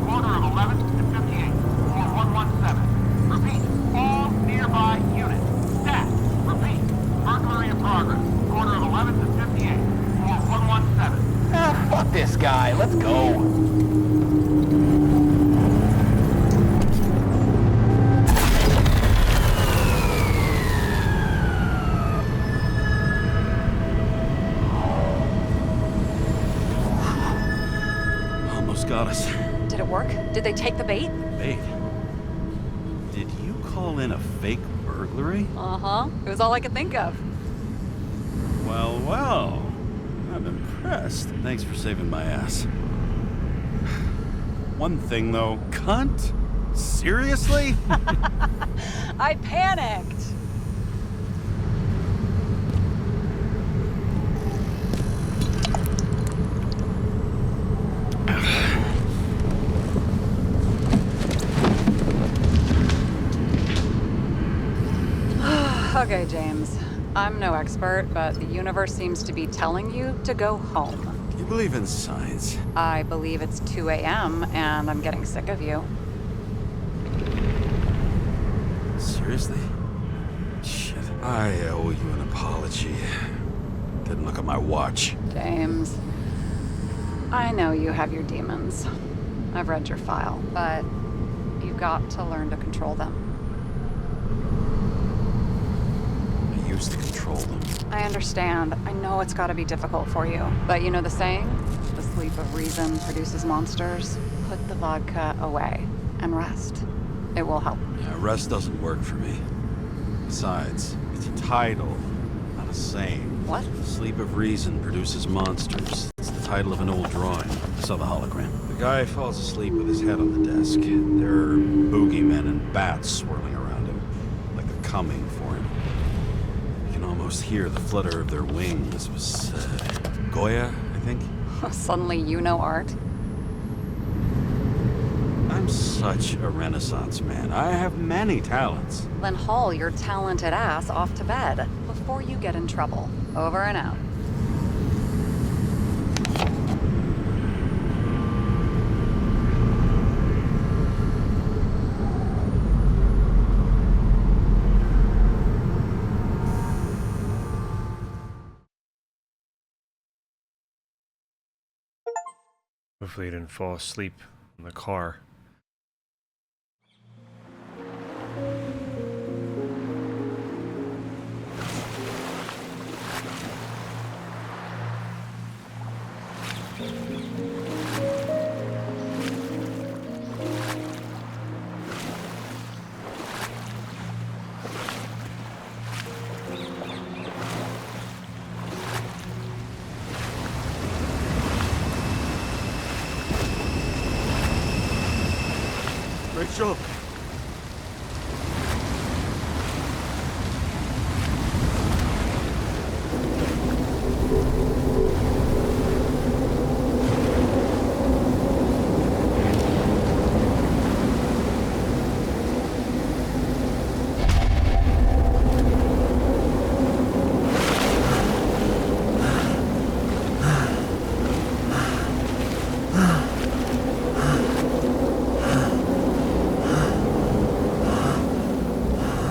Corner of 11th and 58, or 117. Repeat, all nearby units. Stat. Repeat, burglary in progress. Corner of 11th and 58, or 117. Ah, fuck this guy. Let's go.
Got us.
Did it work? Did they take the bait?
Bait? Did you call in a fake burglary?
Uh-huh. It was all I could think of.
Well. I'm impressed. Thanks for saving my ass. One thing, though. Cunt? Seriously?
I panicked. Okay, James. I'm no expert, but the universe seems to be telling you to go home.
You believe in science?
I believe it's 2 a.m. and I'm getting sick of you.
Seriously? Shit. I owe you an apology. Didn't look at my watch.
James, I know you have your demons. I've read your file, but you've got to learn to control them.
Used to control them.
I understand. I know it's got to be difficult for you. But you know the saying? The sleep of reason produces monsters. Put the vodka away and rest. It will help.
Yeah, rest doesn't work for me. Besides, it's a title, not a saying.
What?
Sleep of reason produces monsters. It's the title of an old drawing. I saw the hologram. The guy falls asleep with his head on the desk. There are boogeymen and bats swirling around him, like they're coming for him. Almost hear the flutter of their wings. This was Goya, I think.
Suddenly you know art.
I'm such a Renaissance man. I have many talents.
Then haul your talented ass off to bed before you get in trouble. Over and out.
Hopefully he didn't fall asleep in the car.
Rachel!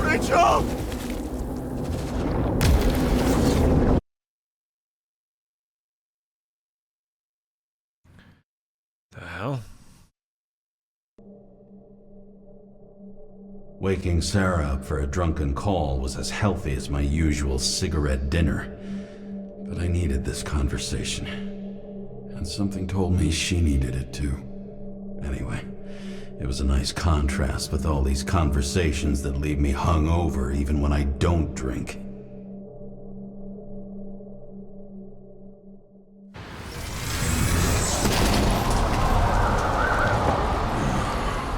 Rachel!
The hell?
Waking Sarah up for a drunken call was as healthy as my usual cigarette dinner. But I needed this conversation. And something told me she needed it too. Anyway, it was a nice contrast with all these conversations that leave me hungover even when I don't drink.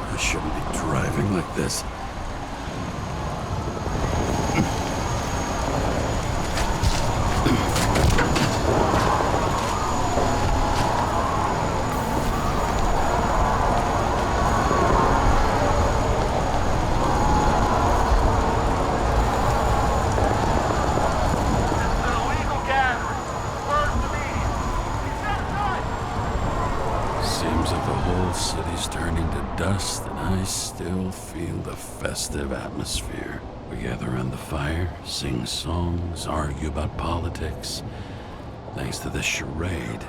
I shouldn't be driving like this. Dust, and I still feel the festive atmosphere. We gather around the fire, sing songs, argue about politics. Thanks to this charade,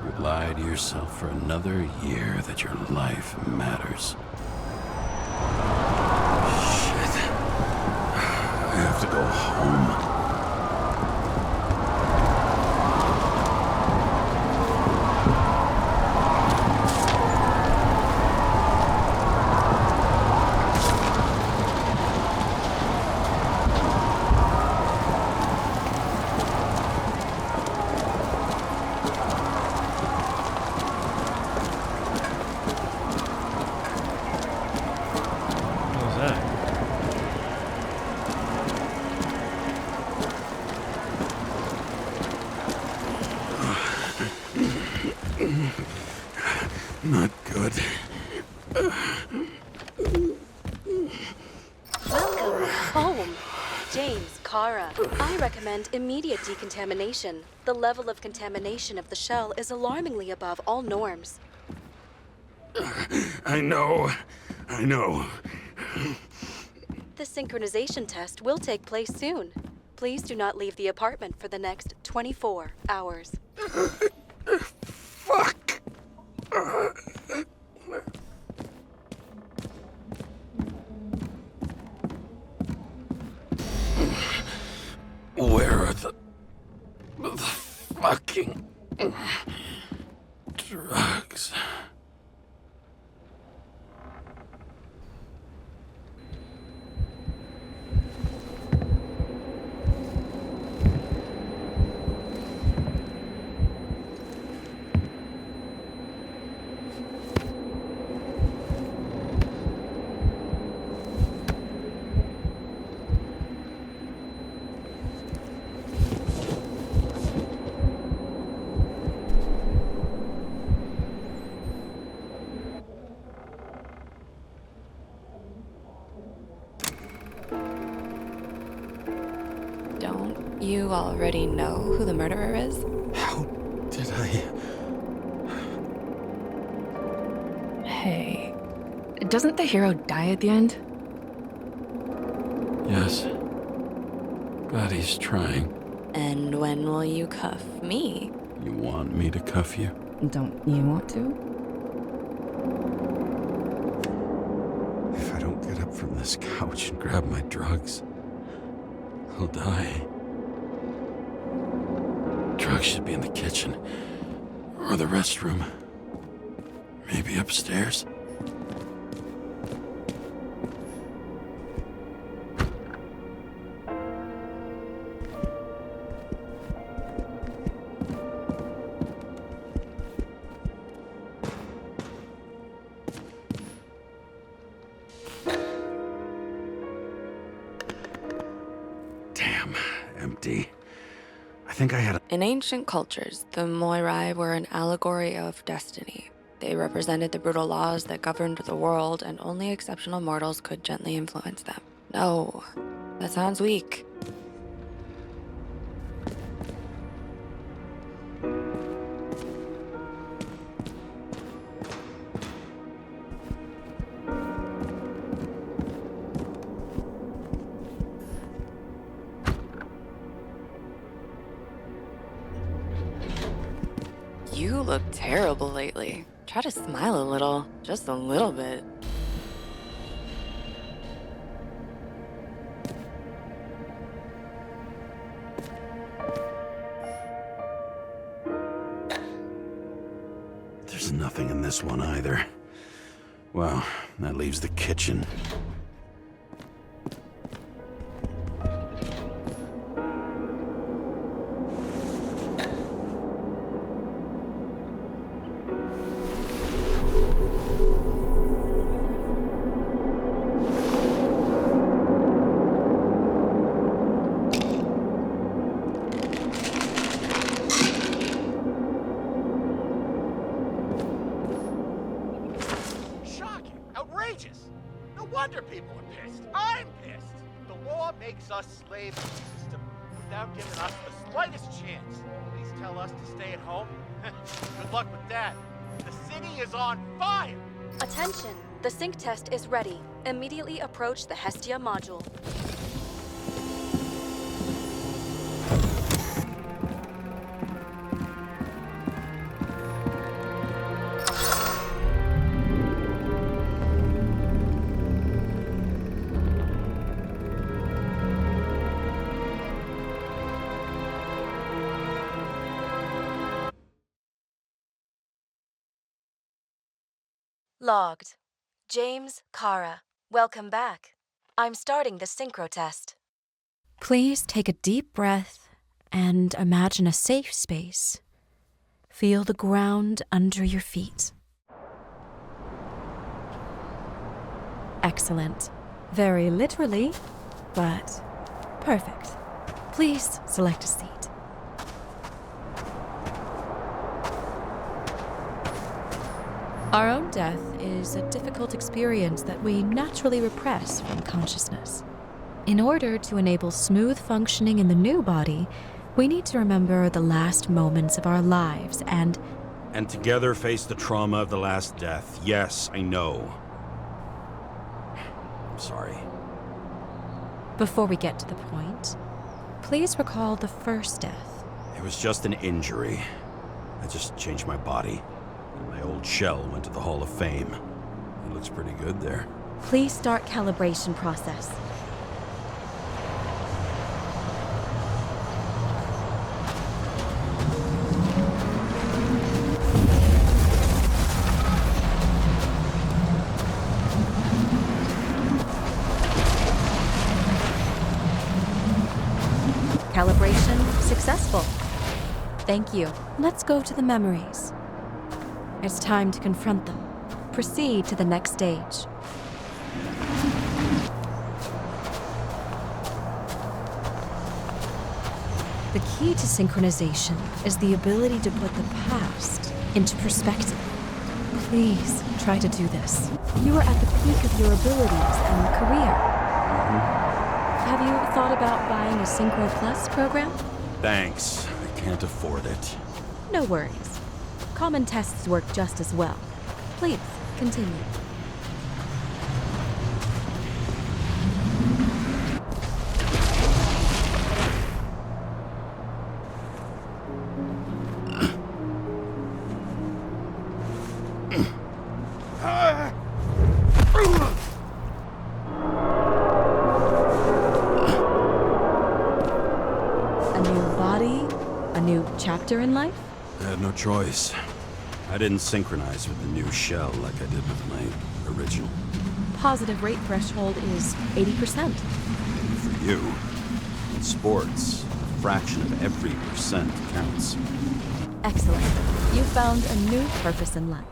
you lie to yourself for another year that your life matters. Shit. I have to go home. Not good.
Welcome home, James Karra. I recommend immediate decontamination. The level of contamination of the shell is alarmingly above all norms.
I know.
The synchronization test will take place soon. Please do not leave the apartment for the next 24 hours.
Fuck! Where are the fucking drugs?
Don't you already know who the murderer is?
How did I...
Hey, doesn't the hero die at the end?
Yes. But he's trying.
And when will you cuff me?
You want me to cuff you?
Don't you want to?
If I don't get up from this couch and grab my drugs, I'll die. Drugs should be in the kitchen. Or the restroom. Maybe upstairs. Damn, empty. I think I had a...
In ancient cultures, the Moirai were an allegory of destiny. They represented the brutal laws that governed the world, and only exceptional mortals could gently influence them. No, that sounds weak. terrible lately. Try to smile a little, just a little bit.
There's nothing in this one either. Well, that leaves the kitchen.
Shocking! Outrageous! No wonder people are pissed. I'm pissed! The law makes us slaves to the system without giving us the slightest chance. Police tell us to stay at home? Good luck with that. The city is on fire!
Attention! The sync test is ready. Immediately approach the Hestia module. Logged. James Karra. Welcome back. I'm starting the synchro test.
Please take a deep breath and imagine a safe space. Feel the ground under your feet. Excellent. Very literally, but perfect. Please select a seat. Our own death is a difficult experience that we naturally repress from consciousness. In order to enable smooth functioning in the new body, we need to remember the last moments of our lives and
together face the trauma of the last death. Yes, I know. I'm sorry.
before we get to the point, please recall the first death.
It was just an injury. I just changed my body. And my old shell went to the Hall of Fame. It looks pretty good there.
Please start calibration process. Calibration successful. Thank you. Let's go to the memories. It's time to confront them. Proceed to the next stage. The key to synchronization is the ability to put the past into perspective. Please try to do this. You are at the peak of your abilities and career. Have you thought about buying a Synchro Plus program?
Thanks. I can't afford it.
No worries. Common tests work just as well. Please, continue. A new body, a new chapter in life?
I had no choice. I didn't synchronize with the new shell like I did with my original.
Positive rate threshold is 80%.
For you, in sports, a fraction of every percent counts.
Excellent. You found a new purpose in life.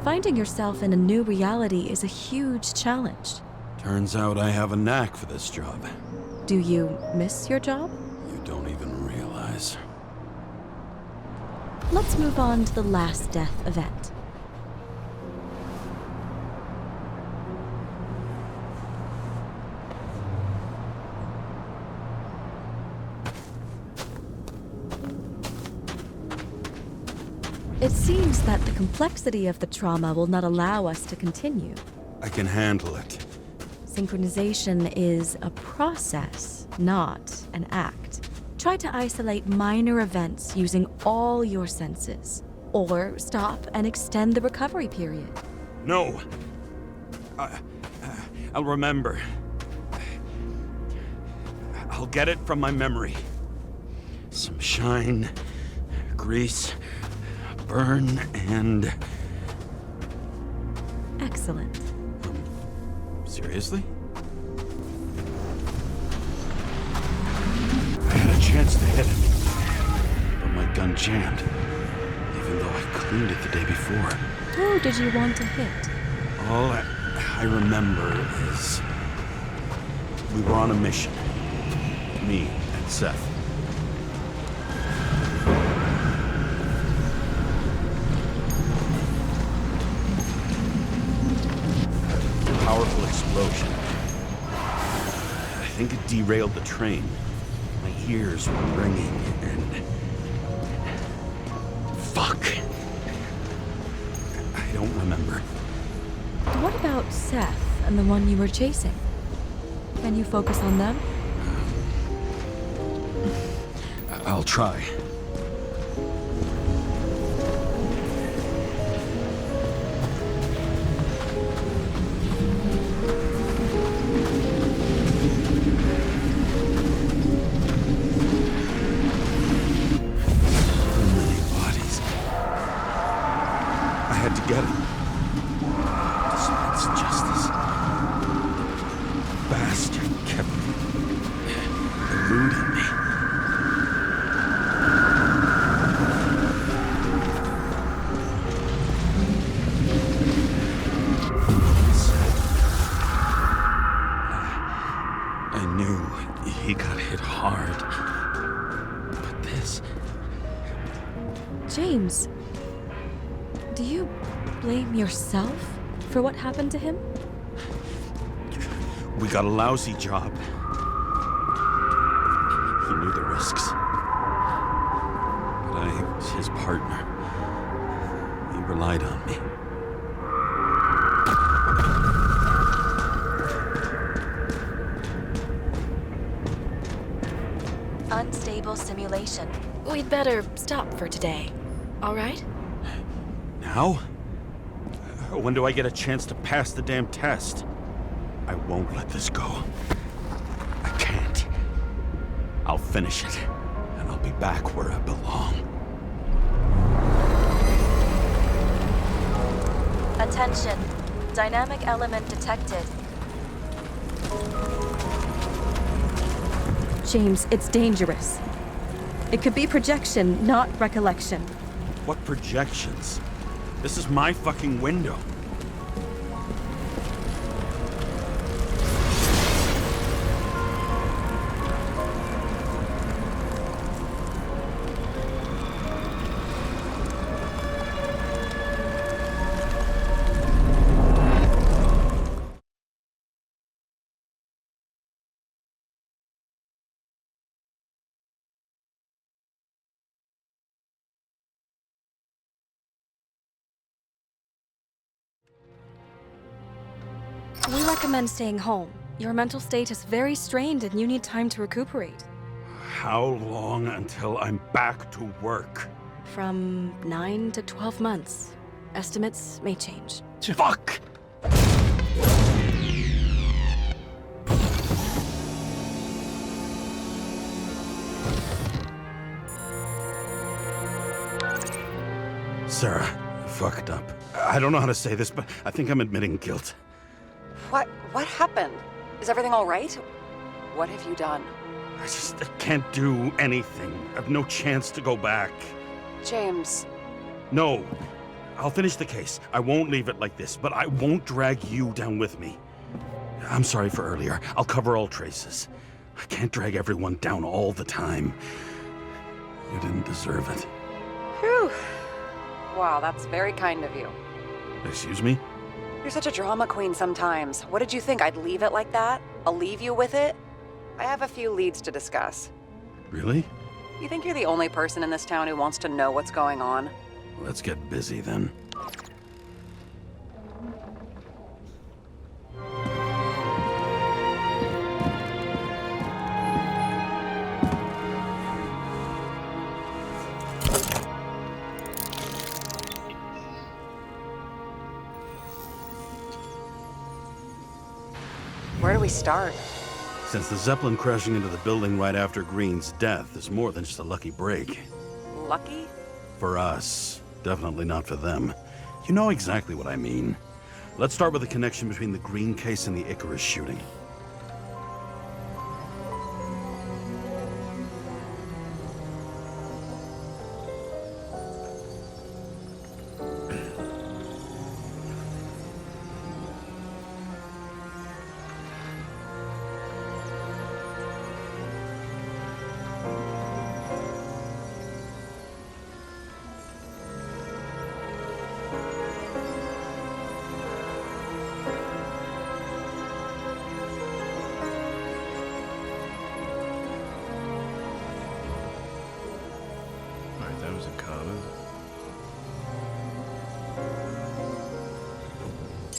Finding yourself in a new reality is a huge challenge.
Turns out I have a knack for this job.
Do you miss your job?
You don't even realize.
Let's move on to the last death event. It seems that the complexity of the trauma will not allow us to continue.
I can handle it.
Synchronization is a process, not an act. Try to isolate minor events using all your senses, or stop and extend the recovery period.
No! I'll remember. I'll get it from my memory. Some shine, grease, burn, and...
Excellent.
Seriously? I had a chance to hit him, but my gun jammed, even though I cleaned it the day before.
Who did you want to hit?
All I remember is we were on a mission. Me and Seth. Powerful explosion. I think it derailed the train. My ears were ringing and... Fuck. I don't remember.
What about Seth and the one you were chasing? Can you focus on them?
I'll try. Get him. Dispense justice. Bastard kept eluding me. I knew he got hit hard. But this...
James, do you blame yourself for what happened to him?
We got a lousy job. He knew the risks. But I was his partner. He relied on me.
Unstable simulation. We'd better stop for today, all right?
Now? When do I get a chance to pass the damn test? I won't let this go. I can't. I'll finish it, and I'll be back where I belong.
Attention. Dynamic element detected.
James, it's dangerous. It could be projection, not recollection.
What projections? This is my fucking window.
We recommend staying home. Your mental state is very strained and you need time to recuperate.
How long until I'm back to work?
From 9 to 12 months. Estimates may change.
Fuck! Sarah, I fucked up. I don't know how to say this, but I think I'm admitting guilt.
What happened? Is everything all right? What have you done?
I can't do anything. I have no chance to go back.
James.
No. I'll finish the case. I won't leave it like this, but I won't drag you down with me. I'm sorry for earlier. I'll cover all traces. I can't drag everyone down all the time. You didn't deserve it.
Whew. Wow, that's very kind of you.
Excuse me?
You're such a drama queen sometimes. What did you think, I'd leave it like that? I'll leave you with it? I have a few leads to discuss.
Really?
You think you're the only person in this town who wants to know what's going on?
Let's get busy then.
Where do we start?
Since the Zeppelin crashing into the building right after Green's death is more than just a lucky break.
Lucky?
For us. Definitely not for them. You know exactly what I mean. Let's start with the connection between the Green case and the Icarus shooting.
Alright, that was in common.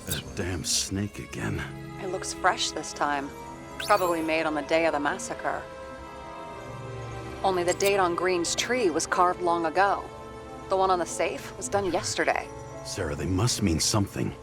This damn snake again.
It looks fresh this time. Probably made on the day of the massacre. Only the date on Green's tree was carved long ago. The one on the safe was done yesterday.
Sarah, they must mean something.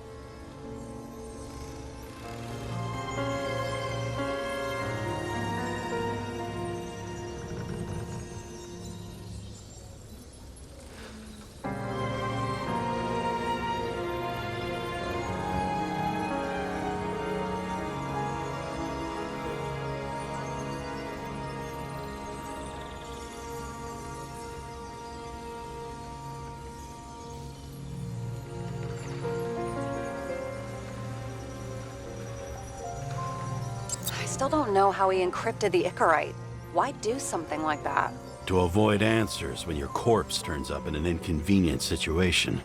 I still don't know how he encrypted the Icarite. Why do something like that?
To avoid answers when your corpse turns up in an inconvenient situation.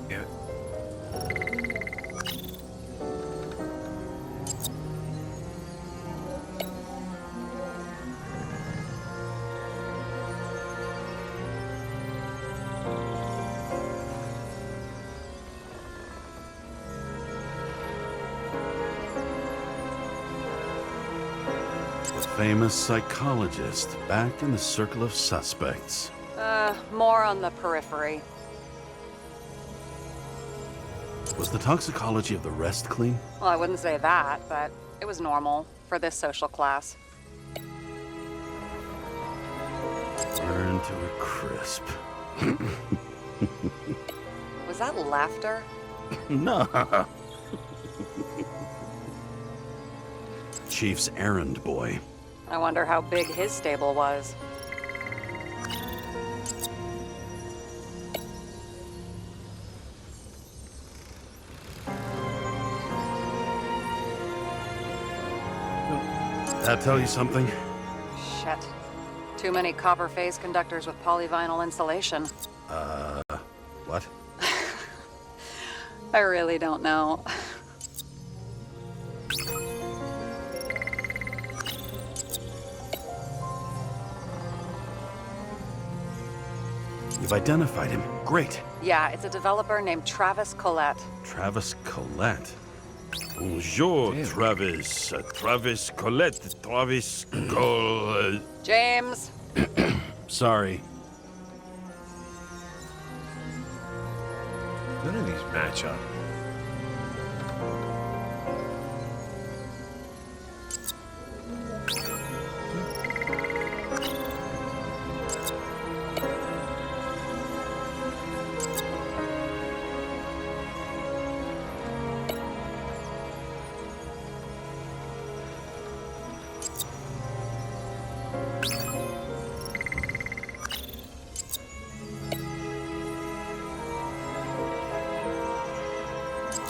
Yeah.
Famous psychologist, back in the circle of suspects.
More on the periphery.
Was the toxicology of the rest clean?
Well, I wouldn't say that, but it was normal for this social class.
Burned to a crisp.
Was that laughter?
No. Chief's errand boy.
I wonder how big his stable was.
That tell you something?
Shit. Too many copper phase conductors with polyvinyl insulation.
What?
I really don't know.
You've identified him. Great.
Yeah, it's a developer named Travis Collette.
Travis Collette. Bonjour,
Damn.
Travis. Travis Collette. Travis Collette.
James!
Sorry.
None of these match up.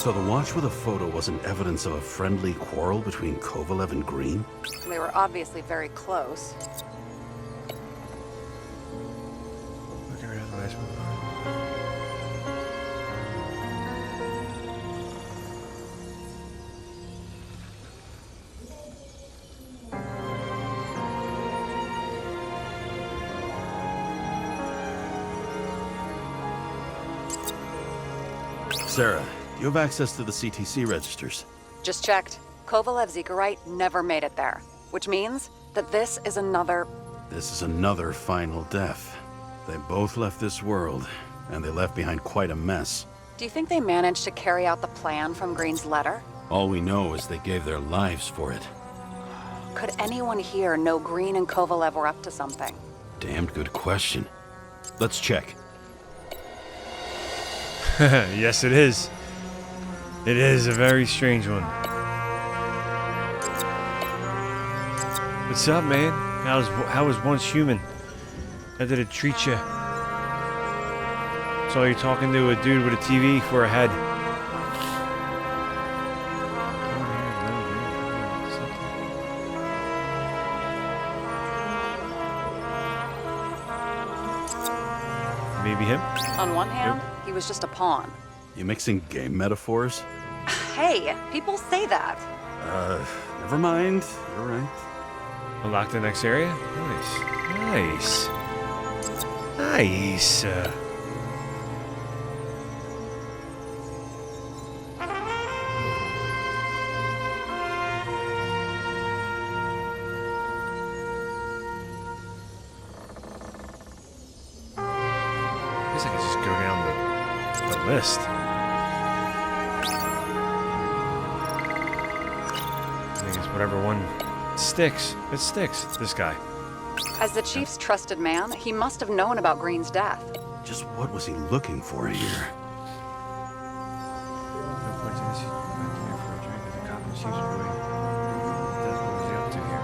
So the watch with a photo wasn't evidence of a friendly quarrel between Kovalev and Green?
They were obviously very close.
Looking around the last one.
Sarah, do you have access to the CTC registers?
Just checked. Kovalev's Icarite never made it there, which means that this is another...
This is another final death. They both left this world, and they left behind quite a mess.
Do you think they managed to carry out the plan from Green's letter?
All we know is they gave their lives for it.
Could anyone here know Green and Kovalev were up to something?
Damned good question. Let's check.
Yes, it is. It is a very strange one. What's up, man? How was once human? How did it treat you? So you're talking to a dude with a TV for a head. Maybe him?
On one hand, he was just a pawn.
You mixing game metaphors?
Hey, people say that.
Never mind. You're right.
Unlock the next area? Nice. Nice. Nice. I guess I could just go down the list. I think it's whatever one sticks. It sticks. This guy.
As the chief's trusted man, he must have known about Green's death.
Just what was he looking for here?
No point in this. Here for a drink at the cop and chief's boy. What was he up to here?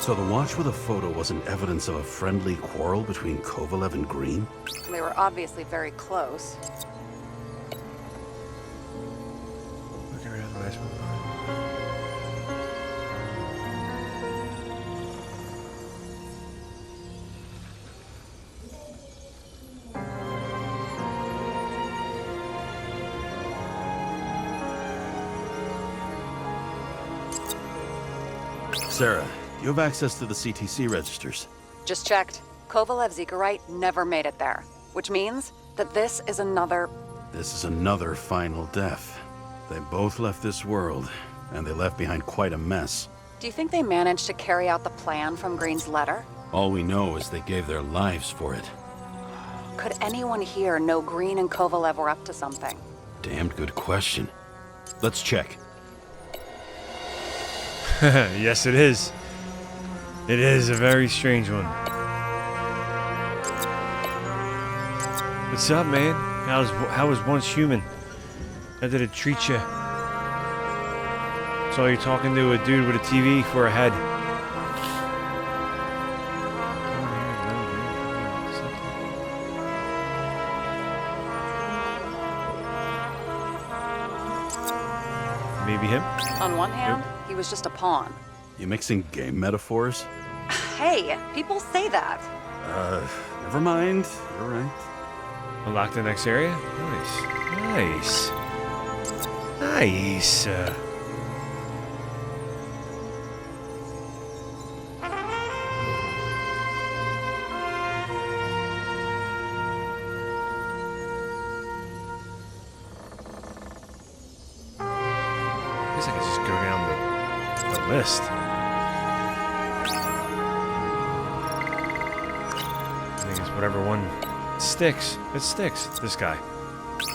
So the watch with a photo wasn't evidence of a friendly quarrel between Kovalev and Green?
They were obviously very close.
Look around the last one.
Sarah, do you have access to the CTC registers?
Just checked. Kovalev's Icarite never made it there, which means that this is another...
This is another final death. They both left this world, and they left behind quite a mess.
Do you think they managed to carry out the plan from Green's letter?
All we know is they gave their lives for it.
Could anyone here know Green and Kovalev were up to something?
Damned good question. Let's check.
Yes, it is. It is a very strange one. What's up, man? How was once human? How did it treat you? So you're talking to a dude with a TV for a head. Maybe him?
On one hand, he was just a pawn.
You mixing game metaphors?
Hey, people say that.
Never mind. You're right.
Unlock the next area? Nice. Nice. Nice. I guess I could just go down the list. I think it's whatever one sticks. It sticks. This guy.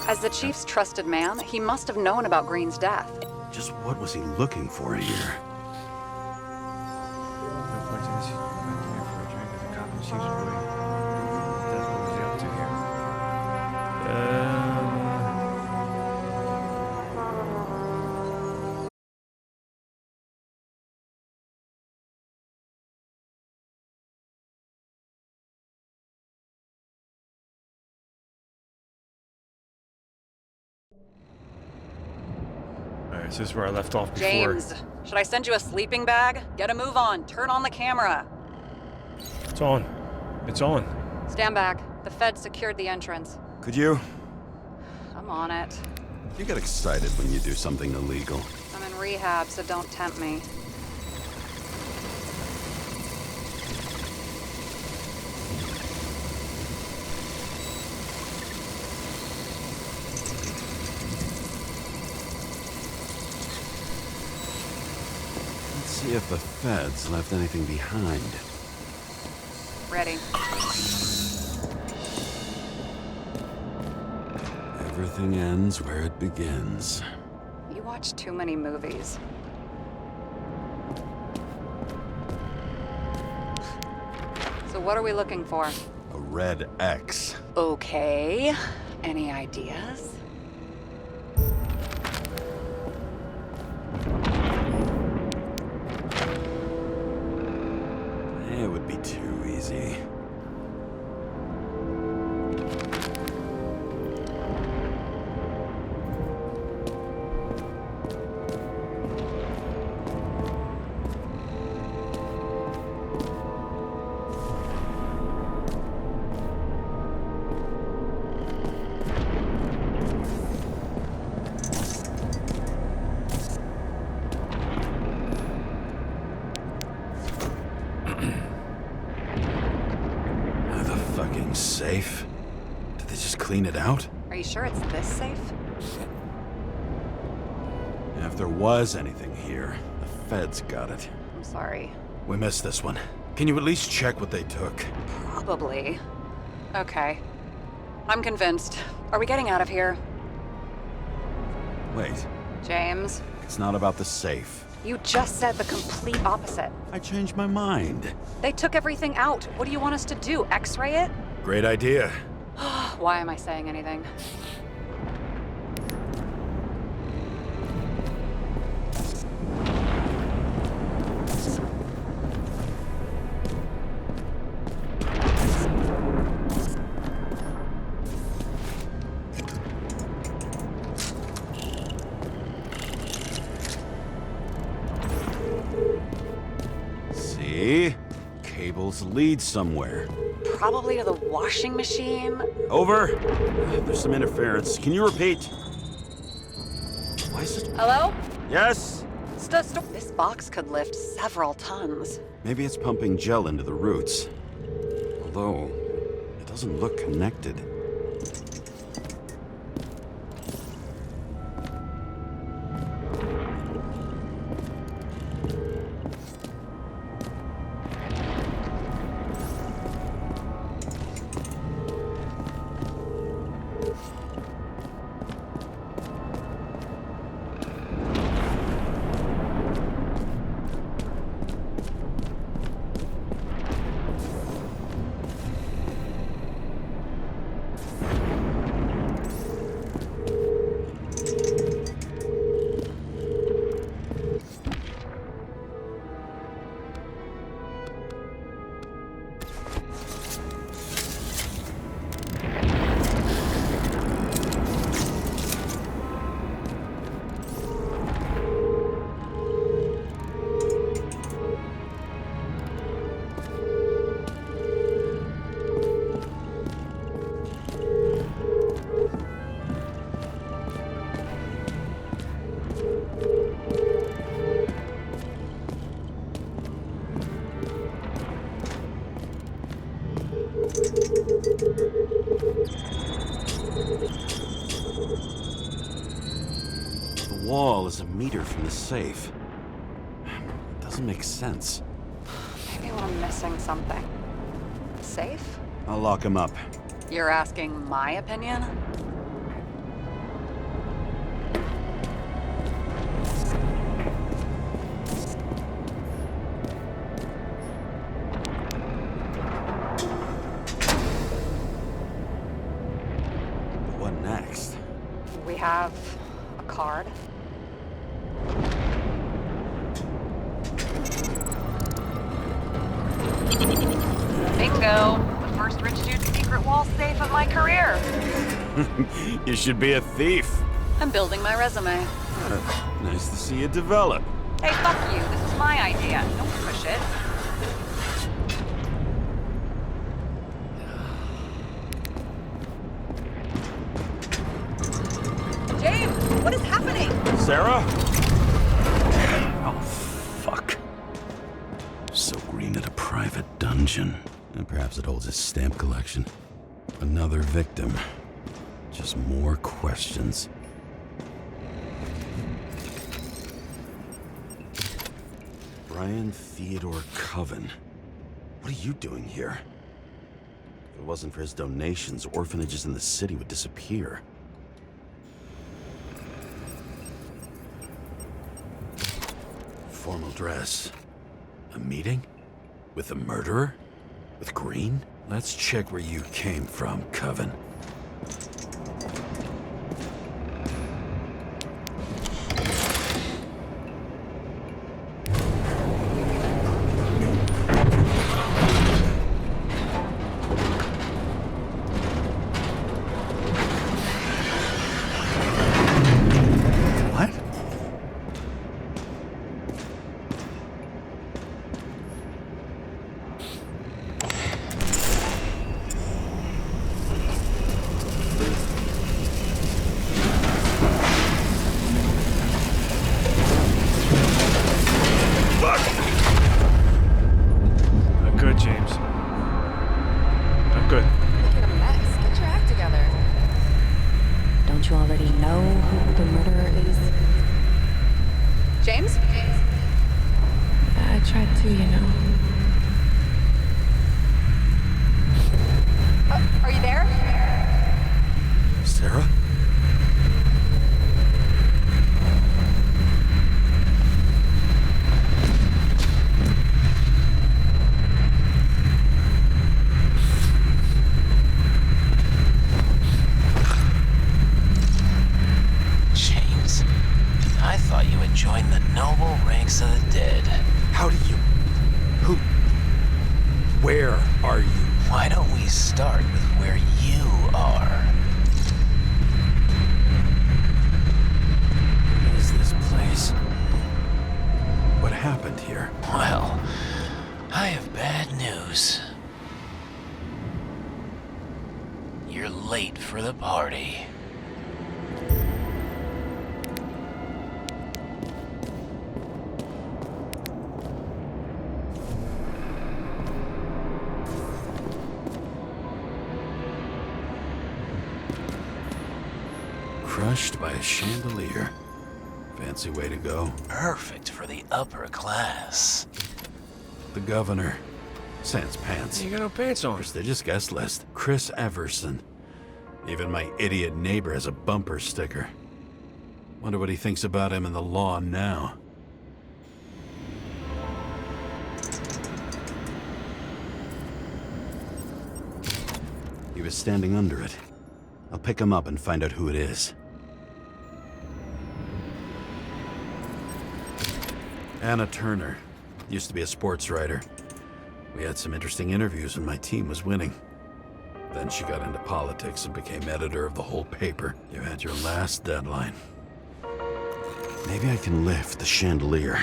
As the chief's trusted man, he must have known about Green's death.
Just what was he looking for here?
No point in this. Here for a drink at the cop and chief's boy. What was he up to here? Alright, so this is where I left off before.
James, should I send you a sleeping bag? Get a move on. Turn on the camera.
It's on. It's on.
Stand back. The Fed secured the entrance.
Could you?
I'm on it.
You get excited when you do something illegal.
I'm in rehab, so don't tempt me.
Let's see if the feds left anything behind.
Ready.
Everything ends where it begins.
You watch too many movies. So what are we looking for?
A red X.
Okay. Any ideas?
It would be too easy. Safe? Did they just clean it out?
Are you sure it's this safe?
If there was anything here, the feds got it.
I'm sorry.
We missed this one. Can you at least check what they took?
Probably. Okay. I'm convinced. Are we getting out of here?
Wait.
James?
It's not about the safe.
You just said the complete opposite.
I changed my mind.
They took everything out. What do you want us to do? X-ray it?
Great idea.
Why am I saying anything?
See? Cables lead somewhere.
Probably to the washing machine.
Over. There's some interference. Can you repeat? Why is it?
Hello?
Yes?
This box could lift several tons.
Maybe it's pumping gel into the roots. Although, it doesn't look connected. The wall is a meter from the safe. It doesn't make sense.
Maybe we're missing something. Safe?
I'll lock him up.
You're asking my opinion?
What next?
We have a card. Bingo! The first rich dude's secret wall safe of my career.
You should be a thief.
I'm building my resume.
Nice to see you develop.
Hey, fuck you. This is my idea. Don't push it.
What is happening?
Sarah?
Oh, fuck. So Green at a private dungeon. And perhaps it holds his stamp collection. Another victim. Just more questions. Brian Theodore Coven. What are you doing here? If it wasn't for his donations, orphanages in the city would disappear. Formal dress. A meeting? With the murderer? With Green? Let's check where you came from, Coven. What?
Not good, James. Not good.
Making a mess. Get your act together. Don't you already know who the murderer is?
James?
I tried to, you know.
Are you there?
Sarah?
James, I thought you had joined the noble ranks of the dead.
How do you... Who... Where are you?
Why don't we start with where you are?
What is this place? What happened here?
Well, I have bad news. You're late for the party.
Crushed by a chandelier. Fancy way to go.
Perfect for the upper class.
The governor. Sans pants.
You got no pants on.
Prestigious guest list. Chris Everson. Even my idiot neighbor has a bumper sticker. Wonder what he thinks about him in the law now. He was standing under it. I'll pick him up and find out who it is. Anna Turner. Used to be a sports writer. We had some interesting interviews when my team was winning. Then she got into politics and became editor of the whole paper. You had your last deadline. Maybe I can lift the chandelier.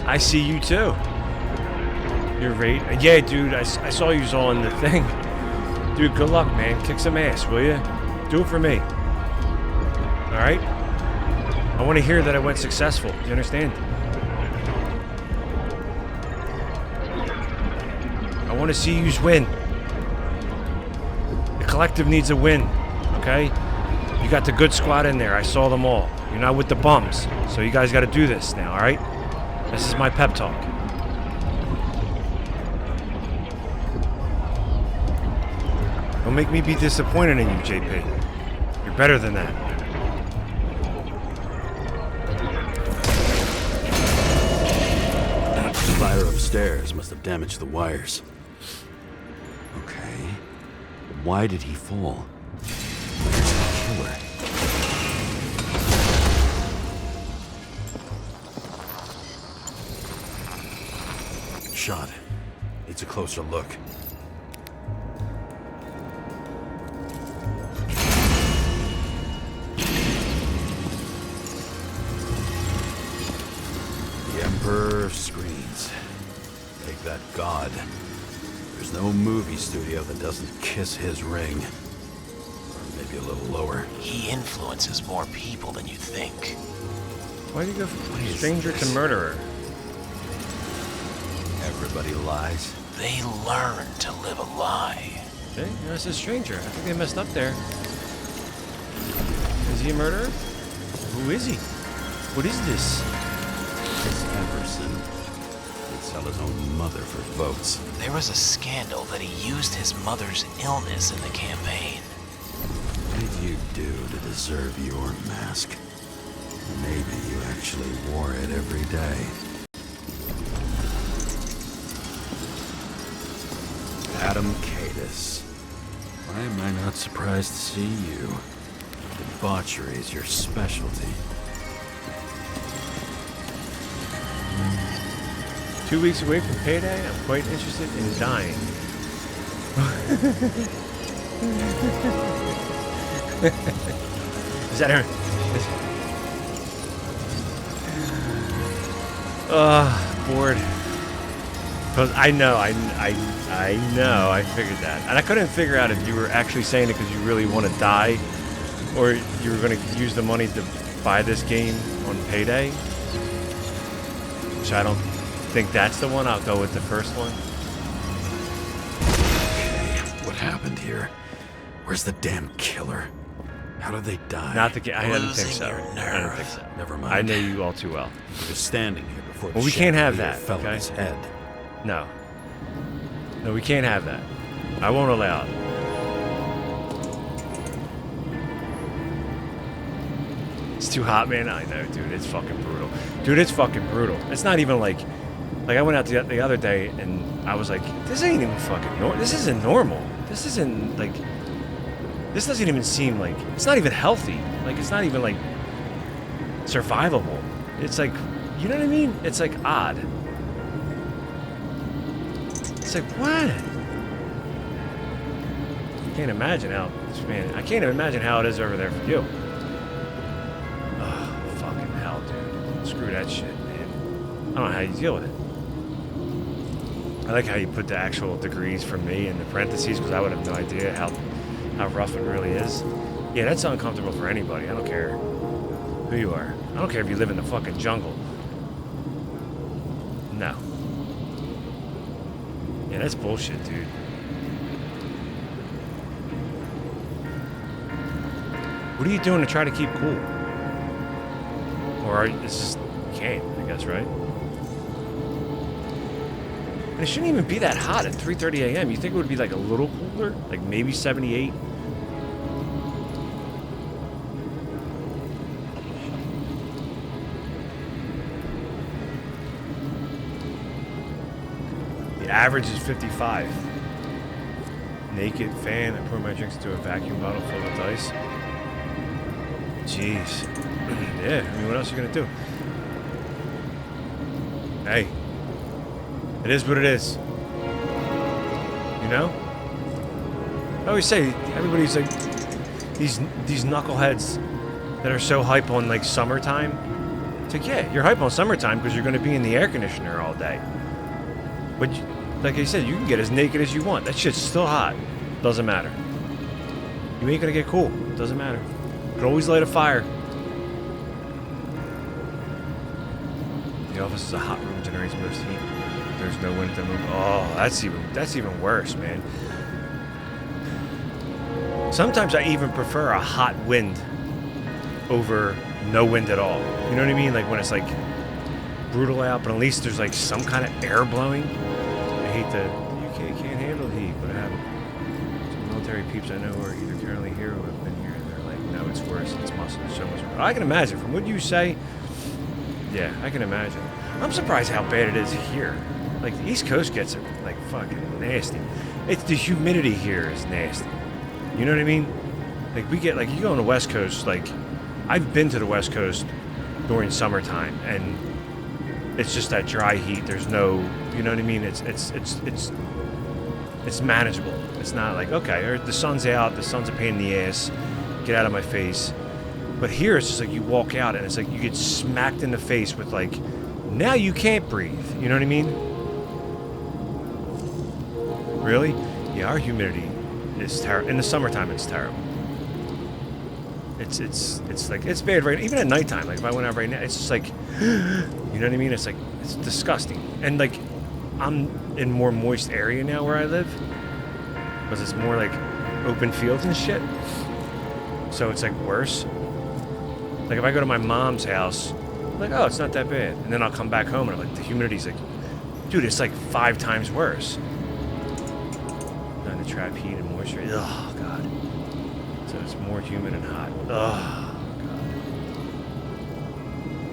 I see you too. You're right. Yeah, dude, I saw you on the thing. Dude, good luck, man. Kick some ass, will you? Do it for me. All right? I want to hear that I went successful. Do you understand? I want to see you win. The collective needs a win, okay? You got the good squad in there. I saw them all. You're not with the bums. So you guys got to do this now, all right? This is my pep talk. Don't make me be disappointed in you, JP. You're better than that.
The fire upstairs must have damaged the wires. Okay. Why did he fall? Where's the killer? Shot. Needs a closer look. The Emperor screens. Take
that god. There's no movie studio that doesn't kiss his ring. Or maybe a little lower.
He influences more people than you think.
Why do you go from stranger to murderer?
Everybody lies.
They learn to live a lie.
Okay, it's a stranger. I think they messed up there. Is he a murderer? Who is he? What is this?
It's Everson. He'd sell his own mother for votes.
There was a scandal that he used his mother's illness in the campaign.
What did you do to deserve your mask? Maybe you actually wore it every day. Adam Cadis. Why am I not surprised to see you? Debauchery is your specialty.
2 weeks away from payday, I'm quite interested in dying. Is that Aaron? Bored. Because I know, I figured that. And I couldn't figure out if you were actually saying it because you really want to die, or you were going to use the money to buy this game on payday. Which I don't think that's the one. I'll go with the first one.
What happened here? Where's the damn killer? How did they die?
Not the game. I didn't think so. I didn't think so.
Never mind.
I know you all too well.
He was standing here before the
Well, we can't have
chandelier
that,
fell on
okay?
his head.
No. No, we can't have that. I won't allow it. It's too hot, man. I know, dude. It's fucking brutal. Dude, it's fucking brutal. It's not even like I went out the other day and I was like, this ain't even fucking normal. This isn't normal. This isn't like, this doesn't even seem like, it's not even healthy. Like, it's not even like survivable. It's like, you know what I mean? It's like odd. It's like, what? I can't imagine how, man, I can't imagine how it is over there for you. Oh, fucking hell, dude. Screw that shit, man. I don't know how you deal with it. I like how you put the actual degrees for me in the parentheses, because I would have no idea how rough it really is. Yeah, that's uncomfortable for anybody. I don't care who you are. I don't care if you live in the fucking jungle. No. Yeah, that's bullshit, dude. What are you doing to try to keep cool? Or it's just, you can't, I guess, right? And it shouldn't even be that hot at 3:30 a.m. You think it would be like a little cooler? Like maybe 78? The average is 55. Naked fan. I pour my drinks into a vacuum bottle filled with ice. Jeez. Yeah, I mean, what else are you gonna do? Hey. It is what it is. You know? I always say, everybody's like, these knuckleheads that are so hype on like summertime. It's like, yeah, you're hype on summertime because you're gonna be in the air conditioner all day. But like I said, you can get as naked as you want. That shit's still hot. Doesn't matter. You ain't gonna get cool. Doesn't matter. You can always light a fire. The office is a hot room, generates most heat. There's no wind to move. Oh, that's even worse, man. Sometimes I even prefer a hot wind over no wind at all. You know what I mean? Like when it's like brutal out, but at least there's like some kind of air blowing. I hate the UK can't handle the heat, but I have some military peeps I know who are either currently here or have been here, and they're like, no, it's worse. It's so much worse. I can imagine from what you say. Yeah, I can imagine. I'm surprised how bad it is here. Like, the East Coast gets it, like, fucking nasty. It's the humidity here is nasty. You know what I mean? Like, we get, like, you go on the West Coast, like, I've been to the West Coast during summertime, and it's just that dry heat. There's no, you know what I mean? It's manageable. It's not like, okay, the sun's out, the sun's a pain in the ass, get out of my face. But here, it's just like you walk out, and it's like you get smacked in the face with, like, now you can't breathe. You know what I mean? Really? Yeah, our humidity is terrible. In the summertime, it's terrible. It's like, it's bad right, even at nighttime. Like if I went out right now, it's just like, you know what I mean? It's like, it's disgusting. And like, I'm in more moist area now where I live, because it's more like open fields and shit. So it's like worse. Like if I go to my mom's house, I'm like, oh, it's not that bad. And then I'll come back home and I'm like, the humidity's like, dude, it's like 5 times worse. Trying to trap heat and moisture. Oh, God. So it's more humid and hot. Oh,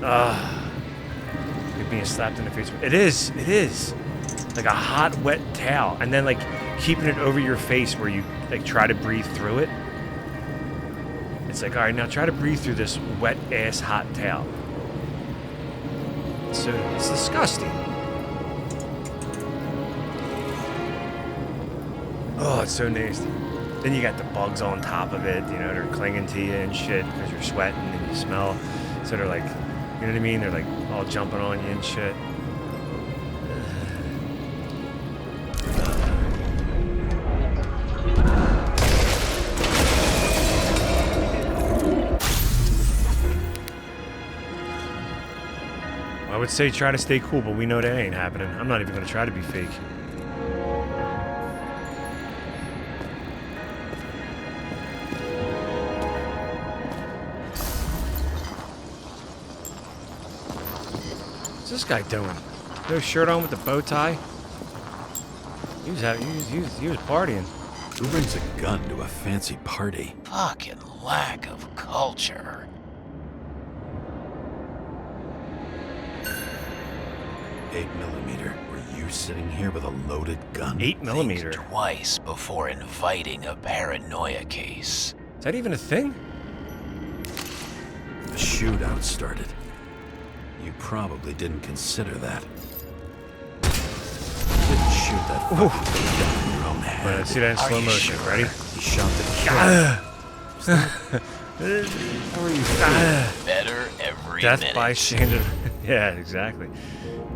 God. Like being slapped in the face. It is. It is. Like a hot, wet towel. And then, like, keeping it over your face where you, like, try to breathe through it. It's like, all right, now try to breathe through this wet-ass hot towel. So, it's disgusting. Oh, it's so nasty. Then you got the bugs on top of it, you know, they're clinging to you and shit because you're sweating and you smell. So they're like, you know what I mean? They're like all jumping on you and shit. I would say try to stay cool, but we know that ain't happening. I'm not even going to try to be fake. What's this guy doing? No shirt on with the bow tie? He was partying.
Who brings a gun to a fancy party?
Fucking lack of culture.
8mm. Were you sitting here with a loaded gun?
8mm?
Think twice before inviting a paranoia case.
Is that even a thing?
A shootout started. You probably didn't consider that. You didn't shoot that fucking thing down in your own head.
Right, see that in slow motion.
Sure?
Ready?
You shot the kid. How are you?
Better every
Death
minute.
by chandelier. Yeah, exactly.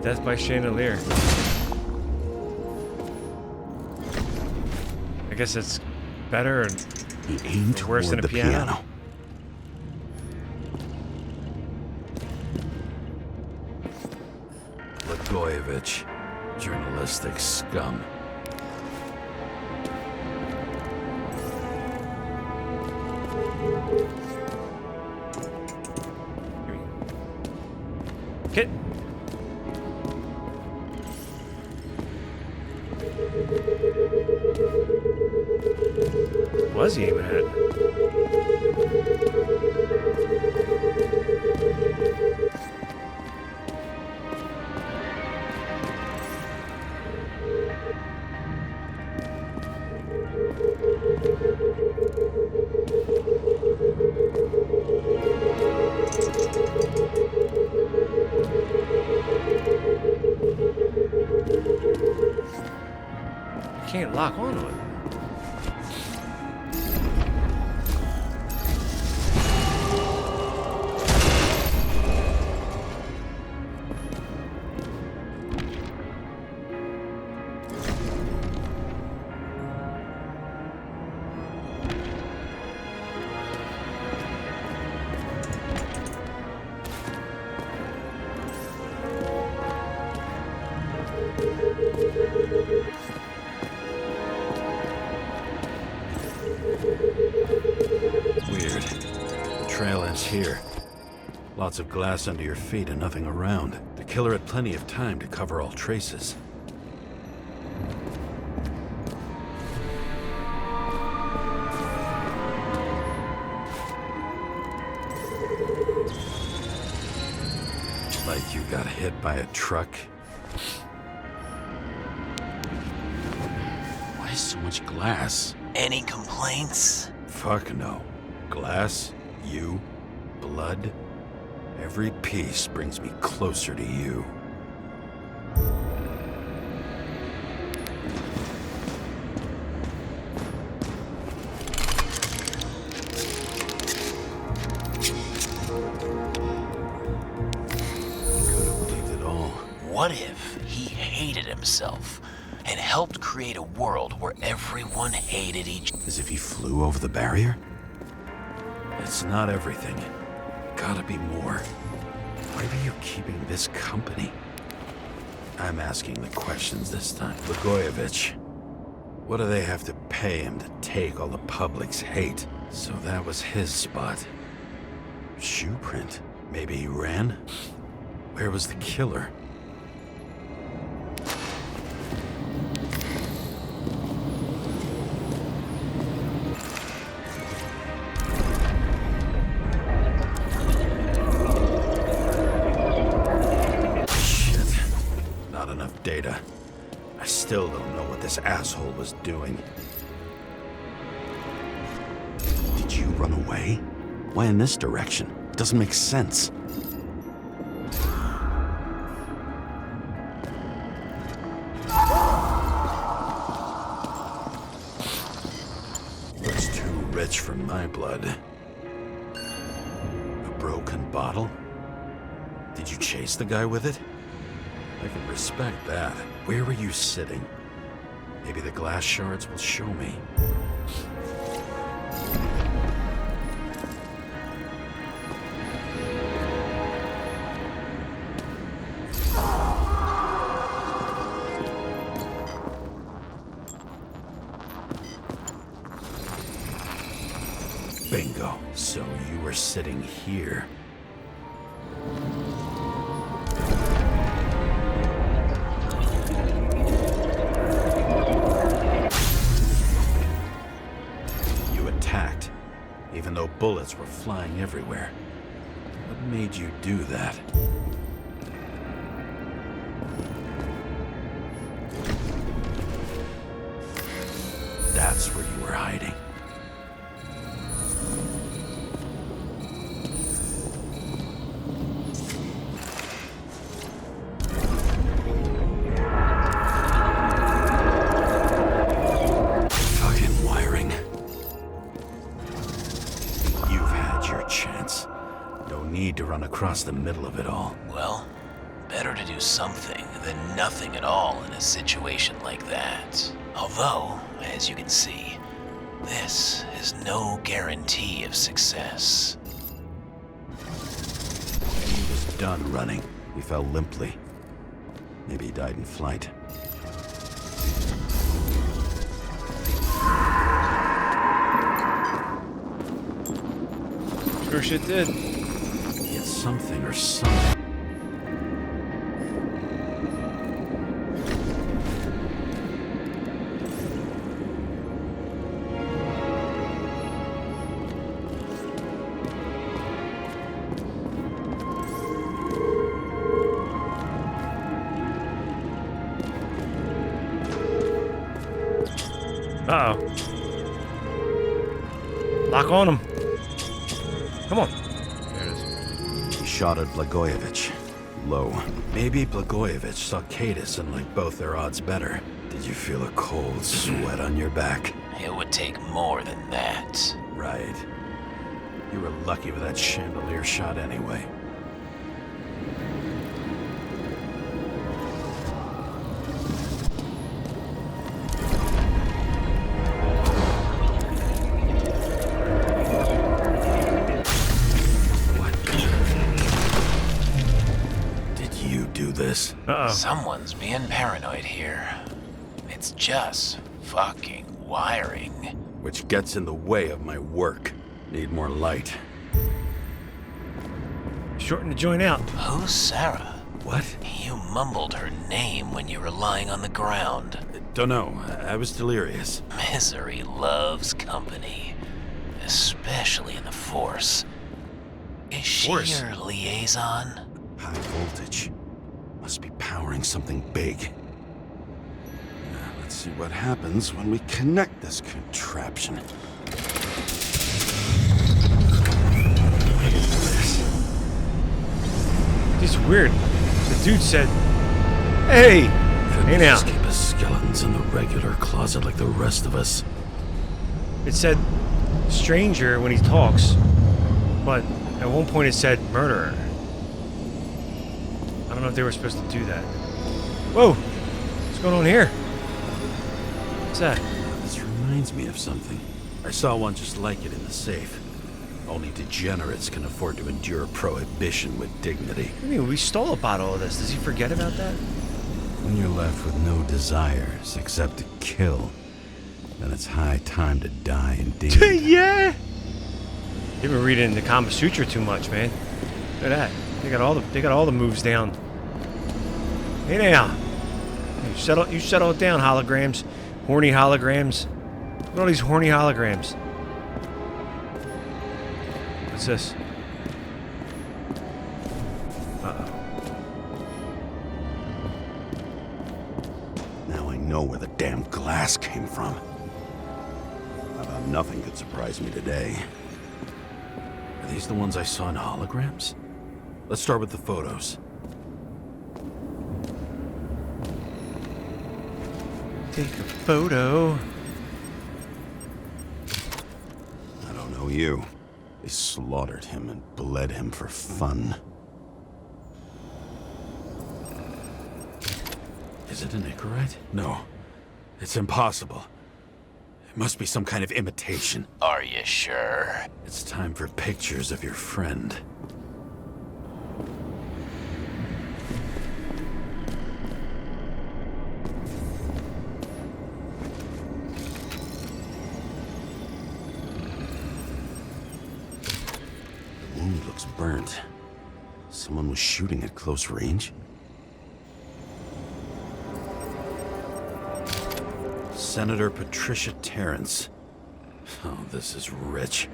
Death by chandelier. I guess it's better and
He aimed
worse than
toward
a
the piano. Blagojevich, journalistic scum.
Hit. Was he aiming at? Can't lock onto it.
Weird. The trail ends here. Lots of glass under your feet and nothing around. The killer had plenty of time to cover all traces. Like you got hit by a truck. Why so much glass?
Any complaints?
Fuck no. Glass, you, blood. Every piece brings me closer to you.
What if he hated himself? and helped create a world where everyone hated each other.
As if he flew over the barrier? It's not everything. Gotta be more. Why are you keeping this company? I'm asking the questions this time. Blagojevich, what do they have to pay him to take all the public's hate? So that was his spot. Shoe print. Maybe he ran? Where was the killer? Data. I still don't know what this asshole was doing. Did you run away? Why in this direction? It doesn't make sense. Looks too rich for my blood. A broken bottle? Did you chase the guy with it? I can respect that. Where were you sitting? Maybe the glass shards will show me. Bingo. So you were sitting here. Even though bullets were flying everywhere. What made you do that? That's where you were hiding. To run across the middle of it all.
Well, better to do something than nothing at all in a situation like that. Although, as you can see, this is no guarantee of success.
He was done running. He fell limply. Maybe he died in flight.
Sure shit did.
Something or something.
Uh-oh. Lock on him. Come on.
Shot at Blagojevich. Low. Maybe Blagojevich saw Cadis and liked both their odds better. Did you feel a cold sweat on your back?
It would take more than that.
Right. You were lucky with that chandelier shot anyway. This.
Someone's being paranoid here. It's just fucking wiring.
Which gets in the way of my work. Need more light.
Shorten the joint out.
Who's Sara?
What?
You mumbled her name when you were lying on the ground.
Don't know. I was delirious.
Misery loves company. Especially in the Force. Is she your liaison?
High voltage. Must be powering something big. Let's see what happens when we connect this contraption.
It's weird. The dude said, "Hey, hey now."
Just keep his skeletons in the regular closet like the rest of us.
It said stranger when he talks, but at one point it said murderer. I don't know if they were supposed to do that. Whoa! What's going on here? What's that?
This reminds me of something. I saw one just like it in the safe. Only degenerates can afford to endure prohibition with dignity.
I mean, we stole a bottle of this. Does he forget about that?
When you're left with no desires except to kill, then it's high time to die indeed.
Yeah! You've been reading the Kama Sutra too much, man. Look at that. They got all the moves down. Hey now. You settle it down, holograms. Horny holograms. Look at all these horny holograms. What's this? Uh-oh.
Now I know where the damn glass came from. About nothing could surprise me today. Are these the ones I saw in holograms? Let's start with the photos.
Take a photo.
I don't know you. They slaughtered him and bled him for fun. Is it an Icarite? No. It's impossible. It must be some kind of imitation.
Are you sure?
It's time for pictures of your friend. The wound looks burnt. Someone was shooting at close range? Senator Patricia Terrence. Oh, this is rich.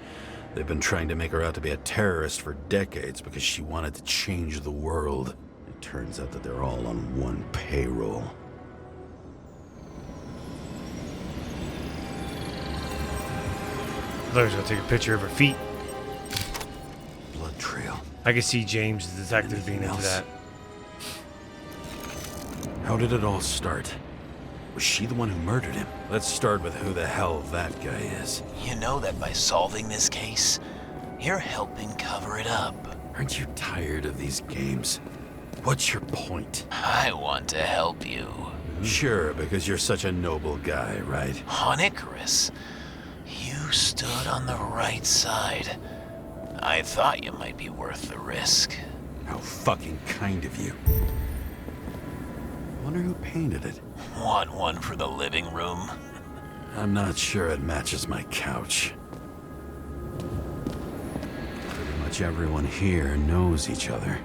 They've been trying to make her out to be a terrorist for decades because she wanted to change the world. It turns out that they're all on one payroll.
I thought he was gonna take a picture of her feet.
Blood trail.
I could see James, the detective, being into that.
How did it all start? Was she the one who murdered him? Let's start with who the hell that guy is.
You know that by solving this case, you're helping cover it up.
Aren't you tired of these games? What's your point?
I want to help you.
Sure, because you're such a noble guy, right?
On Icarus, you stood on the right side. I thought you might be worth the risk.
How fucking kind of you. Wonder who painted it.
Want one for the living room?
I'm not sure it matches my couch. Pretty much everyone here knows each other.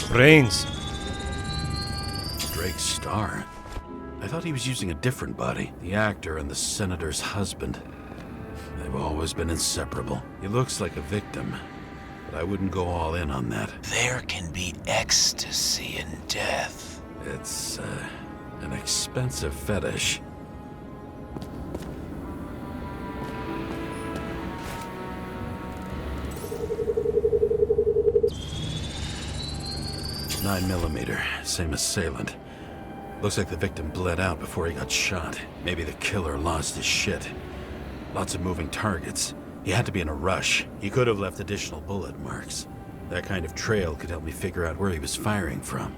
Brains.
Drake Starr. I thought he was using a different body. The actor and the senator's husband. They've always been inseparable. He looks like a victim, but I wouldn't go all in on that.
There can be ecstasy in death.
It's, an expensive fetish. .9mm, same assailant. Looks like the victim bled out before he got shot. Maybe the killer lost his shit. Lots of moving targets. He had to be in a rush. He could have left additional bullet marks. That kind of trail could help me figure out where he was firing from.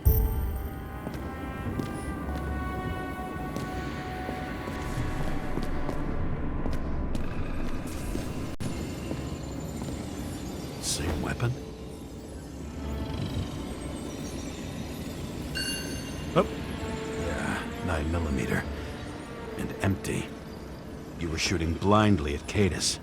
Same weapon?
Oh.
Yeah, 9mm. And empty. You were shooting blindly at Cadus.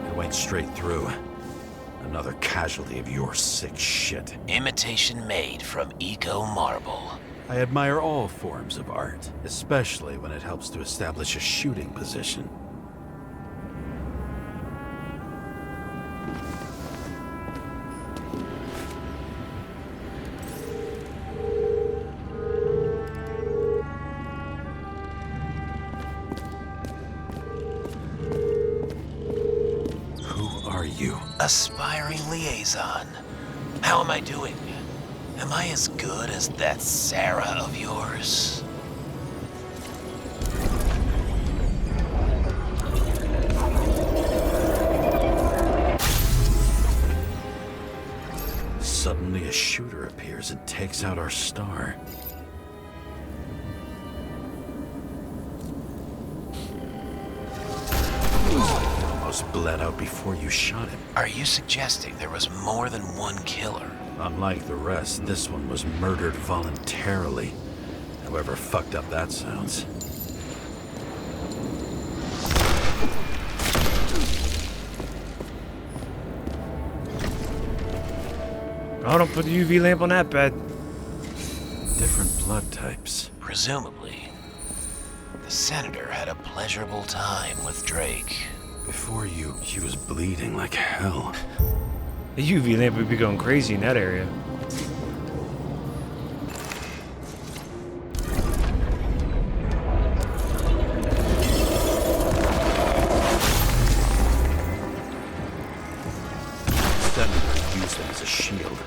It went straight through. Another casualty of your sick shit.
Imitation made from eco marble.
I admire all forms of art, especially when it helps to establish a shooting position.
Aspiring liaison. How am I doing? Am I as good as that Sara of yours?
Suddenly a shooter appears and takes out our star. He almost bled out before you shot him.
Are you suggesting there was more than one killer?
Unlike the rest, this one was murdered voluntarily. However fucked up that sounds.
Oh, don't put the UV lamp on that bed.
Different blood types.
Presumably, the senator had a pleasurable time with Drake.
Before you, she was bleeding like hell.
The UV lamp would be going crazy in that area.
Senator used him as a shield.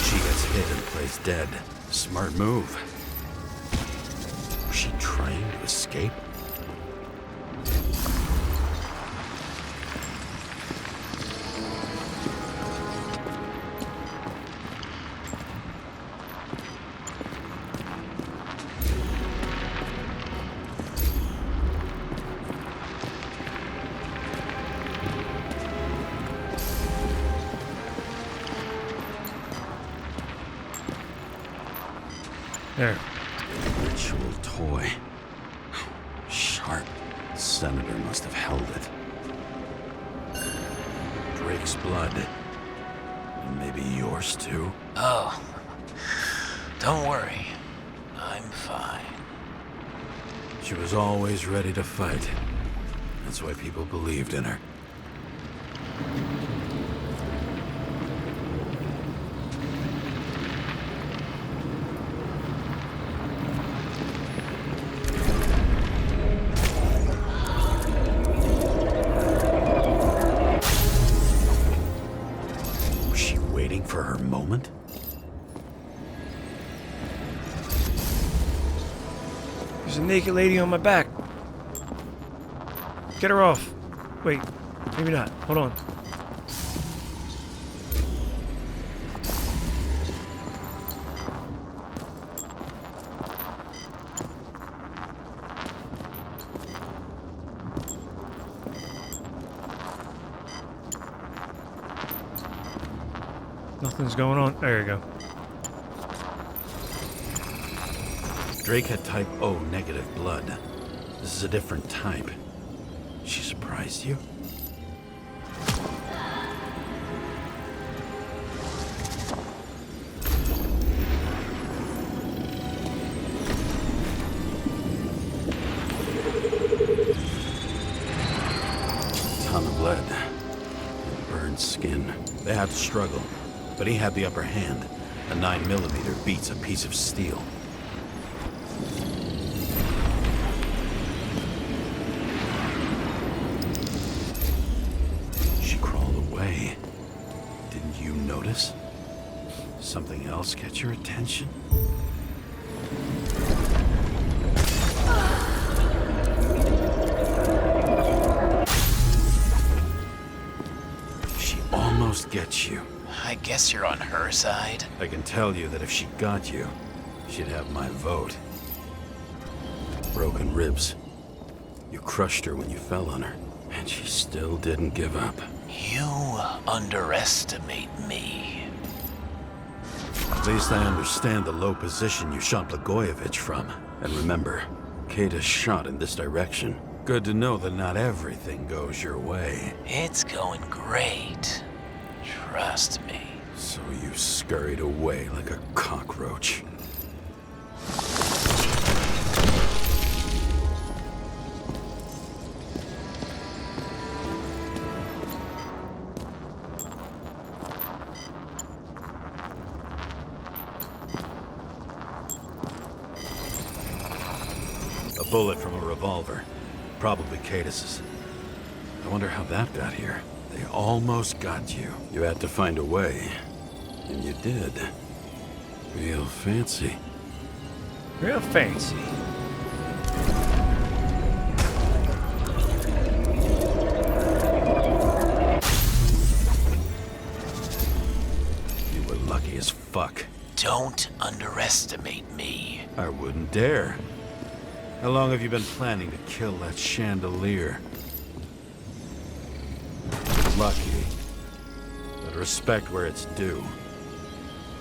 She gets hit and plays dead. Smart move. Was she trying to escape?
There.
Ritual toy. Sharp. Senator must have held it. Drake's blood. And maybe yours too?
Oh, don't worry. I'm fine.
She was always ready to fight. That's why people believed in her. For her moment?
There's a naked lady on my back. Get her off. Wait, maybe not. Hold on. Nothing's going on. There you go.
Drake had type O negative blood. This is a different type. She surprised you? Ton of blood. Burned skin. They had to struggle. But he had the upper hand. A 9mm beats a piece of steel. She crawled away. Didn't you notice? Something else catch your attention? She almost gets you.
I guess you're on her side.
I can tell you that if she got you, she'd have my vote. Broken ribs. You crushed her when you fell on her, and she still didn't give up.
You underestimate me.
At least I understand the low position you shot Blagojevich from. And remember, Kata's shot in this direction. Good to know that not everything goes your way.
It's going great. Trust me.
So you scurried away like a cockroach. A bullet from a revolver. Probably Cadis's. I wonder how that got here. They almost got you. You had to find a way. And you did. Real fancy.
Real fancy.
You were lucky as fuck.
Don't underestimate me.
I wouldn't dare. How long have you been planning to kill that chandelier? Lucky. But respect where it's due.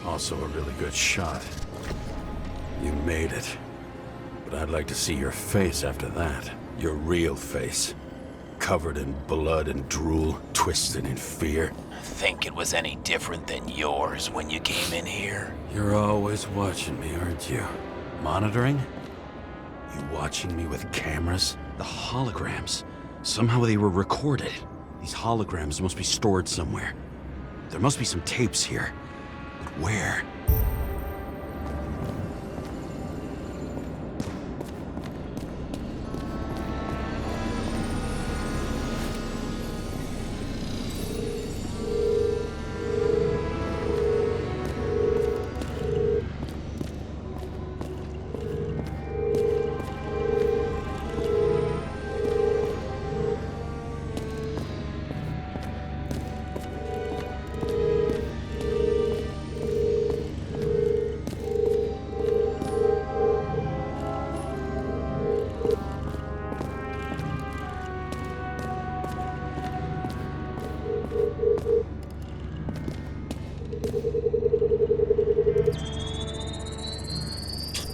Also a really good shot. You made it. But I'd like to see your face after that. Your real face. Covered in blood and drool, twisted in fear.
Think it was any different than yours when you came in here?
You're always watching me, aren't you? Monitoring? You watching me with cameras? The holograms. Somehow they were recorded. These holograms must be stored somewhere. There must be some tapes here. But where?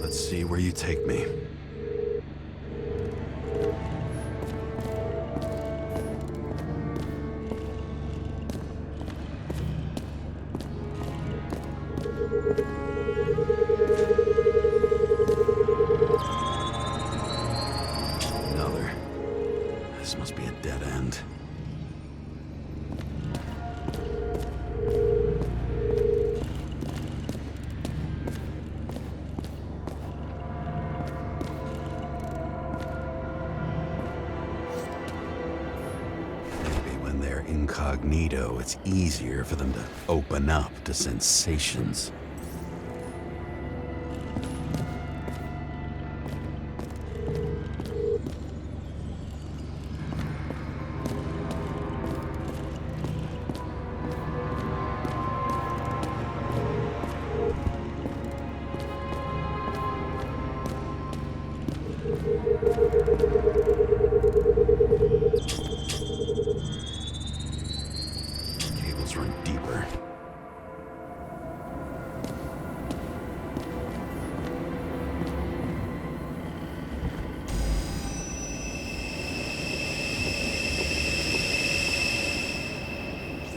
Let's see where you take me. Another. This must be a dead end. Incognito, it's easier for them to open up to sensations. Run deeper.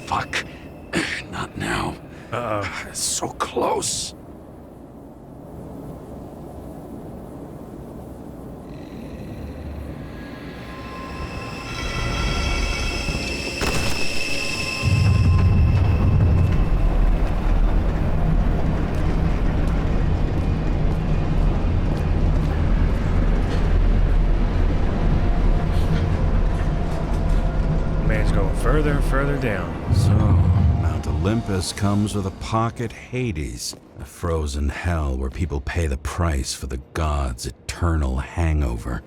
Fuck. Not now. So close.
Further and further down.
So, Mount Olympus comes with a pocket Hades, a frozen hell where people pay the price for the gods' eternal hangover.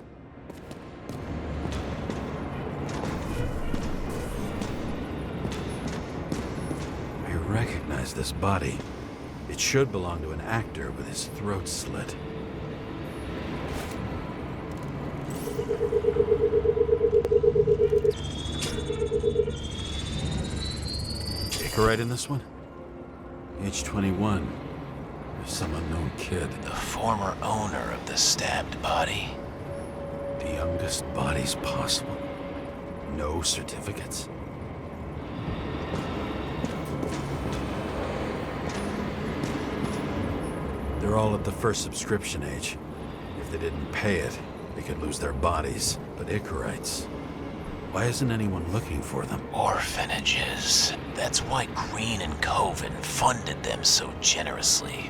I recognize this body. It should belong to an actor with his throat slit. Right in this one? Age 21. Some unknown kid.
The former owner of the stabbed body.
The youngest bodies possible. No certificates. They're all at the first subscription age. If they didn't pay it, they could lose their bodies. But Icarites, why isn't anyone looking for them?
Orphanages. That's why Green and Coven funded them so generously.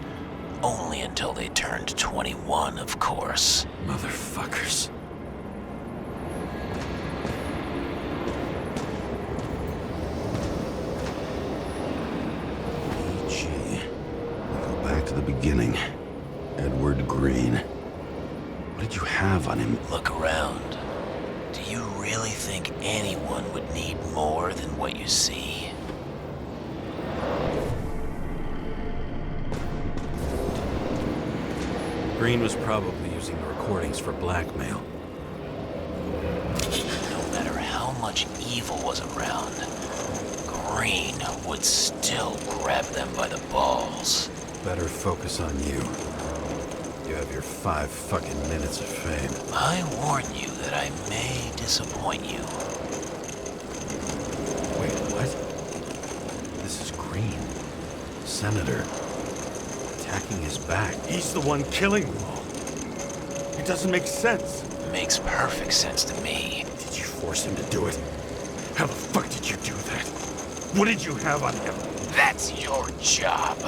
Only until they turned 21, of course.
Motherfuckers.
beginning. Edward Green. What did you have on him?
Look around. Do you really think anyone would need more than what you see?
Green was probably using the recordings for blackmail.
No matter how much evil was around, Green would still grab them by the balls.
Better focus on you. You have your 5 fucking minutes of fame.
I warn you that I may disappoint you.
Wait, what? This is Green. Senator. Attacking his back.
He's the one killing them all. It doesn't make sense.
Makes perfect sense to me.
Did you force him to do it? How the fuck did you do that? What did you have on him?
That's your job.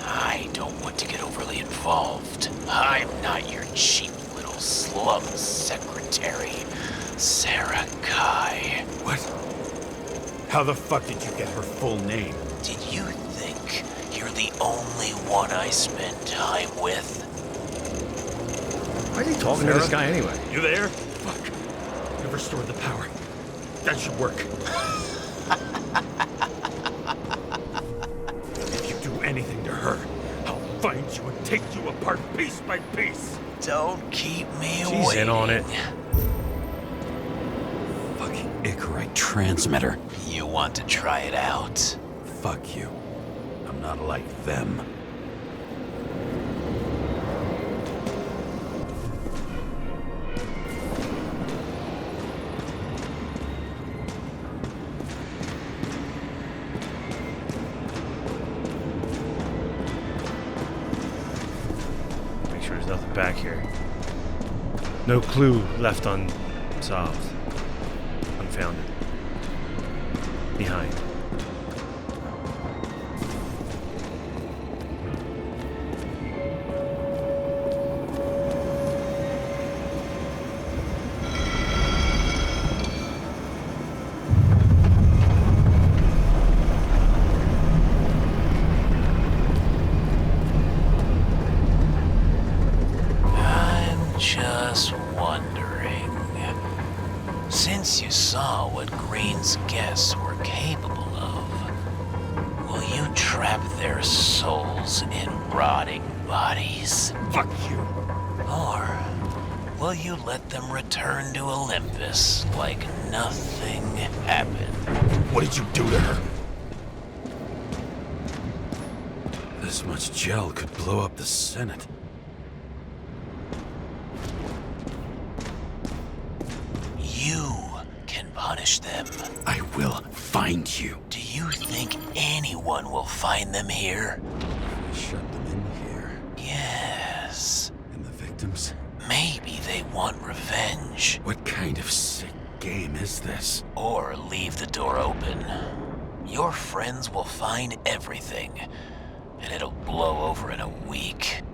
I don't want to get overly involved. I'm not your cheap little slum secretary, Sara Kai.
What? How the fuck did you get her full name?
Did you think you're the only one I spend time with?
Why are you talking to this guy anyway?
You there? Fuck. You've restored the power. That should work. If you do anything to her, I'll find you and take you apart piece by piece.
Don't keep me waiting.
She's in on it.
Fucking Icarite transmitter.
You want to try it out?
Fuck you. I'm not like them.
Make sure there's nothing back here. No clue left unsolved. Unfounded. Behind.
Just wondering, since you saw what Green's guests were capable of, will you trap their souls in rotting bodies?
Fuck you.
Or will you let them return to Olympus like nothing happened?
What did you do to her?
This much gel could blow up the Senate.
You can punish them.
I will find you.
Do you think anyone will find them here?
Shut them in here.
Yes.
And the victims?
Maybe they want revenge.
What kind of sick game is this?
Or leave the door open. Your friends will find everything, and it'll blow over in a week.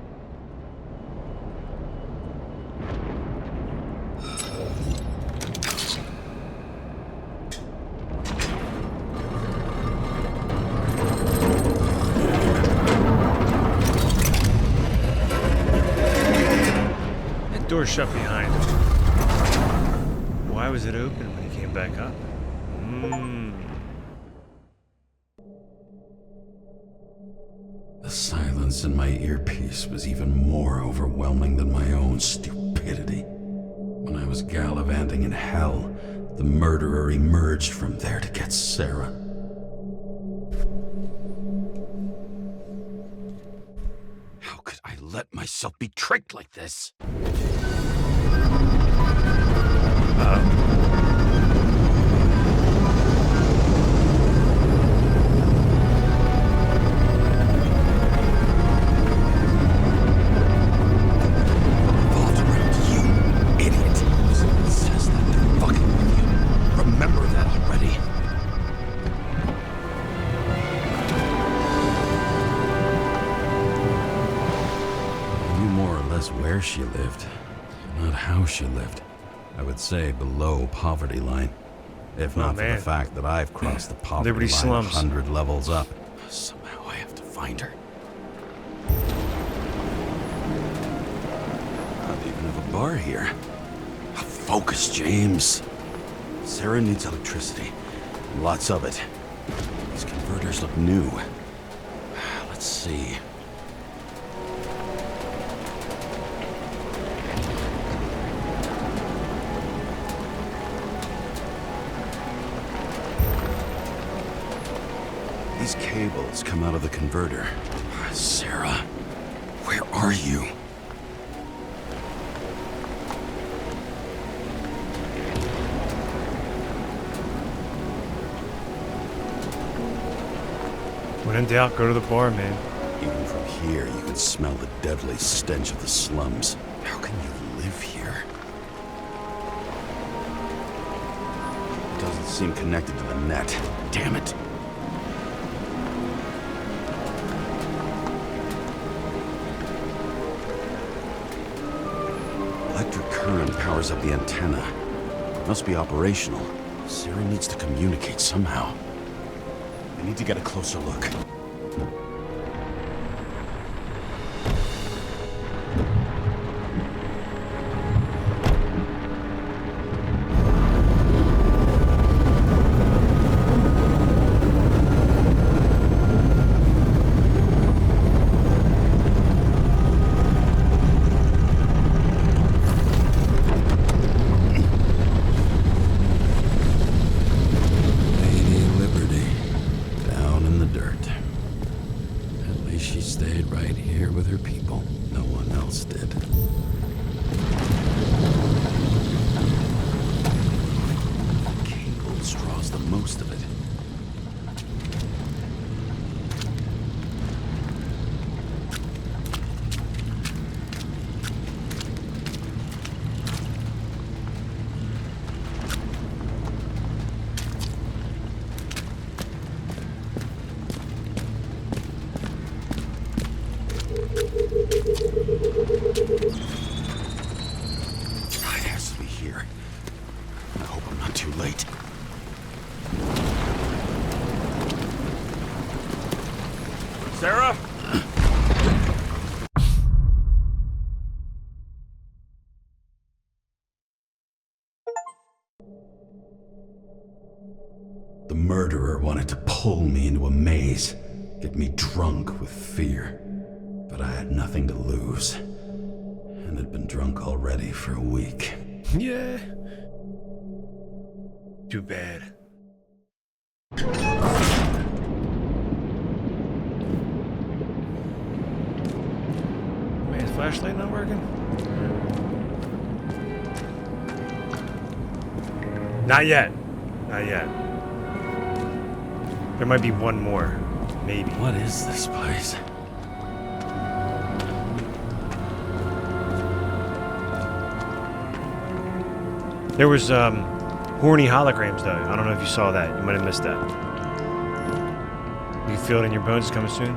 Door shut behind him. Why was it open when he came back up?
The silence in my earpiece was even more overwhelming than my own stupidity. When I was gallivanting in hell, the murderer emerged from there to get Sara.
How could I let myself be tricked like this?
Where she lived, not how she lived. I would say below poverty line. If not for the fact that I've crossed the poverty
Liberty
line
slums.
100 levels up. Somehow I have to find her.
even have a bar here. Focus, James. Sarah needs electricity. Lots of it. These converters look new. Let's see. These cables come out of the converter. Sarah, where are you?
When in doubt, go to the bar, man.
Even from here, you can smell the deadly stench of the slums. How can you live here? It doesn't seem connected to the net. Damn it. Electric current powers up the antenna. It must be operational. Sarah needs to communicate somehow. I need to get a closer look.
Sarah?
The murderer wanted to pull me into a maze, get me drunk with fear. But I had nothing to lose, and had been drunk already for a week.
Yeah. Too bad. Man's flashlight not working? Not yet. Not yet. There might be one more. Maybe.
What is this place?
There was, horny holograms, though. I don't know if you saw that. You might have missed that. You feel it in your bones? It's coming soon?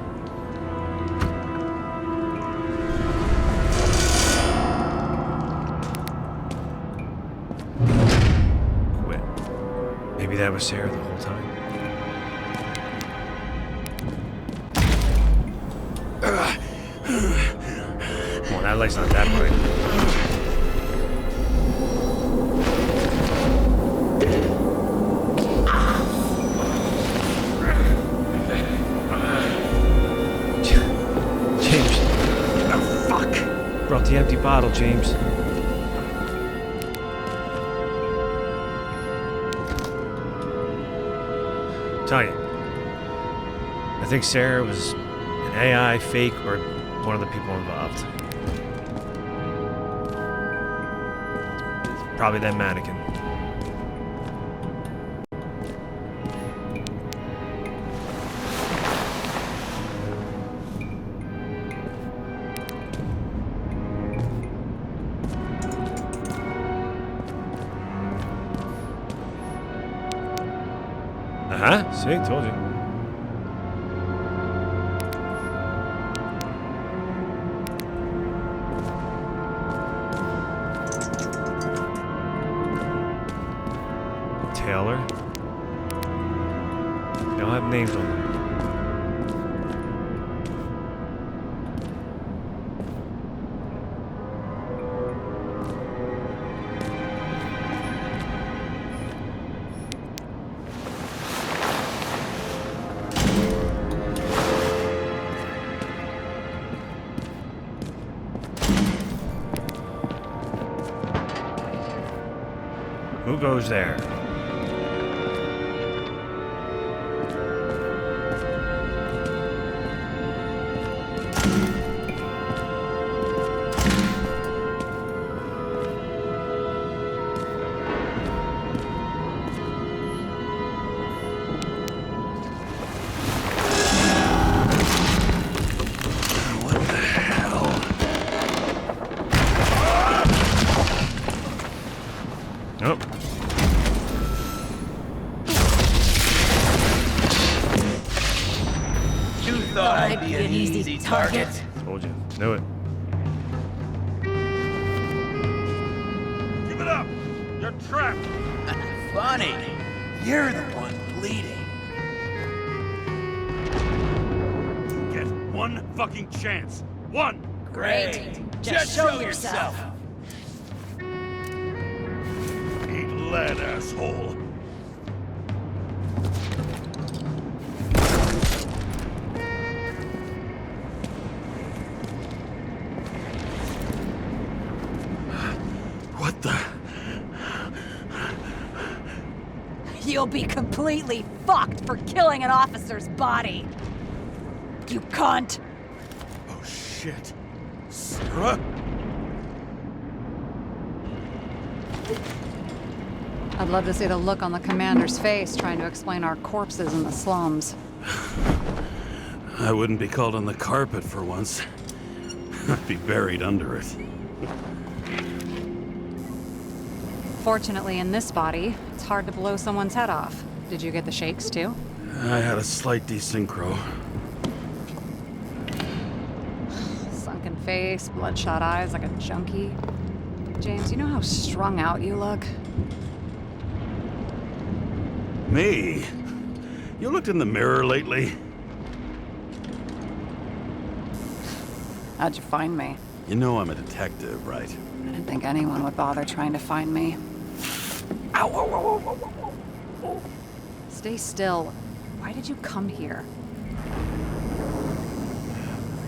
Quit. Maybe that was Sarah the whole time. Come on, that light's not that bright. Brought the empty bottle, James. Tell you, I think Sarah was an AI, fake, or one of the people involved. Probably that mannequin. Uh-huh. See, told you. Taylor. They all have names on them. goes there? Nope.
You thought I'd be an easy target?
Told you. Knew it.
Give it up! You're trapped!
Funny. You're the one bleeding.
You get one fucking chance. One!
Great. Just show yourself.
Eat lead, asshole. What the?
You'll be completely fucked for killing an officer's body. You cunt.
Oh shit. Sarah?
I'd love to see the look on the commander's face trying to explain our corpses in the slums.
I wouldn't be called on the carpet for once. I'd be buried under it.
Fortunately, in this body, it's hard to blow someone's head off. Did you get the shakes too?
I had a slight desynchro.
Sunken face, bloodshot eyes like a junkie. James, you know how strung out you look?
Me? You looked in the mirror lately?
How'd you find me?
You know I'm a detective, right?
I didn't think anyone would bother trying to find me.
Ow, ow, ow, ow, ow, ow.
Stay still. Why did you come here?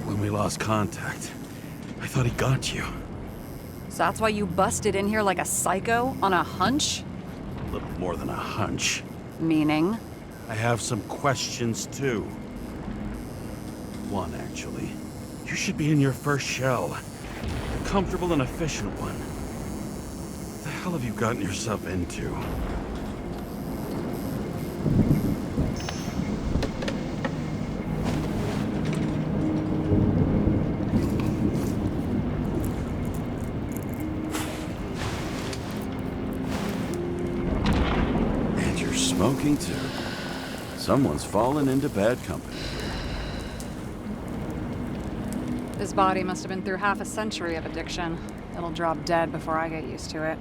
When we lost contact, I thought he got you.
So that's why you busted in here like a psycho on a hunch?
A little more than a hunch.
Meaning?
I have some questions, too. One, actually. You should be in your first shell. A comfortable and efficient one. What the hell have you gotten yourself into?
And you're smoking too. Someone's fallen into bad company.
This body must have been through half a century of addiction. It'll drop dead before I get used to it.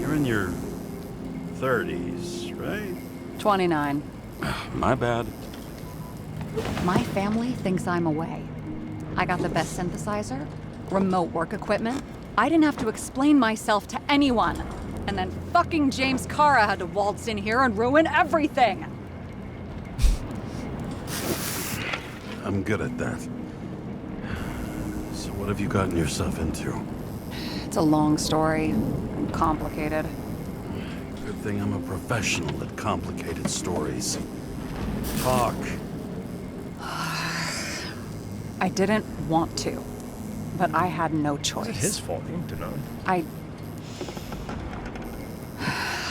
You're in your 30s, right?
29.
My bad.
My family thinks I'm away. I got the best synthesizer, remote work equipment. I didn't have to explain myself to anyone. And then fucking James Karra had to waltz in here and ruin everything.
I'm good at that. So what have you gotten yourself into?
It's a long story and complicated.
Good thing I'm a professional at complicated stories. Talk.
I didn't want to, but I had no choice.
It's his fault. He didn't do nothing.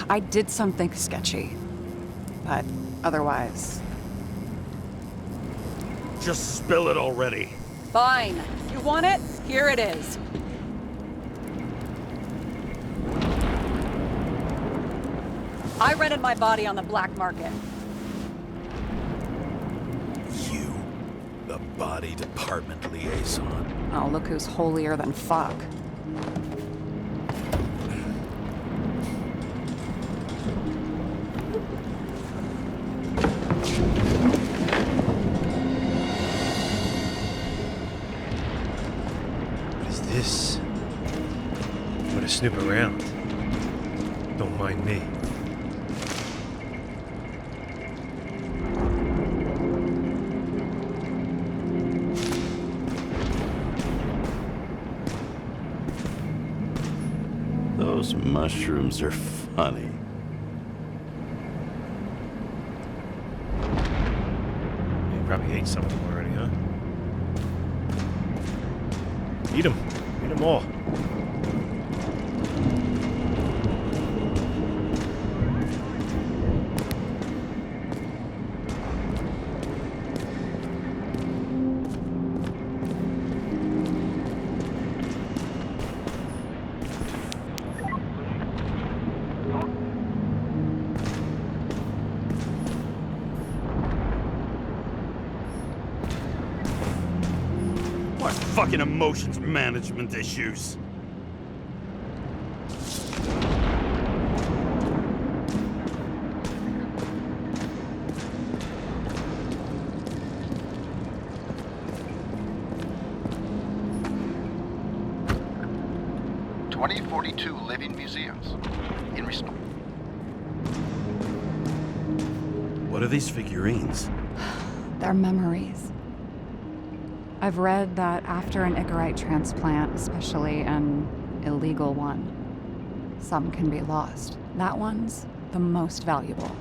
I did something sketchy, but otherwise...
Just spill it already.
Fine. You want it? Here it is. I rented my body on the black market.
You, the body department liaison.
Oh, look who's holier than fuck.
What is this? I'm gonna snoop around. Don't mind me.
Mushrooms are funny.
You probably ate some of them already, huh? Eat them. Eat them all.
What fucking emotions management issues?
Living museums.
What are these figurines?
They're memories. I've read that after an Icarite transplant, especially an illegal one, some can be lost. That one's the most valuable.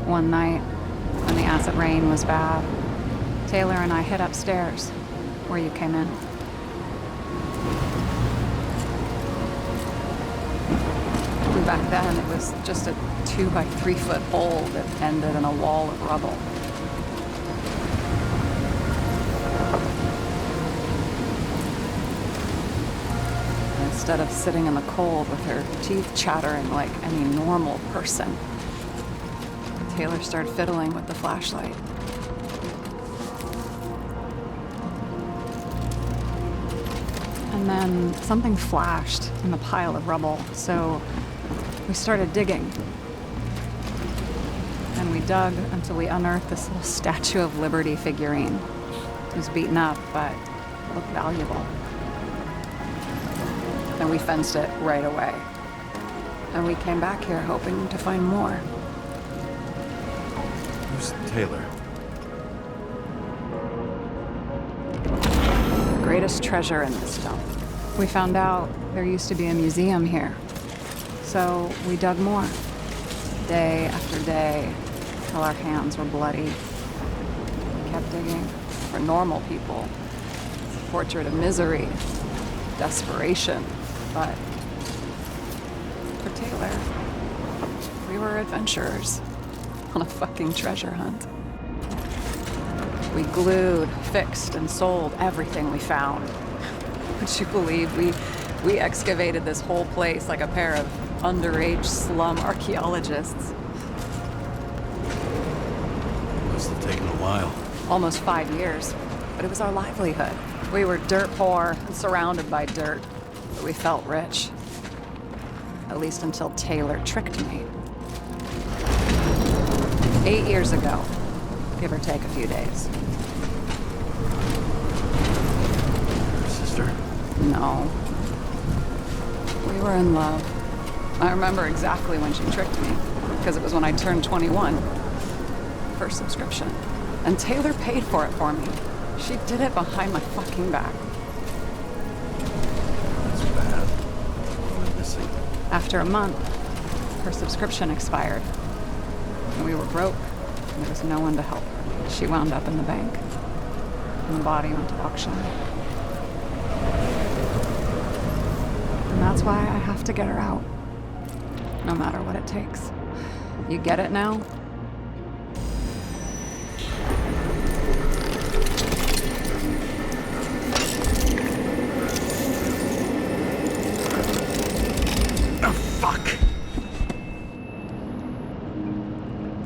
One night, when the acid rain was bad, Taylor and I hid upstairs, where you came in. Back then, it was just a 2-by-3 foot hole that ended in a wall of rubble. Instead of sitting in the cold with her teeth chattering like any normal person, Taylor started fiddling with the flashlight. And then something flashed in the pile of rubble, so we started digging. And we dug until we unearthed this little Statue of Liberty figurine. It was beaten up, but it looked valuable. And we fenced it right away. And we came back here hoping to find more.
Who's Taylor?
The greatest treasure in this dump. We found out there used to be a museum here. So we dug more. Day after day, till our hands were bloody. We kept digging. For normal people, it's a portrait of misery, desperation. But for Taylor, we were adventurers on a fucking treasure hunt. We glued, fixed, and sold everything we found. Would you believe we excavated this whole place like a pair of underage slum archaeologists?
Must have taken a while.
Almost 5 years, but it was our livelihood. We were dirt poor and surrounded by dirt, but we felt rich. At least until Taylor tricked me. 8 years ago, give or take a few days.
Her sister?
No. We were in love. I remember exactly when she tricked me, because it was when I turned 21. First subscription. And Taylor paid for it for me. She did it behind my fucking back.
That's bad. What went missing?
After a month, her subscription expired. And we were broke, and there was no one to help her. She wound up in the bank, and the body went to auction. And that's why I have to get her out, no matter what it takes. You get it now?
Oh, fuck!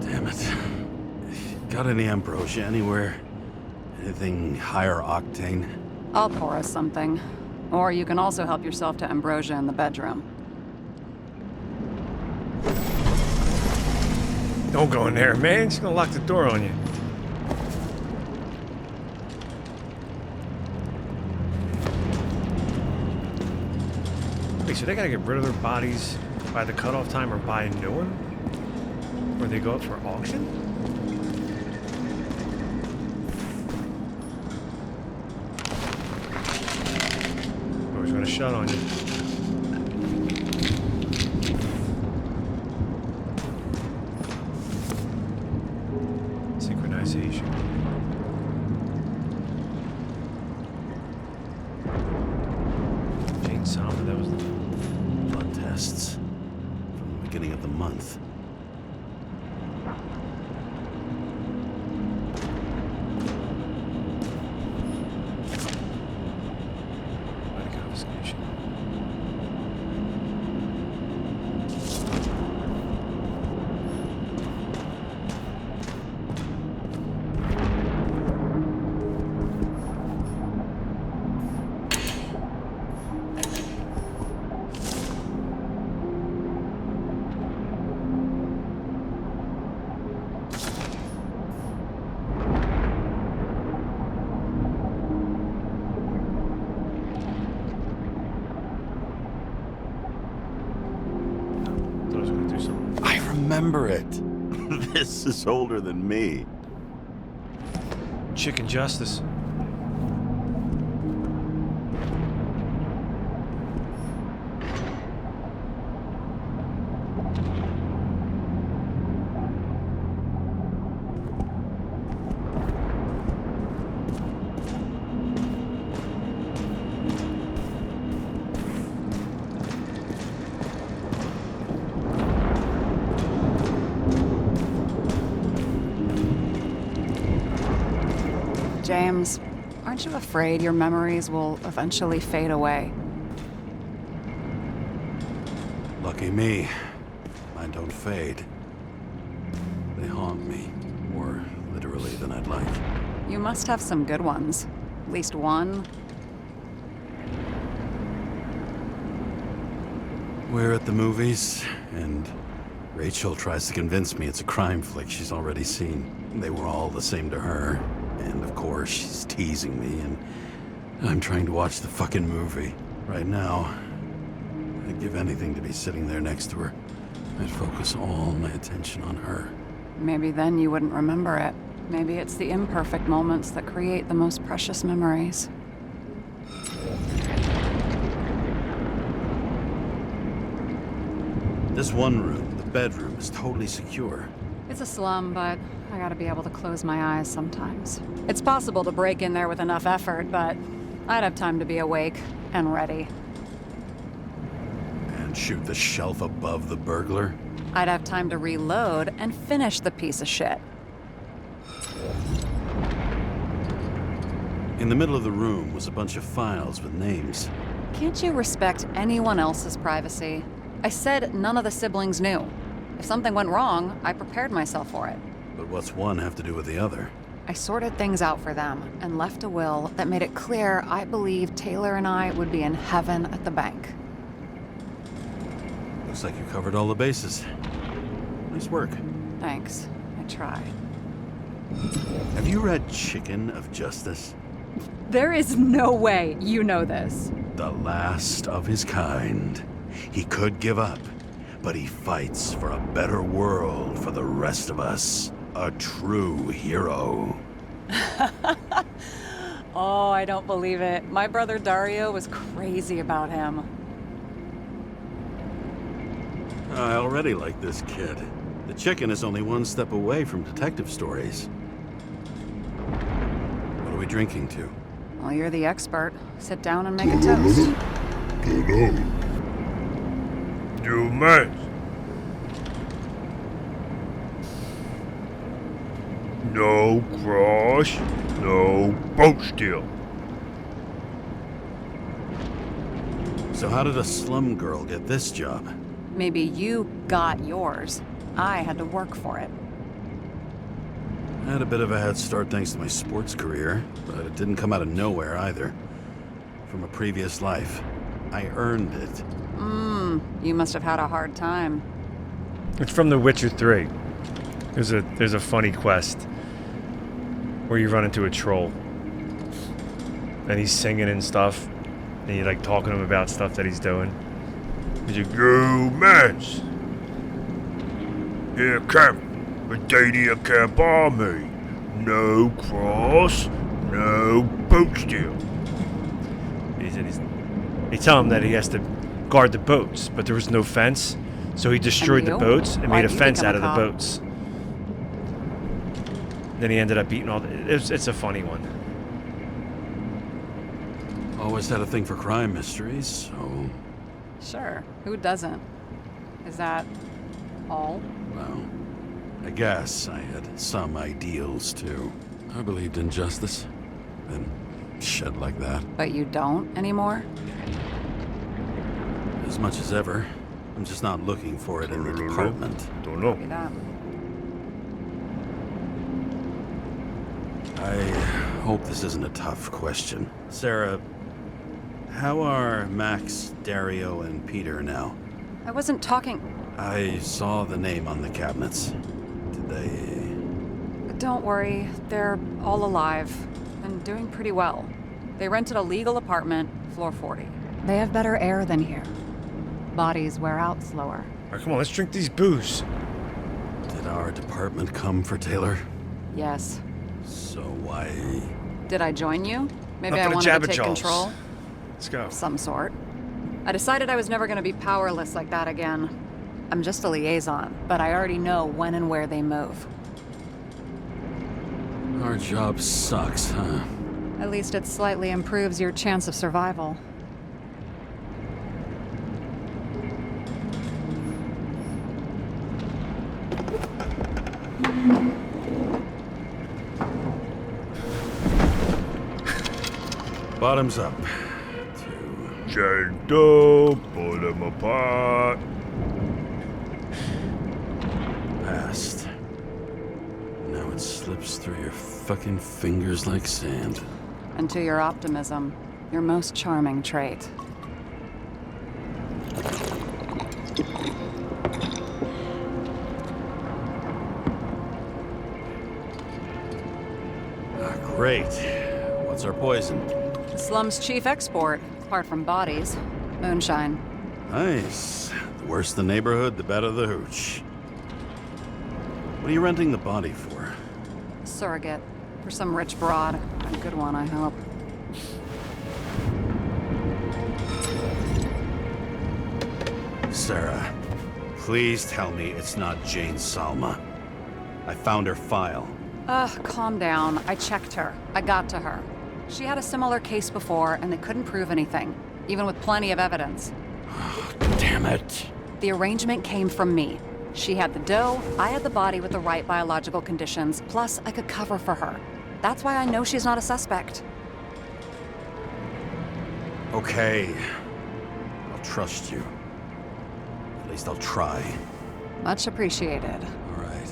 Damn it. Got any ambrosia anywhere? Anything higher octane?
I'll pour us something. Or you can also help yourself to ambrosia in the bedroom.
Don't go in there, man. She's gonna lock the door on you. Wait, so they gotta get rid of their bodies by the cutoff time or buy a new one? Or they go up for auction? Door's gonna shut on you. Synchronization. Jane Sommer, that was the
Blood tests from the beginning of the month.
body confiscation.
I remember it. This is older than me.
Chicken Justice.
James, aren't you afraid your memories will eventually fade away?
Lucky me. Mine don't fade. They haunt me. More literally than I'd like.
You must have some good ones. At least one.
We're at the movies, and Rachel tries to convince me it's a crime flick she's already seen. They were all the same to her. And of course, she's teasing me, and I'm trying to watch the fucking movie. Right now, I'd give anything to be sitting there next to her. I'd focus all my attention on her.
Maybe then you wouldn't remember it. Maybe it's the imperfect moments that create the most precious memories.
This one room, the bedroom, is totally secure.
It's a slum, but I gotta be able to close my eyes sometimes. It's possible to break in there with enough effort, but I'd have time to be awake and ready.
And shoot the shelf above the burglar?
I'd have time to reload and finish the piece of shit.
In the middle of the room was a bunch of files with names.
Can't you respect anyone else's privacy? I said none of the siblings knew. If something went wrong, I prepared myself for it.
But what's one have to do with the other?
I sorted things out for them and left a will that made it clear I believed Taylor and I would be in heaven at the bank.
Looks like you covered all the bases. Nice work.
Thanks. I tried.
Have you read Chicken of Justice?
There is no way you know this.
The last of his kind. He could give up, but he fights for a better world for the rest of us. A true hero.
Oh, I don't believe it. My brother Dario was crazy about him.
I already like this kid. The Chicken is only one step away from detective stories. What are we drinking to?
Well, you're the expert. Sit down and make a toast.
You must. No cross, no boat steal.
So how did a slum girl get this job?
Maybe you got yours. I had to work for it.
I had a bit of a head start thanks to my sports career, but it didn't come out of nowhere either. From a previous life. I earned it.
You must have had a hard time.
It's from The Witcher 3. There's a funny quest where you run into a troll and he's singing and stuff and you're like talking to him about stuff that he's doing. He's like, yo, mans. Here, camp. Britannia Camp Army. No cross, no boat steal. They tell him that he has to guard the boats, but there was no fence, so he destroyed the boats and made a fence out of the boats. Then he ended up eating all the... It's a funny one.
Always had a thing for crime mysteries, so...
Sure, who doesn't? Is that all?
Well, I guess I had some ideals, too. I believed in justice. Then shit like that.
But you don't anymore?
As much as ever. I'm just not looking for it in the department.
Don't know.
I hope this isn't a tough question. Sarah, how are Max, Dario, and Peter now?
I wasn't talking...
I saw the name on the cabinets. Did they...
Don't worry, they're all alive and doing pretty well. They rented a legal apartment, floor 40. They have better air than here. Bodies wear out slower.
All right, come on, let's drink these booze.
Did our department come for Taylor?
Yes.
So why...
Did I join you? Maybe
Up
I
for the
wanted to take
Jabberjaws.
control?
Let's go.
Of some sort. I decided I was never going to be powerless like that again. I'm just a liaison, but I already know when and where they move.
Our job sucks, huh?
At least it slightly improves your chance of survival.
Bottoms up.
Gentle, pull them apart.
Past. Now it slips through your fucking fingers like sand.
And to your optimism, your most charming trait.
Great. What's our poison?
The slum's chief export, apart from bodies. Moonshine.
Nice. The worse the neighborhood, the better the hooch. What are you renting the body for?
Surrogate. For some rich broad. A good one, I hope.
Sarah, please tell me it's not Jane Salma. I found her file.
Calm down. I checked her. I got to her. She had a similar case before, and they couldn't prove anything, even with plenty of evidence.
Damn it.
The arrangement came from me. She had the dough, I had the body with the right biological conditions, plus I could cover for her. That's why I know she's not a suspect.
Okay. I'll trust you. At least I'll try.
Much appreciated.
All right.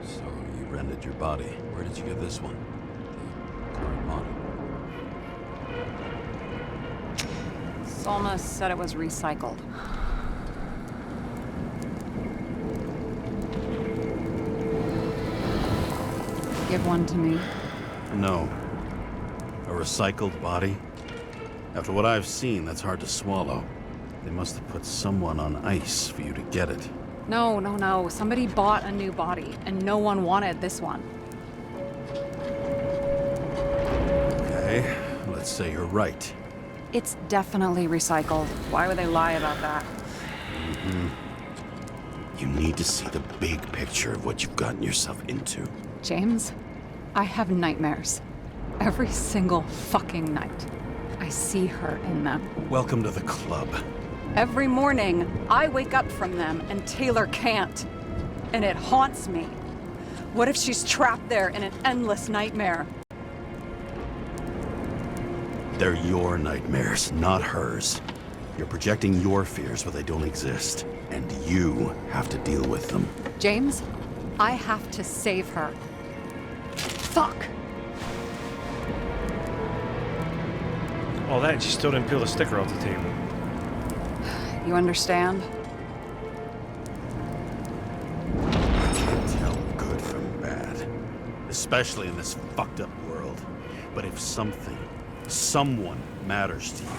So you rented your body. Where did you get this one? The current model.
Salma said it was recycled. Give one to me.
No. A recycled body? After what I've seen, that's hard to swallow. They must have put someone on ice for you to get it.
No. Somebody bought a new body, and no one wanted this one.
Okay, let's say you're right.
It's definitely recycled. Why would they lie about that?
You need to see the big picture of what you've gotten yourself into.
James, I have nightmares. Every single fucking night. I see her in them.
Welcome to the club.
Every morning, I wake up from them and Taylor can't. And it haunts me. What if she's trapped there in an endless nightmare?
They're your nightmares, not hers. You're projecting your fears where they don't exist, and you have to deal with them.
James, I have to save her. Fuck!
All that, and she still didn't peel the sticker off the table.
You understand?
I can't tell good from bad, especially in this fucked up world. But if someone matters to you,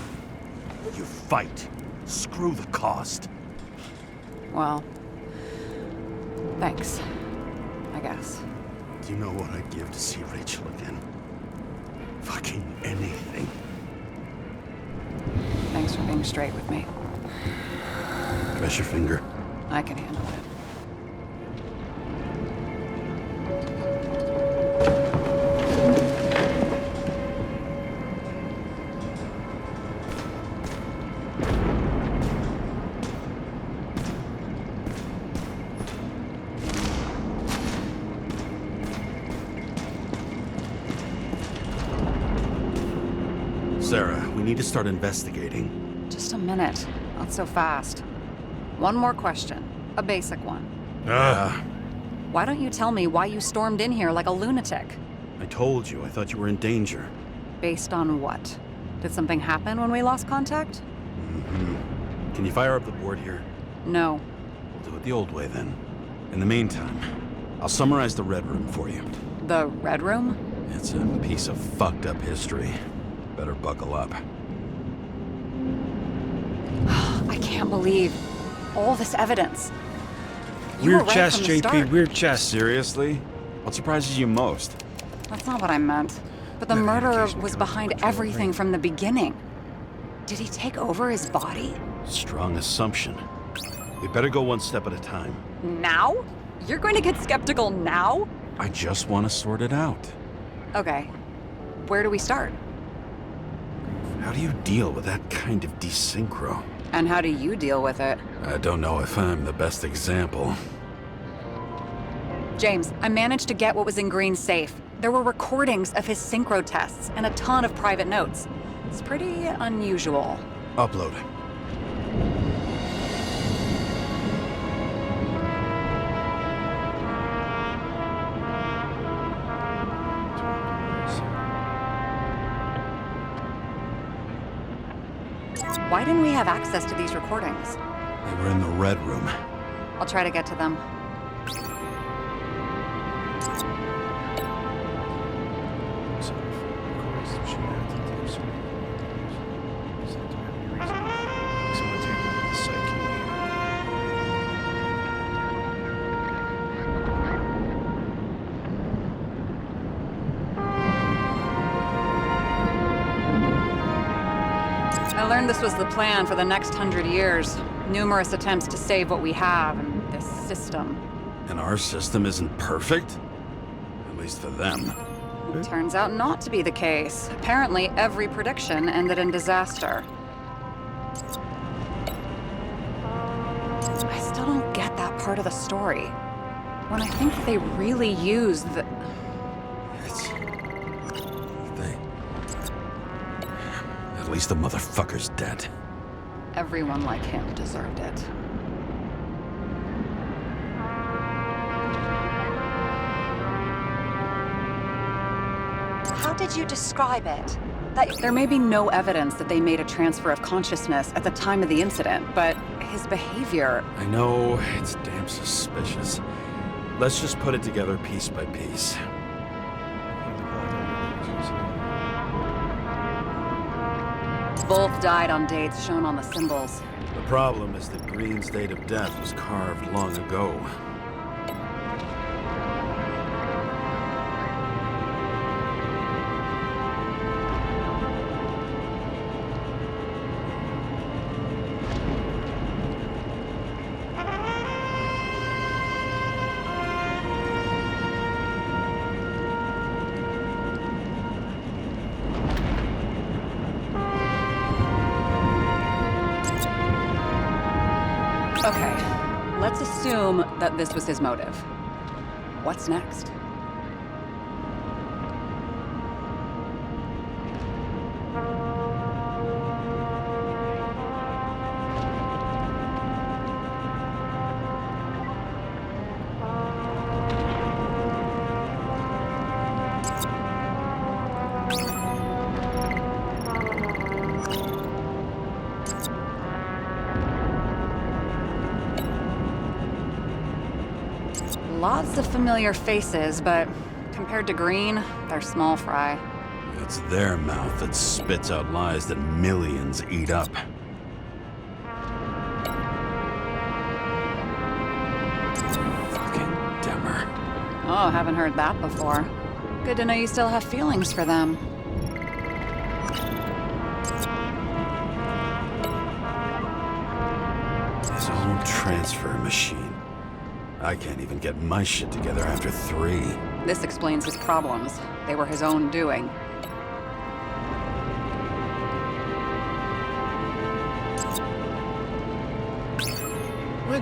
you fight Screw the cost.
Well, thanks, I guess.
Do you know what I'd give to see Rachel again? Fucking anything.
Thanks for being straight with me.
Press your finger.
I can handle it.
Sarah, we need to start investigating.
Just a minute. Not so fast. One more question. A basic one. Why don't you tell me why you stormed in here like a lunatic?
I told you, I thought you were in danger.
Based on what? Did something happen when we lost contact?
Mm-hmm. Can you fire up the board here?
No.
We'll do it the old way then. In the meantime, I'll summarize the Red Room for you.
The Red Room?
It's a piece of fucked up history. Better buckle up.
I can't believe all this evidence. You
Weird
were right
chest,
from the
JP,
start.
weird chest.
Seriously? What surprises you most?
That's not what I meant. But the murderer was behind everything from the beginning. Did he take over his body?
Strong assumption. We better go one step at a time.
Now? You're going to get skeptical now?
I just want to sort it out.
Okay. Where do we start?
How do you deal with that kind of desynchro?
And how do you deal with it?
I don't know if I'm the best example.
James, I managed to get what was in Green's safe. There were recordings of his synchro tests and a ton of private notes. It's pretty unusual.
Upload.
Why didn't we have access to these recordings?
They were in the Red Room.
I'll try to get to them. I learned this was the plan for the next 100 years. Numerous attempts to save what we have in this system.
And our system isn't perfect? At least for them.
It turns out not to be the case. Apparently, every prediction ended in disaster. I still don't get that part of the story. When I think that they really used the...
At least the motherfucker's dead.
Everyone like him deserved it.
How did you describe it?
There may be no evidence that they made a transfer of consciousness at the time of the incident, but his behavior...
I know, it's damn suspicious. Let's just put it together piece by piece.
Both died on dates shown on the symbols.
The problem is that Green's date of death was carved long ago.
Okay, let's assume that this was his motive. What's next? Lots of familiar faces, but compared to Green, they're small fry.
It's their mouth that spits out lies that millions eat up.
Oh, haven't heard that before. Good to know you still have feelings for them.
His own transfer machine. I can't even get my shit together after 3.
This explains his problems. They were his own doing.
What?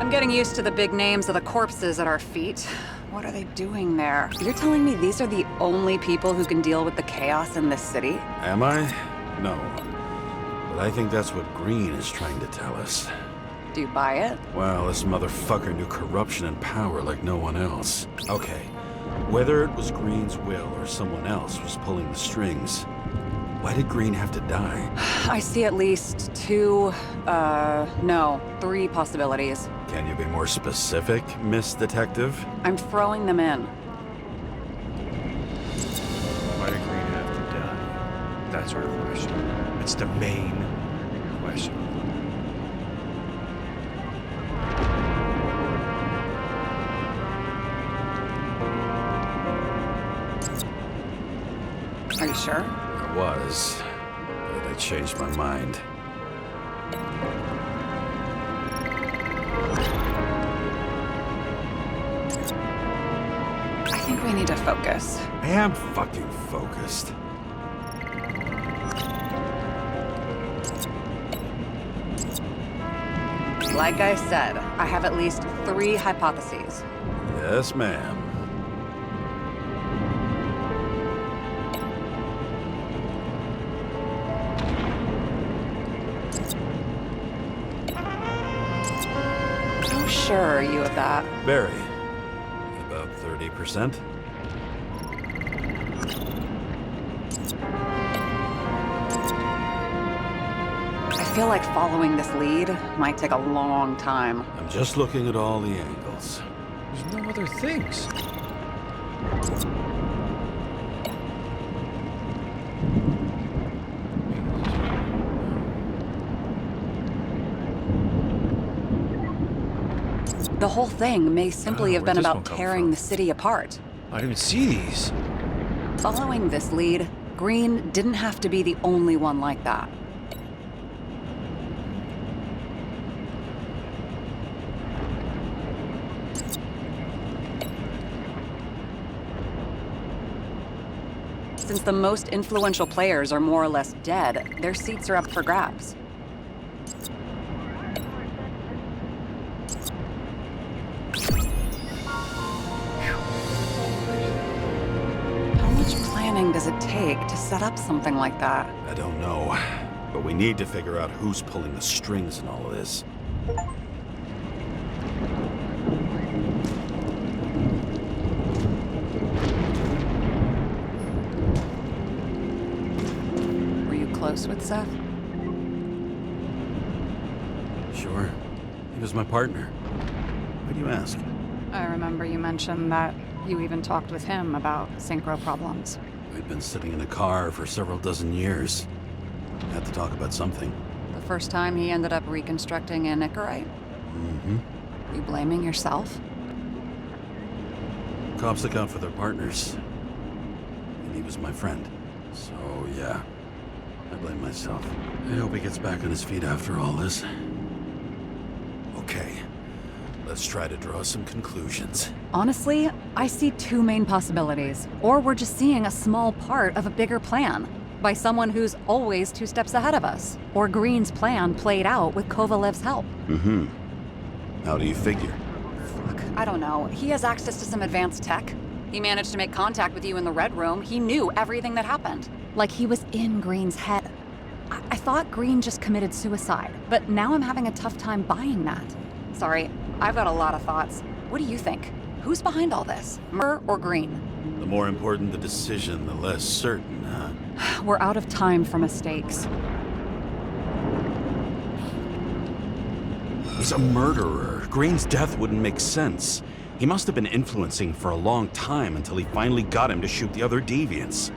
I'm getting used to the big names of the corpses at our feet. What are they doing there? You're telling me these are the only people who can deal with the chaos in this city?
Am I? No. But I think that's what Green is trying to tell us.
Do you buy it?
Well, this motherfucker knew corruption and power like no one else. Okay, whether it was Green's will or someone else was pulling the strings, why did Green have to die?
I see at least 3 possibilities.
Can you be more specific, Miss Detective?
I'm throwing them in.
Why did Green have to die? That sort of question. It's the main question.
Are you sure?
I was, but I changed my mind.
I think we need to focus.
I am fucking focused.
Like I said, I have at least 3 hypotheses.
Yes, ma'am.
How sure are you of that?
Barry. About 30%.
I feel like following this lead might take a long time.
I'm just looking at all the angles.
There's no other things.
The whole thing may simply have
where'd
been
this one
about
come
tearing
from?
the city apart.
I didn't even see these.
Following this lead, Green didn't have to be the only one like that. Since the most influential players are more or less dead, their seats are up for grabs. How much planning does it take to set up something like that?
I don't know, but we need to figure out who's pulling the strings in all of this.
Were you close with Seth?
Sure. He was my partner. Why do you ask?
I remember you mentioned that you even talked with him about synchro problems.
We'd been sitting in a car for several dozen years. Had to talk about something.
The first time he ended up reconstructing an Icarite?
Mm-hmm.
You blaming yourself?
Cops look out for their partners. And he was my friend. So, yeah. I blame myself. I hope he gets back on his feet after all this. Okay. Let's try to draw some conclusions.
Honestly, I see 2 main possibilities. Or we're just seeing a small part of a bigger plan by someone who's always 2 steps ahead of us. Or Green's plan played out with Kovalev's help.
Mm-hmm. How do you figure?
Fuck, I don't know. He has access to some advanced tech. He managed to make contact with you in the Red Room. He knew everything that happened. Like he was in Green's head. I thought Green just committed suicide, but now I'm having a tough time buying that. Sorry, I've got a lot of thoughts. What do you think? Who's behind all this? Murr or Green?
The more important the decision, the less certain, huh?
We're out of time for mistakes.
He's a murderer. Green's death wouldn't make sense. He must have been influencing for a long time until he finally got him to shoot the other deviants.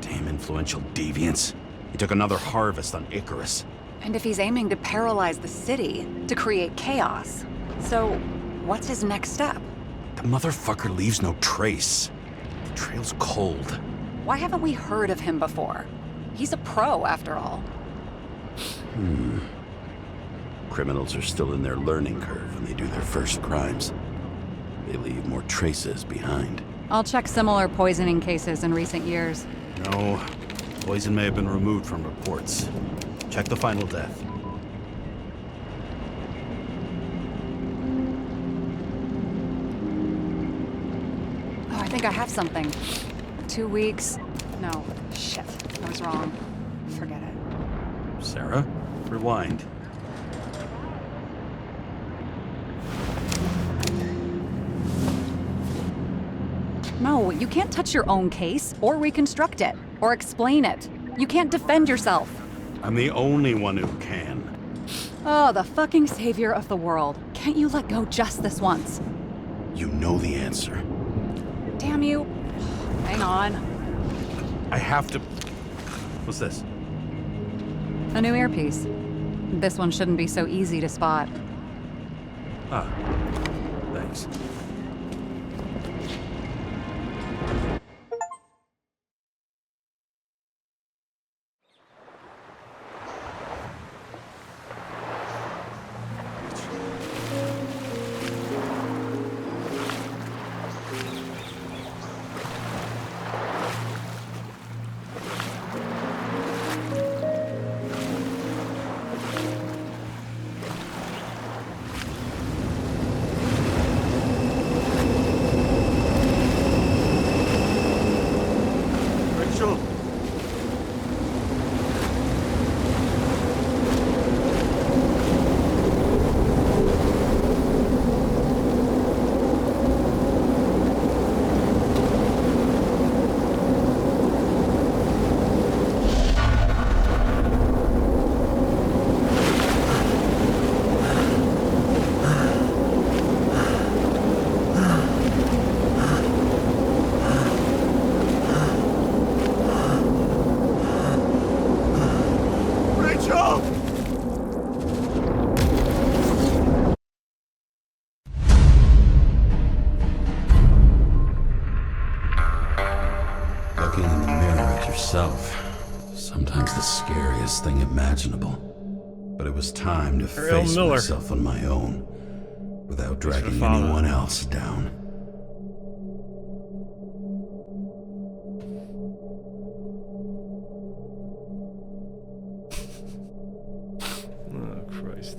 Damn influential deviants.
He took another harvest on Icarus.
And if he's aiming to paralyze the city, to create chaos, so what's his next step?
The motherfucker leaves no trace. The trail's cold.
Why haven't we heard of him before? He's a pro, after all.
Criminals are still in their learning curve when they do their first crimes. They leave more traces behind.
I'll check similar poisoning cases in recent years.
No, poison may have been removed from reports. Check the final death.
Oh, I think I have something. 2 weeks. No, shit. I was wrong. Forget it.
Sarah, rewind.
No, you can't touch your own case, or reconstruct it, or explain it. You can't defend yourself.
I'm the only one who can.
Oh, the fucking savior of the world. Can't you let go just this once?
You know the answer.
Damn you. Hang on.
I have to... What's this?
A new earpiece. This one shouldn't be so easy to spot.
Ah, thanks.
Looking in the mirror at yourself, sometimes the scariest thing imaginable. But it was time to face myself on my own, without dragging anyone else down.
Oh, Christ.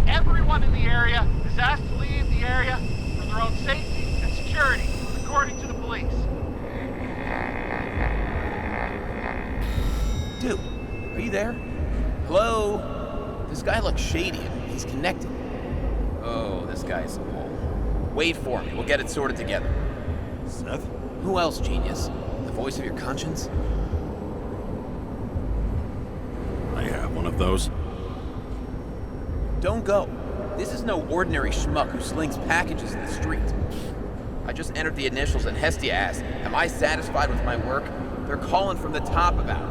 Everyone in the area is asked to leave the area for their own safety and security, according to the police.
Dude, are you there? Hello? This guy looks shady and he's connected. Oh, this guy's a bull. Wait for me, we'll get it sorted together.
Seth?
Who else, genius? The voice of your conscience?
I have one of those.
Don't go. This is no ordinary schmuck who slings packages in the street. I just entered the initials and Hestia asked, am I satisfied with my work? They're calling from the top about it.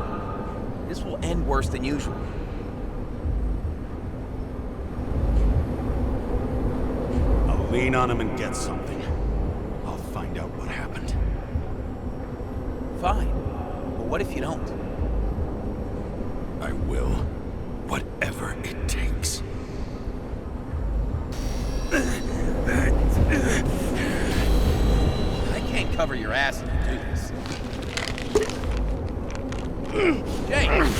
This will end worse than usual.
I'll lean on him and get something. I'll find out what happened.
Fine. But what if you don't?
I will. Whatever it takes.
I can't cover your ass if you do this. James!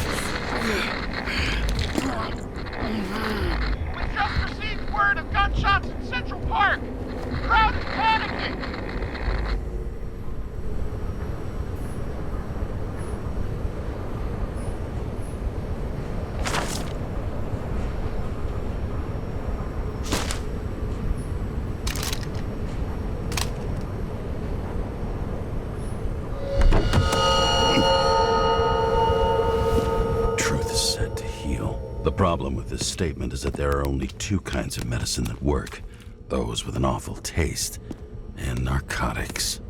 We just received word of gunshots in Central Park. The crowd is panicking.
The
problem with this statement is that there are only two kinds of medicine that work. Those with an awful taste, and narcotics.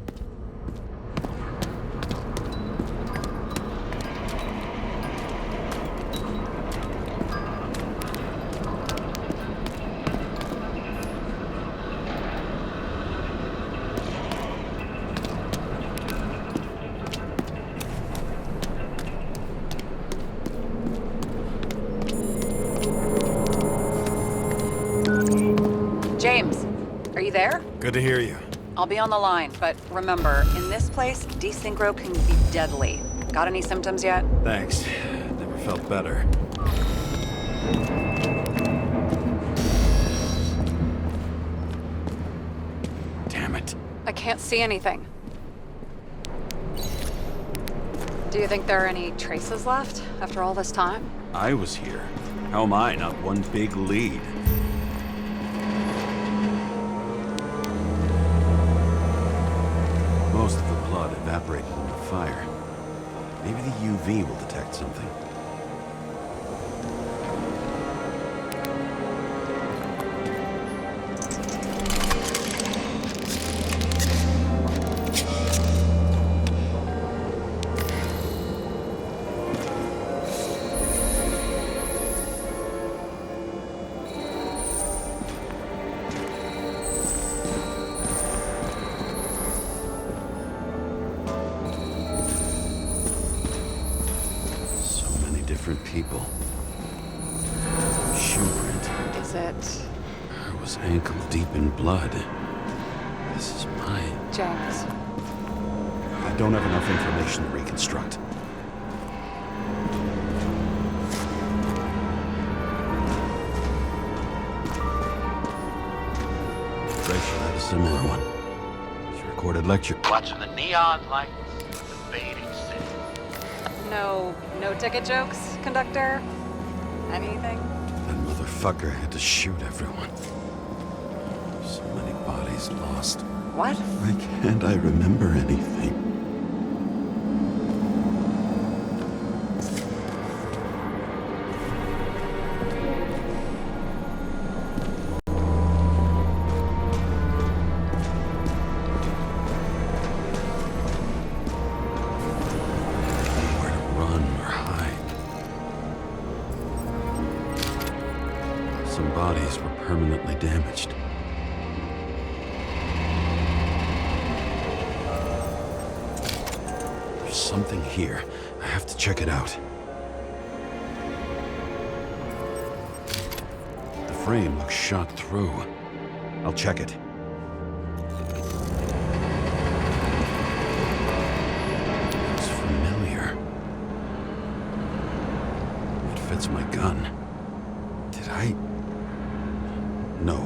James, are you there?
Good to hear you.
I'll be on the line, but remember, in this place, desynchro can be deadly. Got any symptoms yet?
Thanks. Never felt better.
Damn it.
I can't see anything. Do you think there are any traces left after all this time?
I was here. How am I not one big lead?
Most of the blood evaporated in the fire. Maybe the UV will detect something. Different people. Shoe print.
Is it...
I was ankle deep in blood. This is mine.
James?
I don't have enough information to reconstruct. Rachel had a similar one. She recorded lecture.
Watching the neon lights, the fading city.
No ticket jokes, conductor? Anything?
That motherfucker had to shoot everyone. So many bodies lost.
What?
Why can't I remember anything? Some bodies were permanently damaged. There's something here. I have to check it out. The frame looks shot through. I'll check it. It's familiar. It fits my gun. Did I... No.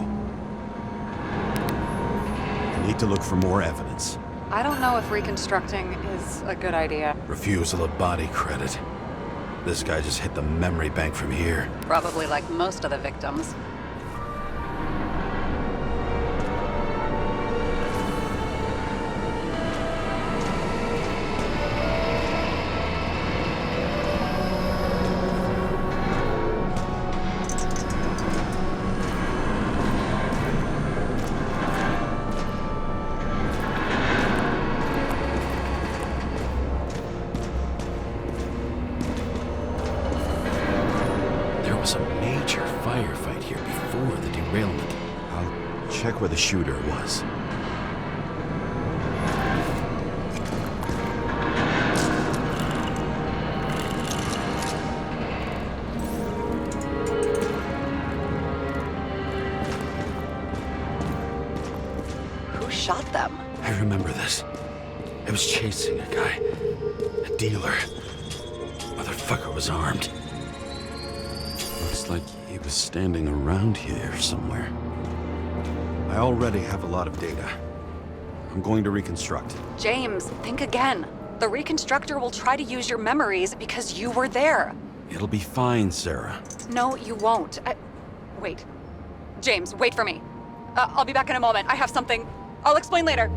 I need to look for more evidence.
I don't know if reconstructing is a good idea.
Refusal of body credit. This guy just hit the memory bank from here.
Probably like most of the victims.
Firefight here before the derailment. I'll check where the shooter was.
Who shot them?
I remember this. I was chasing a guy. A dealer. Motherfucker was armed. Looks like he was standing around here somewhere. I already have a lot of data. I'm going to reconstruct.
James, think again. The reconstructor will try to use your memories because you were there.
It'll be fine, Sarah.
No, you won't. Wait. James, wait for me. I'll be back in a moment. I have something. I'll explain later.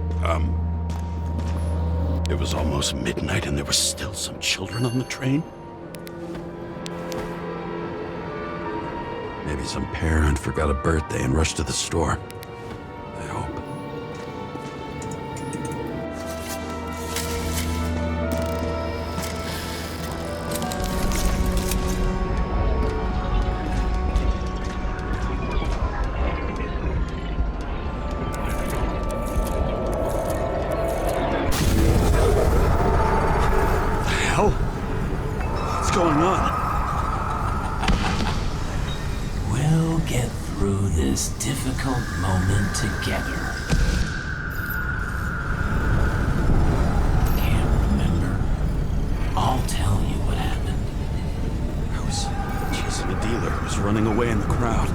It was almost midnight and there were still some children on the train?
Maybe some parent forgot a birthday and rushed to the store. I hope.
What the hell? What's going on?
We'll get through this difficult moment together. Can't remember. I'll tell you what happened.
I was chasing a dealer who was running away in the crowd.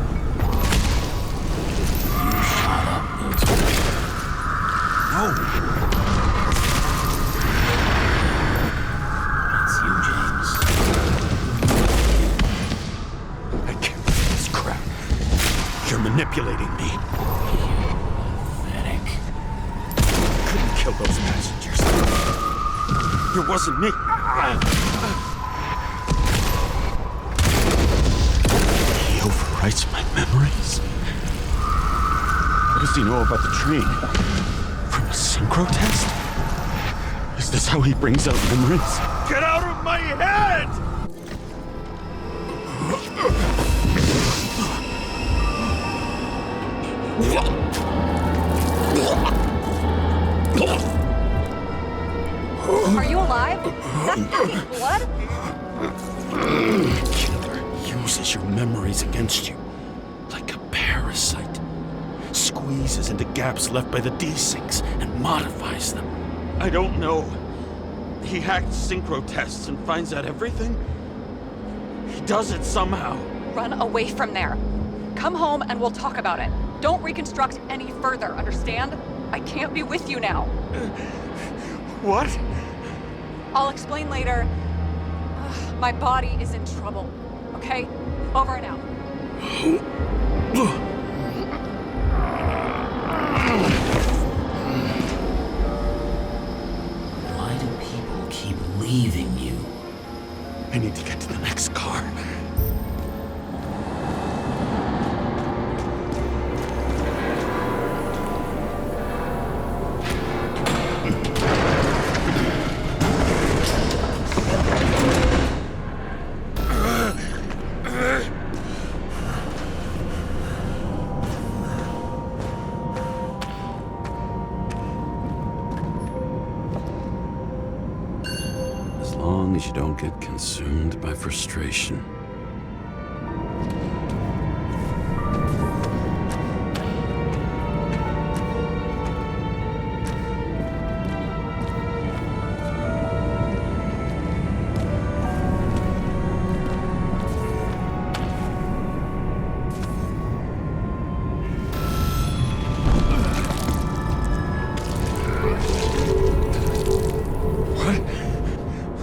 You shot up those people.
No!
It's you, James.
I can't believe this crap. You're manipulating me.
Pathetic.
I couldn't kill those passengers. It wasn't me. He overwrites my memories. What does he know about the train? From a synchro test? Is this how he brings out memories? Get out of my head!
Are you alive? That's fucking blood?
Killer uses your memories against you. Like a parasite. Squeezes into gaps left by the desyncs and modifies them. I don't know. He hacked synchro tests and finds out everything? He does it somehow.
Run away from there. Come home and we'll talk about it. Don't reconstruct any further, understand? I can't be with you now.
What?
I'll explain later. My body is in trouble. Okay? Over and out.
Why do people keep leaving you?
I need to get to the next car.
As long as you don't get consumed by frustration.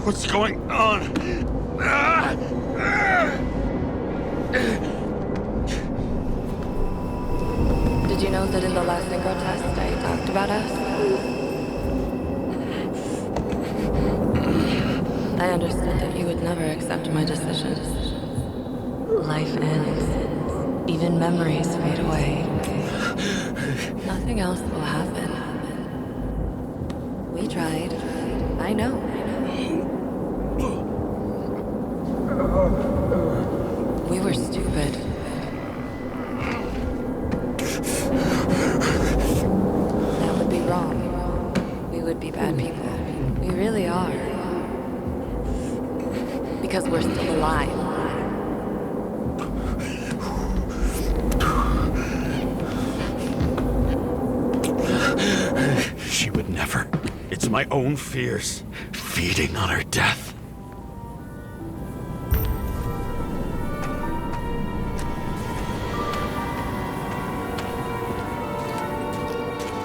What's going on?
Did you know that in the last synchro test I talked about us? I understood that you would never accept my decisions. Life ends. Even memories fade away. Nothing else will happen. We tried. I know. We were stupid. That would be wrong. We would be bad people. We really are. Because we're still alive.
She would never. It's my own fears, feeding on her death.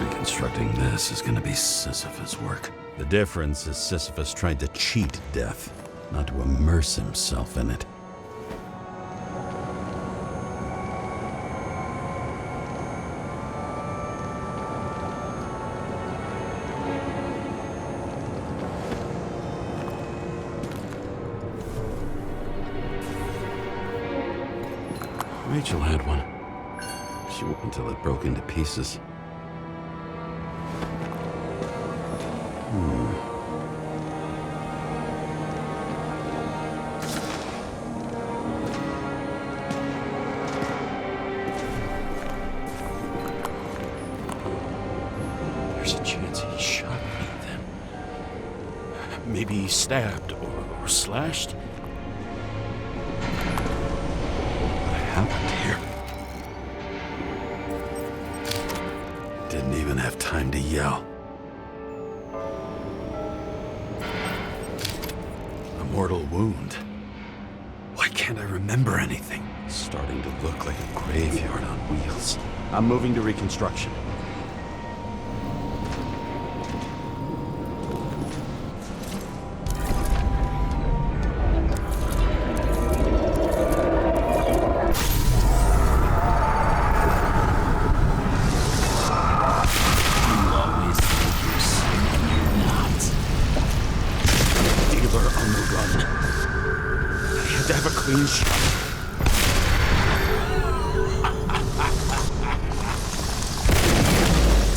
Reconstructing this is gonna be Sisyphus work. The difference is Sisyphus tried to cheat death, not to immerse himself in it. Rachel had one. She went until it broke into pieces.
There's a chance he shot me then. Maybe he stabbed or slashed.
What happened here? Didn't even have time to yell. A mortal wound. Why can't I remember anything? It's starting to look like a graveyard on wheels.
I'm moving to reconstruction.
Clean shot.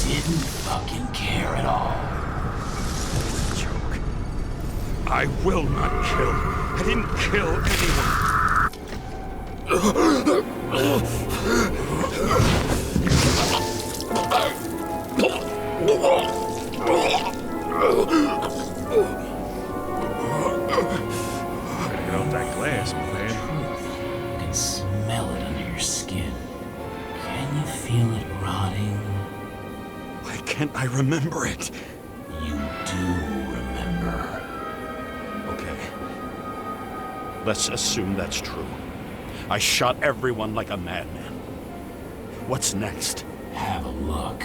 Didn't fucking care at all.
Joke. I will not kill. I didn't kill
Get off that glass, man.
You can smell it under your skin. Can you feel it rotting?
Why can't I remember it?
You do remember.
Okay. Let's assume that's true. I shot everyone like a madman. What's next?
Have a look.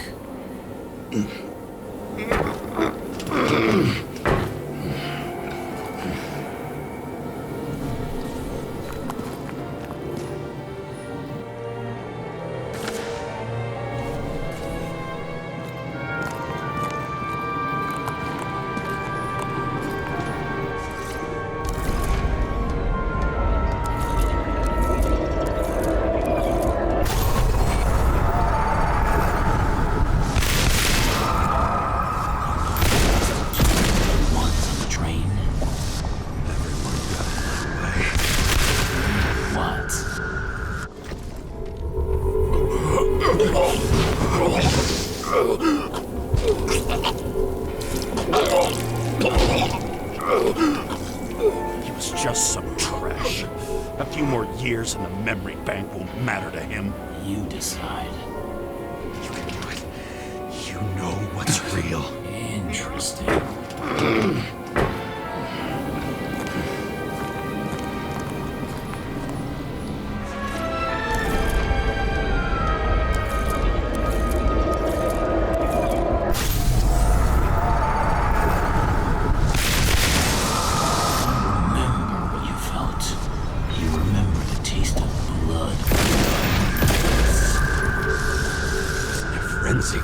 He was just some trash. A few more years and the memory bank won't matter to him.
You decide.
You can do it. You know what's real.
Interesting.
Frenzy.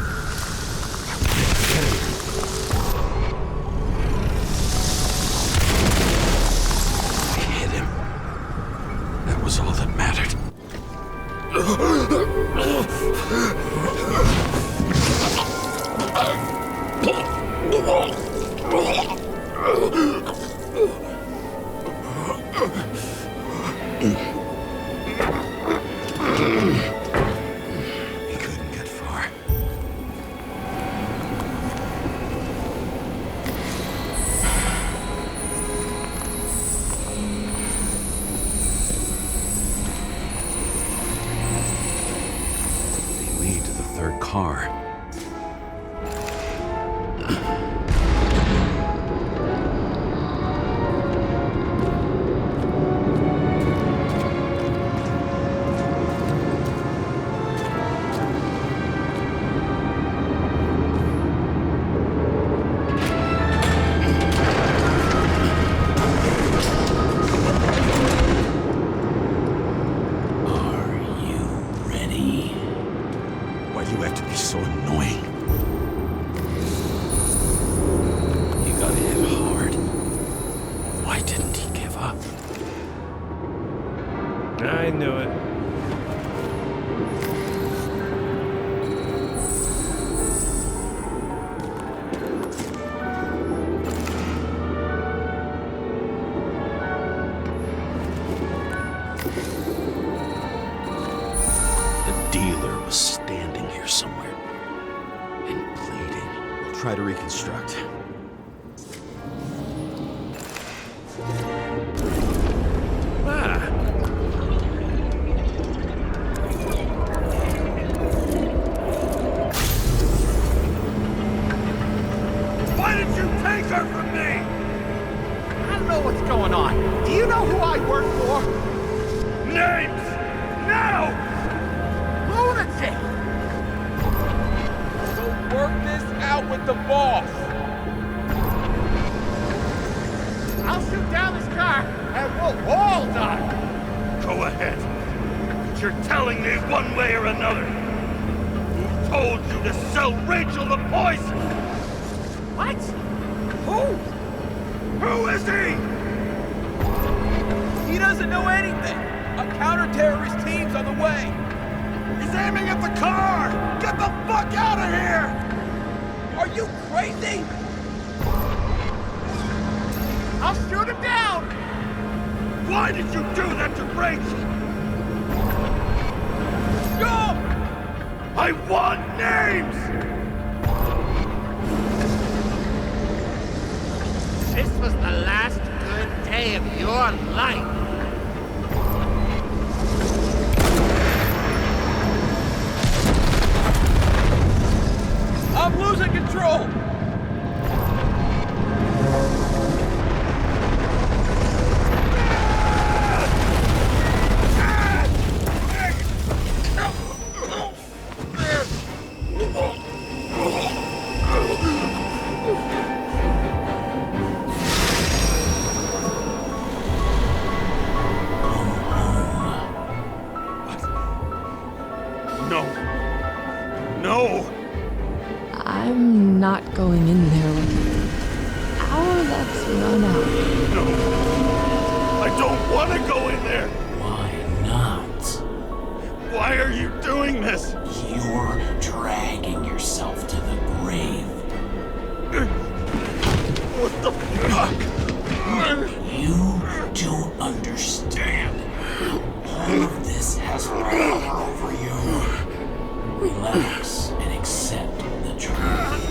I hit him. That was all that mattered. He couldn't get far.
They lead to the third car. You have to be so annoying. He got hit hard. Why didn't he give up?
I knew it.
dealer was standing here somewhere and bleeding.
We'll try to reconstruct.
Why did you take her from me? I don't know what's going on. Do you know who I work for? Names! Now! Lunatic! We'll work this out with the boss. I'll shoot down this car and we'll all die. Go ahead. But you're telling me one way or another. Who told you to sell Rachel the poison? What? Who? Who is he? He doesn't know anything. A counter-terrorist team's on the way. He's aiming at the car! Get the fuck out of here! Are you crazy? I'll shoot him down! Why did you do that to Rachel? Stop! I want names! This was the last good day of your life. I'm losing control!
I'm not going in there with you. Our luck's run out.
No. I don't want to go in there.
Why not?
Why are you doing this?
You're dragging yourself to the grave.
What the fuck?
You don't understand. All of this has power over you. Relax and accept the truth.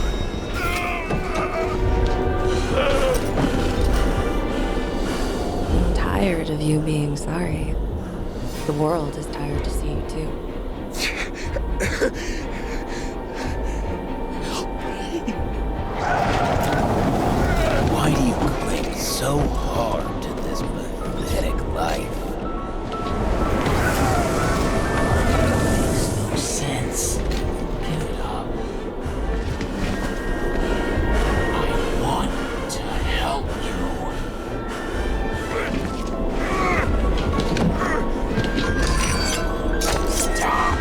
I'm tired of you being sorry. The world is tired to see you too.
Why do you cling so hard to this pathetic life? It makes no sense. Give it up. I want to help you. Stop!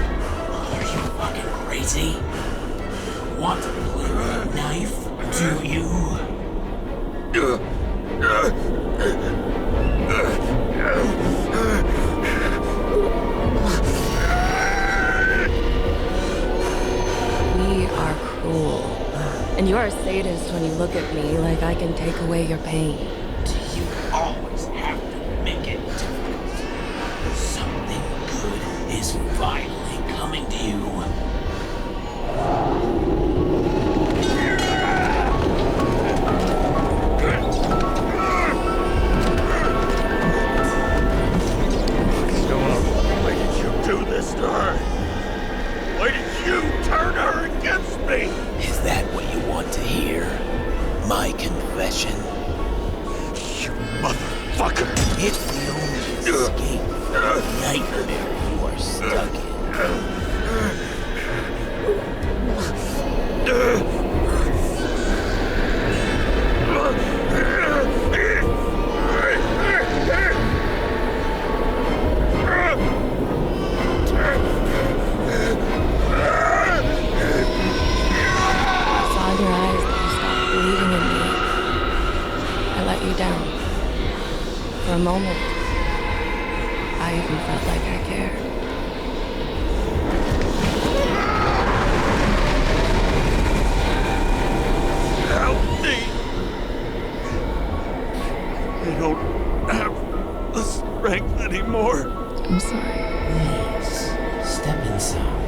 Are you fucking crazy? Want to play with a knife? Do you?
We are cruel. And you are a sadist when you look at me like I can take away your pain.
Do you always have to make it difficult? Something good is finally coming to you.
Why did you do this to her? Why did you turn her against me?
Is that what you want to hear? My confession?
You motherfucker!
It's the only escape from the nightmare you are stuck in.
For a moment, I even felt like I cared.
Help me! I don't have the strength anymore.
I'm sorry.
Please, step inside.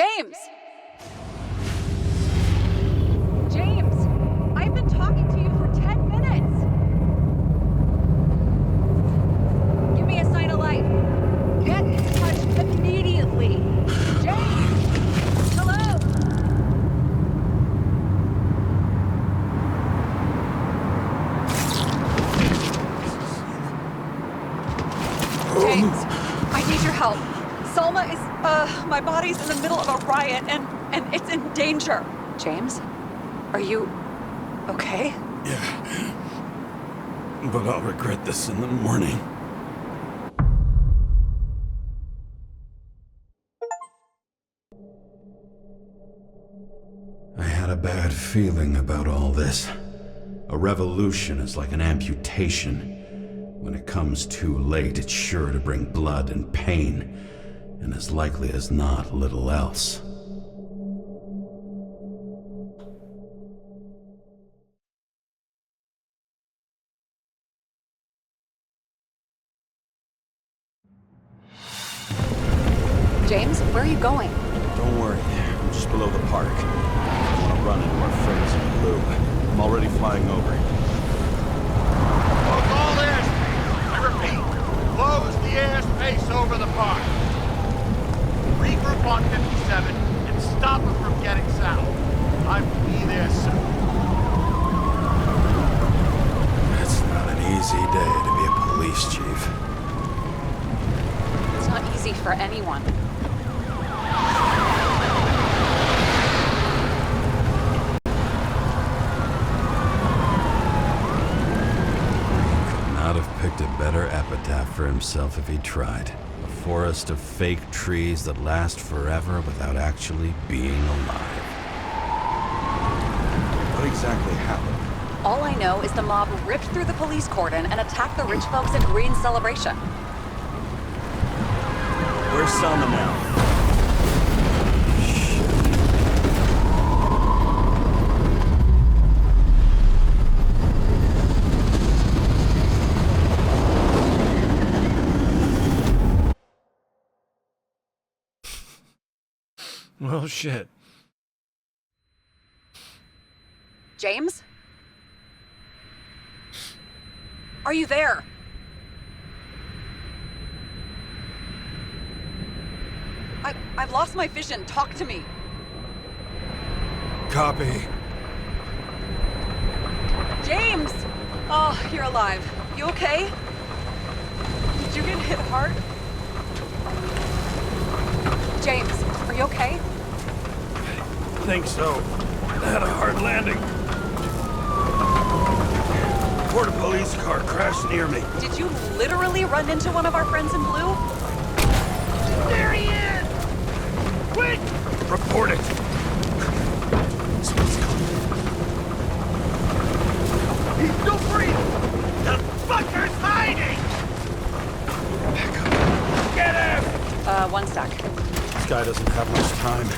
James! James! I've been talking to you for 10 minutes! Give me a sign of life. Get in touch immediately. James! Hello? James, I need your help. Salma is, my body's in the middle of a riot and it's in danger. James? Are you okay?
Yeah. But I'll regret this in the morning. I had a bad feeling about all this. A revolution is like an amputation. When it comes too late, it's sure to bring blood and pain, and as likely as not, little else.
James, where are you going?
Don't worry, I'm just below the park. I want to run into our friends in blue. I'm already flying over.
Close all airspace. I repeat, close the airspace over the park. Regroup on 57 and stop them from getting south. I will be there soon.
It's not an easy day to be a police chief.
It's not easy for anyone.
Not have picked a better epitaph for himself if he tried. A forest of fake trees that last forever without actually being alive.
What exactly happened?
All I know is the mob ripped through the police cordon and attacked the rich folks at Green Celebration.
Where's Selma now?
Well, shit.
James? Are you there? I've lost my vision. Talk to me.
Copy.
James! Oh, you're alive. You okay? Did you get hit hard? James, are you okay?
I think so. I had a hard landing. Border police car crashed near me.
Did you literally run into one of our friends in blue?
There he is! Quick!
Report it.
He's still breathing! The fucker's hiding! Get him!
One sec.
This guy doesn't have much time.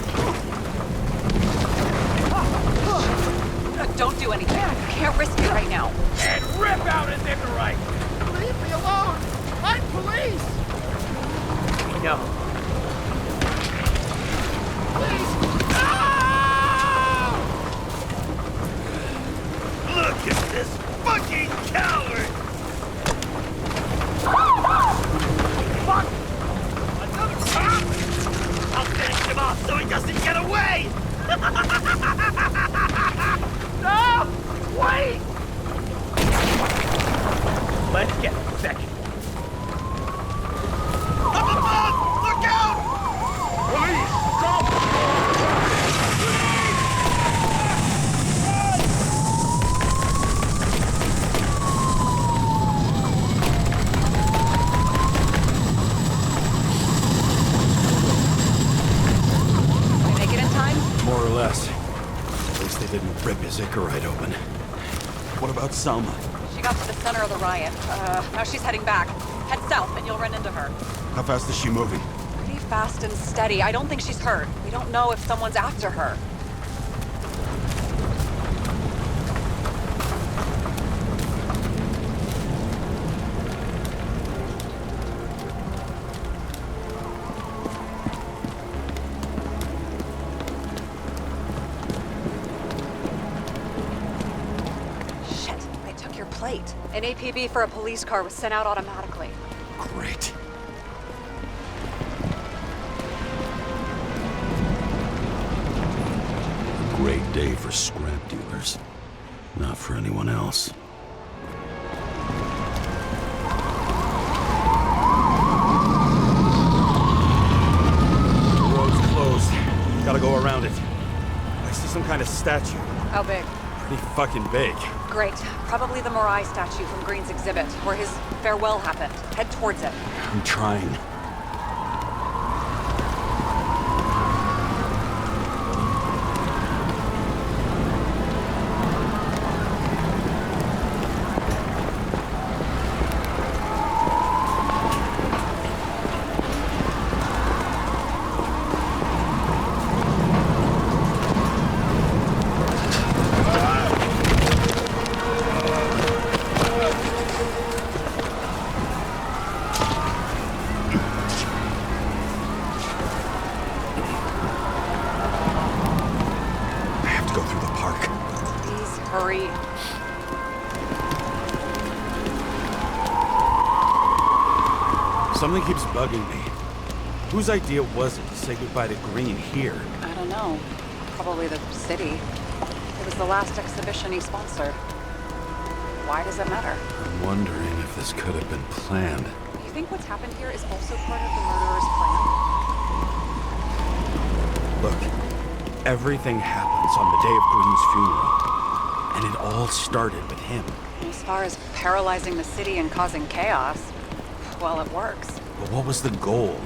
Don't do anything. You can't risk it right now.
And rip out his immortality! Leave me alone! I'm police! No. Please! No! Look at this fucking coward! Fuck! Another cop! I'll finish him off so he doesn't get away! No! Wait! Let's get second. Up above! Look out! Police! Go!
Can I make it in time?
More or less. At least they didn't rip his Icarite open. What about Selma?
She got to the center of the riot. Now she's heading back. Head south and you'll run into her.
How fast is she moving?
Pretty fast and steady. I don't think she's hurt. We don't know if someone's after her. plate. An APB for a police car was sent out automatically.
Great. Great day for scrap dealers. Not for anyone else.
The road's closed. Gotta go around it. I see some kind of statue.
How big?
Pretty fucking big.
Great. Probably the Morai statue from Green's exhibit, where his farewell happened. Head towards it.
I'm trying.
Hurry.
Something keeps bugging me. Whose idea was it to say goodbye to Green here?
I don't know. Probably the city. It was the last exhibition he sponsored. Why does it matter?
I'm wondering if this could have been planned.
You think what's happened here is also part of the murderer's plan?
Look, everything happens on the day of Green's funeral. And it all started with him.
As far as paralyzing the city and causing chaos, well, it works.
But what was the goal?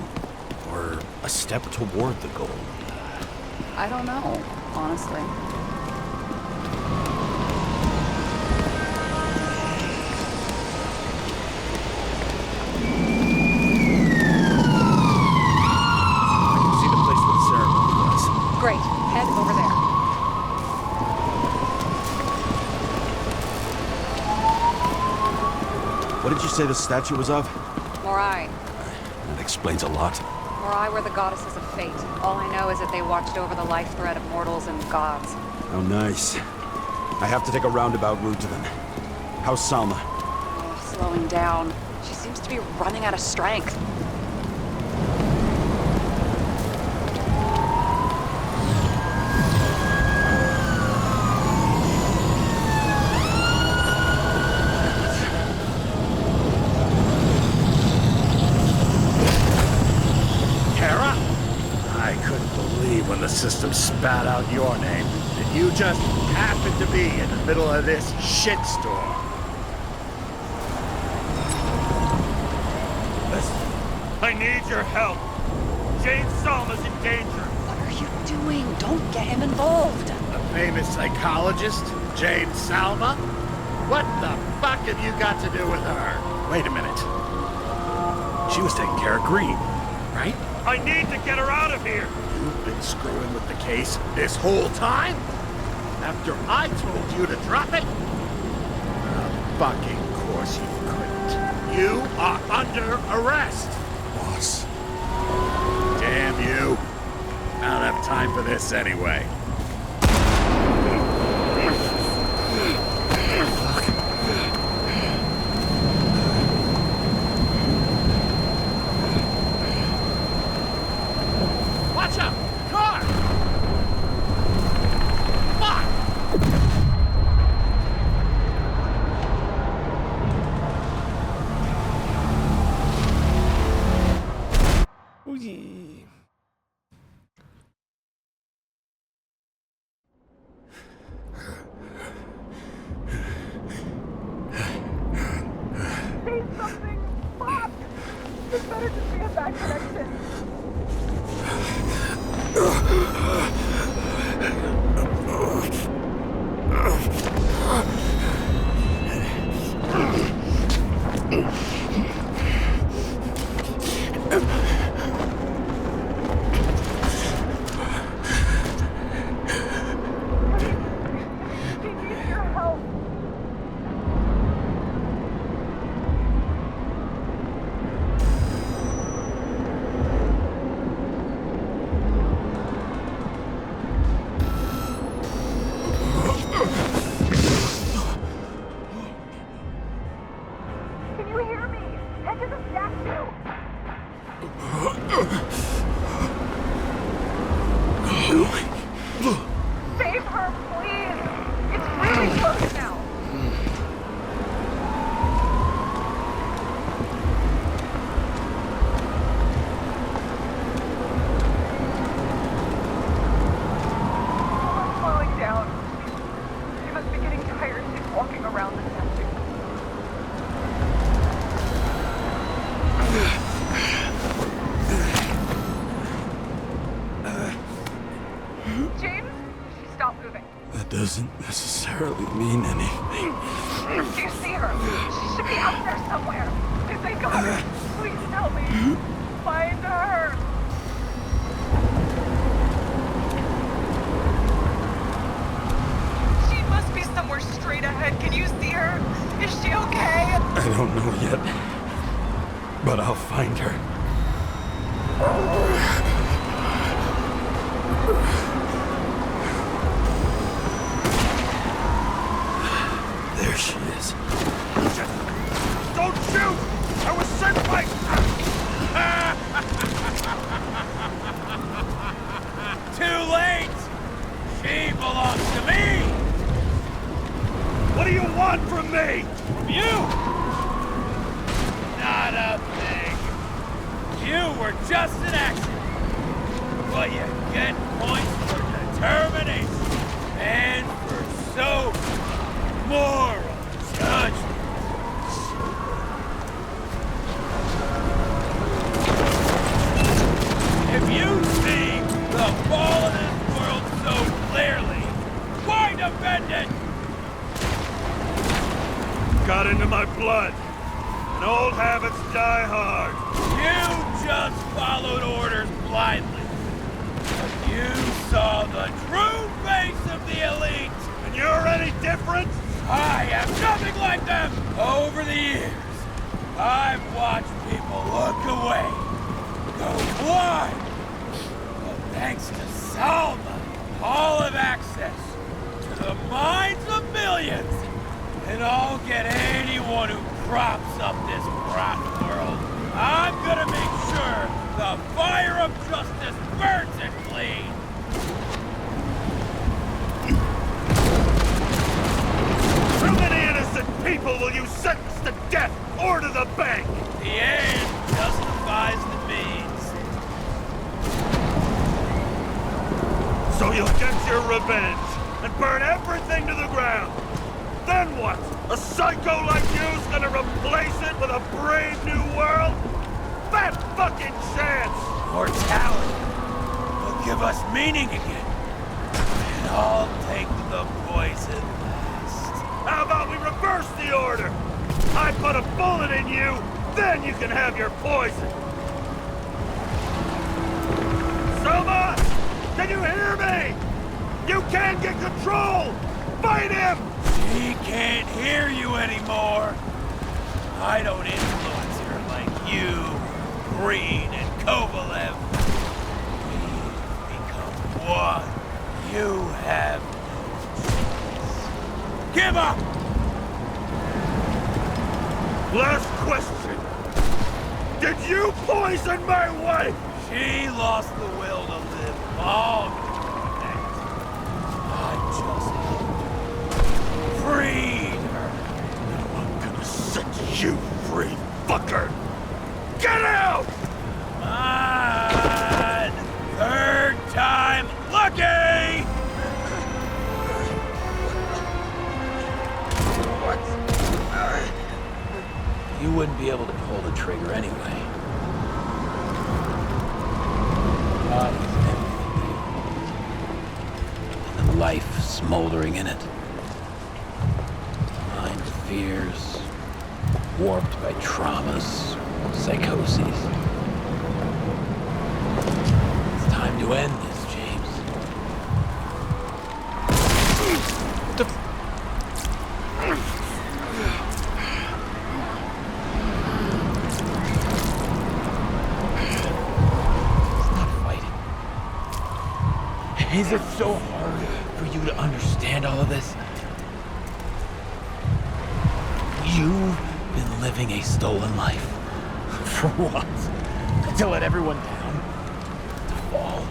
Or a step toward the goal?
I don't know, honestly.
I can see the place where the ceremony was.
Great. Head over there.
What did you say the statue was of?
Morai.
That explains a lot.
Morai were the goddesses of fate. All I know is that they watched over the life thread of mortals and gods.
Oh, nice. I have to take a roundabout route to them. How's Salma?
Oh, slowing down. She seems to be running out of strength.
When the system spat out your name, and you just happened to be in the middle of this shitstorm.
Listen, I need your help. James Salma's in danger.
What are you doing? Don't get him involved.
A famous psychologist, James Salma? What the fuck have you got to do with her? Wait a minute. She was taking care of Green, right?
I need to get her out of here.
You've been screwing with the case this whole time? After I told you to drop it? Fucking course you couldn't. You are under arrest.
Boss.
Damn you. I don't have time for this anyway. Watch out! Car! Fuck!
Oh, yeah.
Say something! Fuck! This better just be a bad connection. He needs your help. Save her, please! It's really close now! Someone's slowing down. She must be getting tired. She's walking around the statue. James, she stopped moving.
That doesn't necessarily mean anything.
Do you see her? She should be out there somewhere. Is they got her? Please tell me. Find her. She must be somewhere straight ahead. Can you see her? Is she okay?
I don't know yet, but I'll find her. There she is.
Don't shoot! I was sent by...
Too late! She belongs to me!
What do you want from me?
From you? Not a thing. You were just an accident. But you get points for determination and for so moral judgment. If you see the fall of this world so clearly, why defend it?
Got into my blood. And old habits die hard.
You just followed orders blindly. But you saw the true face of the elite.
And you're any different?
I am nothing like them! Over the years, I've watched people look away, go blind. But thanks to Salma, I'll have access to the minds of millions. And I'll get anyone who props up this rotten world. I'm gonna make sure the fire of justice burns it clean.
How many innocent people will you sentence to death or to the bank?
The end justifies the means.
So you'll get your revenge and burn everything to the ground. Then what? A psycho like you's gonna replace it with a brave new world? That fucking chance!
Mortality will give us meaning again. And I'll take the poison last.
How about we reverse the order? I put a bullet in you, then you can have your poison. Selma! Can you hear me? You can't get control! Fight him!
She can't hear you anymore. I don't influence her like you, Green, and Kovalev. We've become one. You have no choice. Give up!
Last question. Did you poison my wife?
She lost the will to live long before that. I just freed her.
Now I'm gonna set you free, fucker! Get out!
Come on! Third time lucky! You wouldn't be able to pull the trigger anyway. Body's empty. And the life smoldering in it. Mind fears, warped by traumas, psychoses. It's time to end this, James. Is it so hard for you to understand all of this? You've been living a stolen life. For what? To let everyone down? To fall?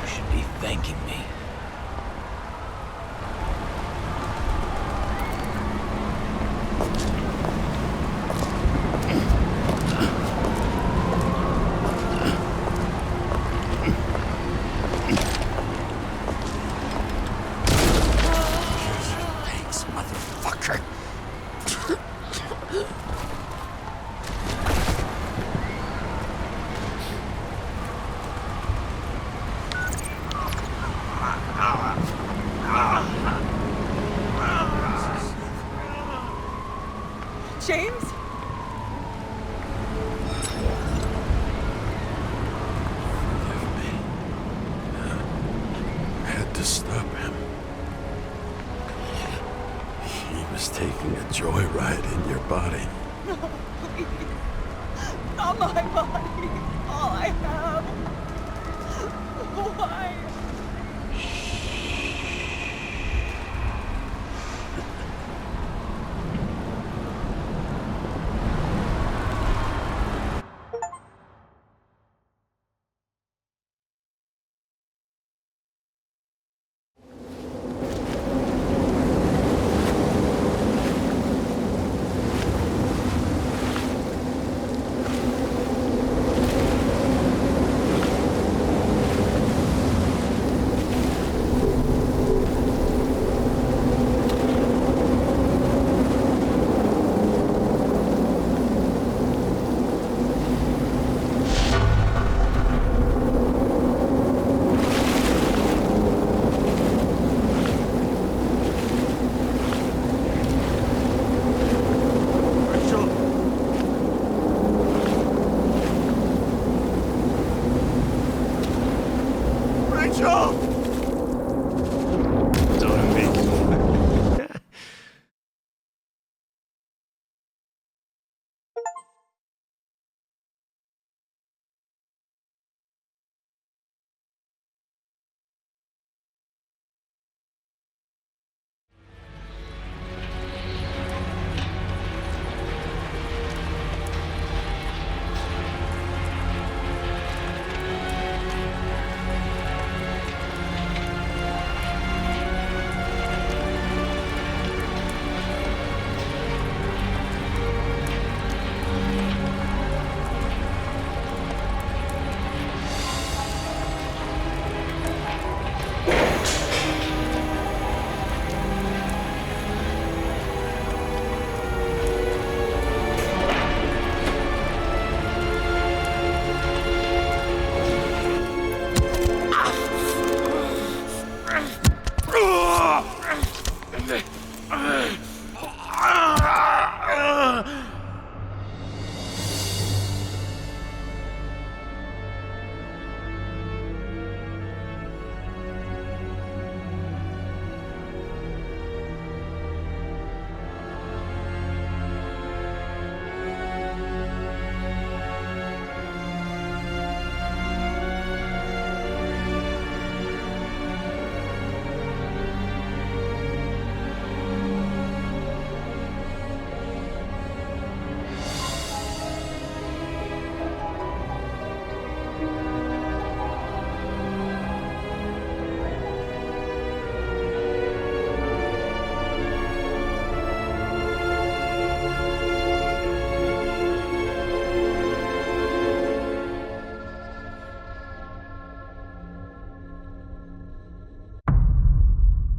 You should be thanking me.
Thanks, motherfucker.
James?
I had to stop him. He was taking a joyride in your body.
No, please. Not my body. All I have. Why?
Rachel!